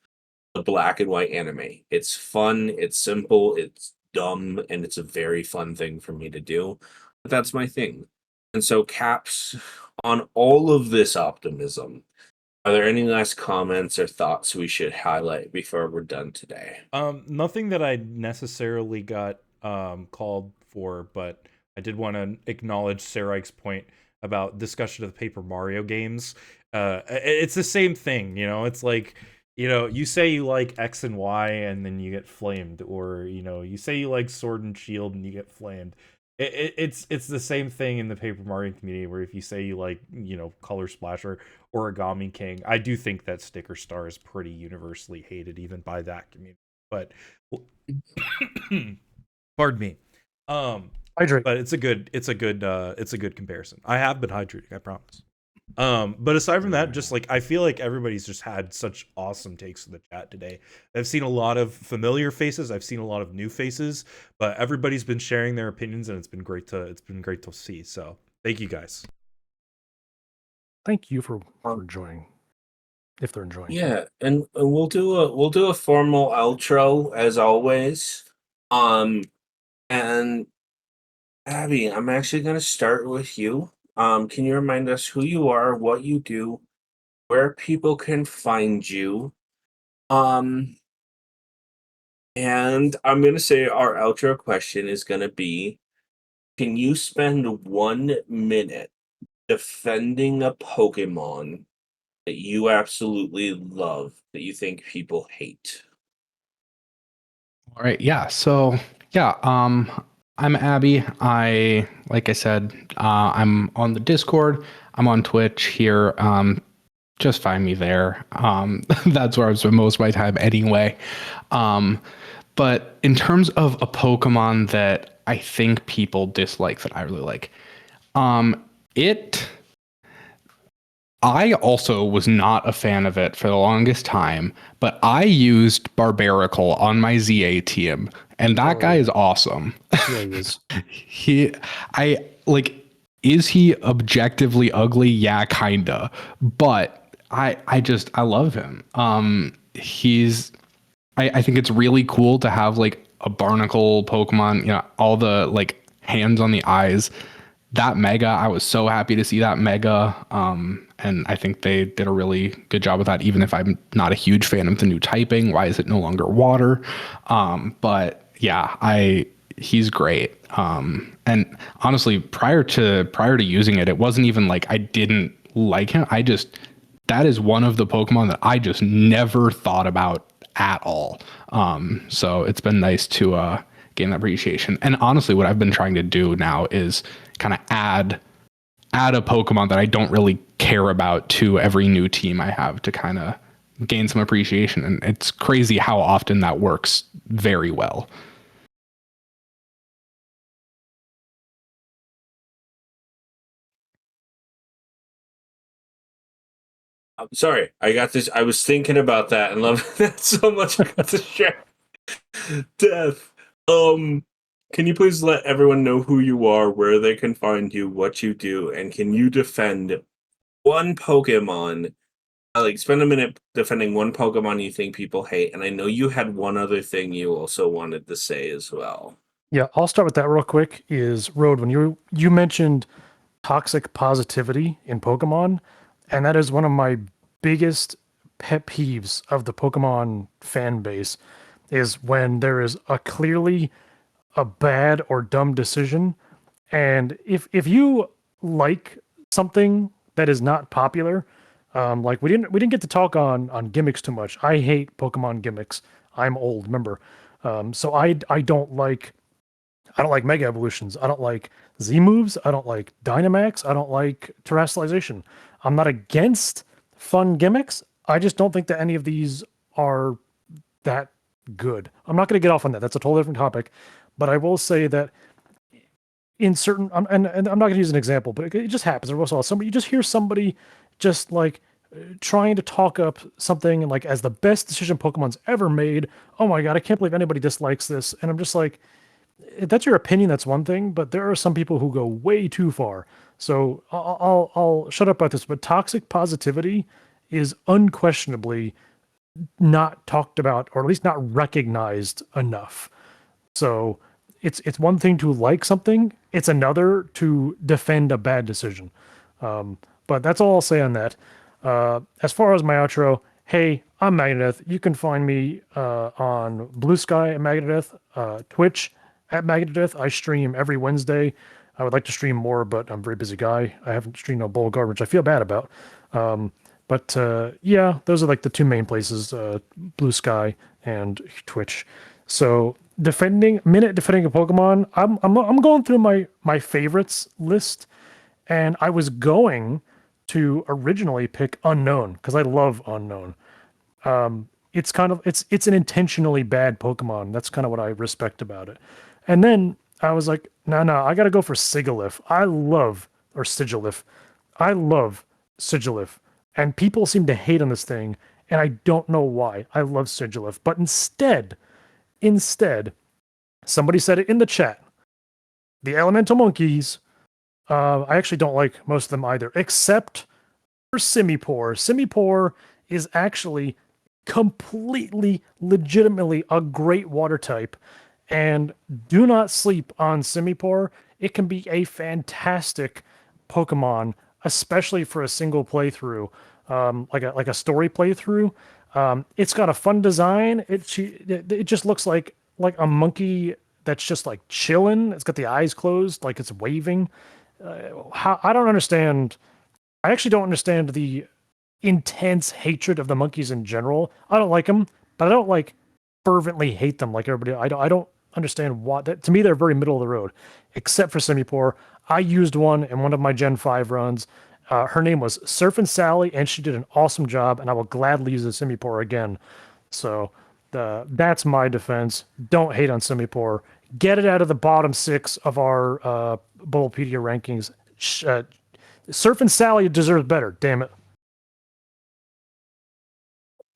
Speaker 1: the black and white anime. It's fun, it's simple, it's dumb, and it's a very fun thing for me to do. But that's my thing. And so, Caps, on all of this optimism, are there any last comments or thoughts we should highlight before we're done today?
Speaker 4: Nothing that I necessarily got called for, but I did want to acknowledge Sarik's point about discussion of the Paper Mario games. It's the same thing, it's like, you say you like X and Y and then you get flamed, or you say you like Sword and Shield and you get flamed. It's the same thing in the Paper Mario community, where if you say you like Color Splash or Origami King, I do think that Sticker Star is pretty universally hated even by that community. But pardon me.
Speaker 2: Hydrate.
Speaker 4: But it's a good comparison. I have been hydrating, I promise. But aside from that, just like I feel like everybody's just had such awesome takes in the chat today. I've seen a lot of familiar faces, I've seen a lot of new faces, but everybody's been sharing their opinions, and it's been great to see. So thank you guys.
Speaker 2: Thank you for joining. If they're enjoying.
Speaker 1: Yeah, and we'll do a formal outro as always. And Abby, I'm actually gonna start with you. Can you remind us who you are, what you do, where people can find you? And I'm gonna say our outro question is gonna be: can you spend 1 minute defending a Pokemon that you absolutely love that you think people hate?
Speaker 3: All right. Yeah. So yeah. I'm Abby. Like I said, I'm on the Discord. I'm on Twitch here. Just find me there. That's where I spend most of my time anyway. But in terms of a Pokemon that I think people dislike that I really like, I also was not a fan of it for the longest time, but I used Barbaracle on my ZA team, and that guy is awesome.
Speaker 2: Yeah, he is.
Speaker 3: Is he objectively ugly? Yeah, kinda. But I love him. I think it's really cool to have like a barnacle Pokemon, all the like hands on the eyes. That Mega, I was so happy to see that Mega. And I think they did a really good job with that, even if I'm not a huge fan of the new typing. Why is it no longer water? But yeah, he's great. And honestly, prior to using it, it wasn't even like I didn't like him. That is one of the Pokemon that I just never thought about at all. So it's been nice to gain that appreciation. And honestly, what I've been trying to do now is kind of add a Pokemon that I don't really care about to every new team I have to kind of gain some appreciation. And it's crazy how often that works very well.
Speaker 1: Sorry, I got this. I was thinking about that and love that so much. I got to share. Death. Can you please let everyone know who you are, where they can find you, what you do, and can you defend one Pokemon? Like, spend a minute defending one Pokemon you think people hate. And I know you had one other thing you also wanted to say as well.
Speaker 2: Yeah, I'll start with that real quick. Is Road, when you mentioned toxic positivity in Pokemon, and that is one of my biggest pet peeves of the Pokemon fan base, is when there is a clearly a bad or dumb decision, and if you like something that is not popular, like we didn't get to talk on gimmicks too much. I hate Pokemon gimmicks. I'm old, remember. So I don't like Mega Evolutions. I don't like Z moves. I don't like Dynamax. I don't like Terrestrialization. I'm not against fun gimmicks. I just don't think that any of these are that good. I'm not going to get off on that. That's a totally different topic. But I will say that in certain, and I'm not going to use an example, but it just happens. Every once in a while, somebody, you just hear somebody just like trying to talk up something like as the best decision Pokemon's ever made. Oh my God, I can't believe anybody dislikes this. And I'm just like, if that's your opinion, that's one thing, but there are some people who go way too far. So I'll shut up about this, but toxic positivity is unquestionably not talked about, or at least not recognized enough. So it's one thing to like something, it's another to defend a bad decision. But that's all I'll say on that. As far as my outro, hey, I'm Magnedeth. You can find me on Blue Sky at Magnedeth, Twitch at Magnedeth. I stream every Wednesday. I would like to stream more, but I'm a very busy guy. I haven't streamed no Bulbagarden, which I feel bad about. But yeah, those are like the two main places, Blue Sky and Twitch. So defending a Pokemon, I'm going through my favorites list, and I was going to originally pick Unknown because I love Unknown. It's kind of it's an intentionally bad Pokemon. That's kind of what I respect about it. And then I was like, no, I got to go for Sigilyph. Sigilif. I love Sigilif, and people seem to hate on this thing, and I don't know why. I love Sigilif, but instead, somebody said it in the chat. The elemental monkeys. I actually don't like most of them either, except for Simipour. Simipour is actually completely, legitimately a great water type. And do not sleep on Simipour. It can be a fantastic Pokemon, especially for a single playthrough, like a story playthrough. It's got a fun design. It just looks like a monkey that's just like chilling. It's got the eyes closed, like it's waving. I don't understand. I actually don't understand the intense hatred of the monkeys in general. I don't like them, but I don't like fervently hate them like everybody. I don't understand why. To me, they're very middle of the road, except for Simipour. I used one in one of my Gen 5 runs. Her name was Surfin' Sally, and she did an awesome job, and I will gladly use the Simipour again. So that's my defense. Don't hate on Simipour. Get it out of the bottom 6 of our Bulbapedia rankings. Surfin' Sally deserves better, damn it.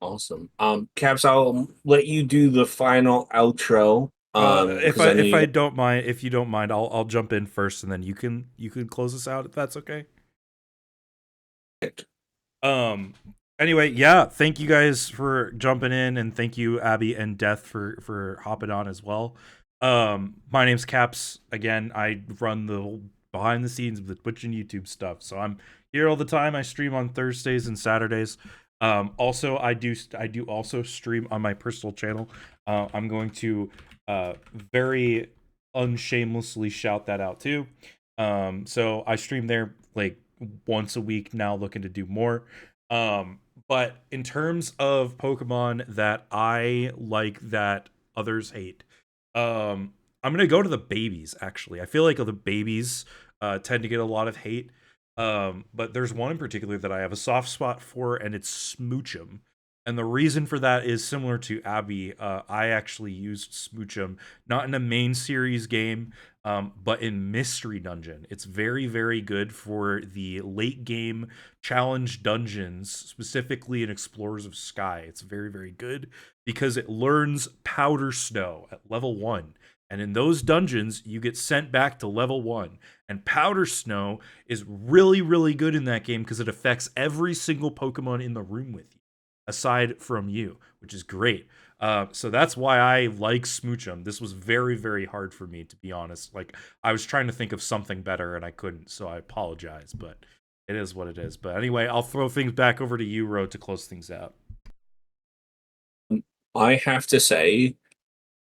Speaker 1: Awesome. Caps, I'll let you do the final outro.
Speaker 4: If
Speaker 1: 'Cause
Speaker 4: I don't mind, if you don't mind, I'll jump in first, and then you can close us out if that's okay. Anyway, yeah, thank you guys for jumping in, and thank you Abby and Death for hopping on as well. My name's Caps. Again, I run the whole behind the scenes of the Twitch and YouTube stuff, so I'm here all the time. I stream on Thursdays and Saturdays. Also, I do also stream on my personal channel. I'm going to very unshamelessly shout that out too. So I stream there like once a week now, looking to do more. But in terms of Pokemon that I like that others hate, I'm gonna go to the babies. Actually, I feel like the babies tend to get a lot of hate. But there's one in particular that I have a soft spot for, and it's Smoochum. And the reason for that is similar to Abby. I actually used Smoochum, not in a main series game, but in Mystery Dungeon. It's very, very good for the late game challenge dungeons, specifically in Explorers of Sky. It's very, very good because it learns Powder Snow at level 1. And in those dungeons, you get sent back to level 1. And Powder Snow is really, really good in that game because it affects every single Pokemon in the room with you, aside from you, which is great. So that's why I like Smoochum. This was very, very hard for me, to be honest. Like, I was trying to think of something better and I couldn't, so I apologize, but it is what it is. But anyway, I'll throw things back over to you, Ro, to close things out.
Speaker 1: I have to say,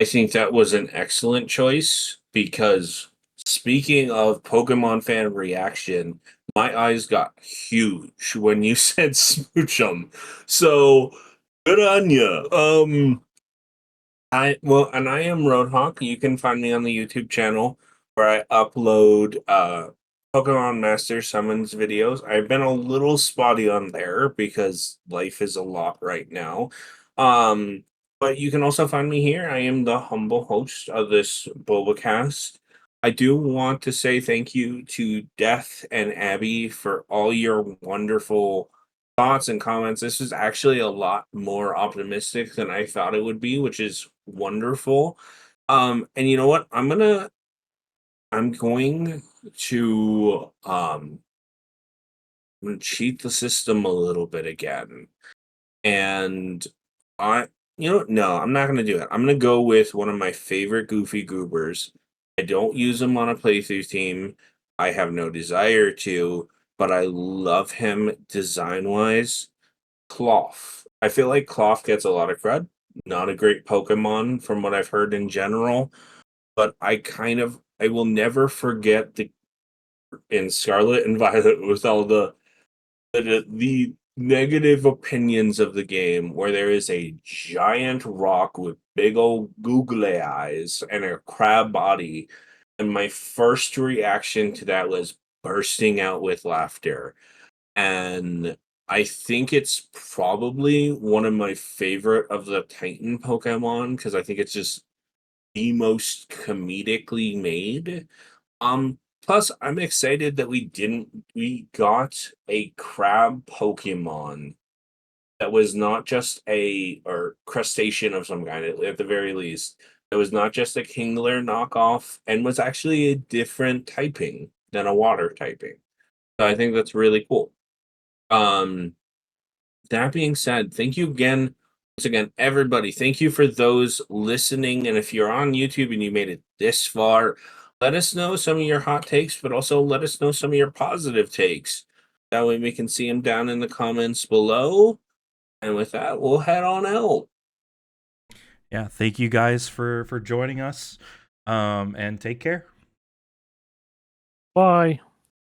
Speaker 1: I think that was an excellent choice because speaking of Pokemon fan reaction, my eyes got huge when you said Smoochum. So good on you. I am Rhodehawk. You can find me on the YouTube channel where I upload Pokemon Master Summons videos. I've been a little spotty on there because life is a lot right now. But you can also find me here. I am the humble host of this Bulbacast. I do want to say thank you to Death and Abby for all your wonderful thoughts and comments. This is actually a lot more optimistic than I thought it would be, which is wonderful. And you know what? I'm going to I'm gonna cheat the system a little bit again. And I you know what? No, I'm not gonna do it. I'm gonna go with one of my favorite goofy goobers. I don't use him on a playthrough team. I have no desire to, but I love him design wise. Cloth. I feel like Cloth gets a lot of cred. Not a great Pokemon from what I've heard in general, but I will never forget the in Scarlet and Violet with all the negative opinions of the game where there is a giant rock with big old googly eyes and a crab body, and my first reaction to that was bursting out with laughter. And I think it's probably one of my favorite of the Titan Pokemon because I think it's just the most comedically made. Plus I'm excited that we got a crab Pokemon that was not just a or crustacean of some kind at the very least. It was not just a Kingler knockoff and was actually a different typing than a water typing. So I think that's really cool. Um, that being said, thank you again, once again, everybody. Thank you for those listening. And if you're on YouTube and you made it this far, let us know some of your hot takes, but also let us know some of your positive takes. That way we can see them down in the comments below. And with that, we'll head on out.
Speaker 4: Yeah, thank you guys for joining us. And take care.
Speaker 2: Bye.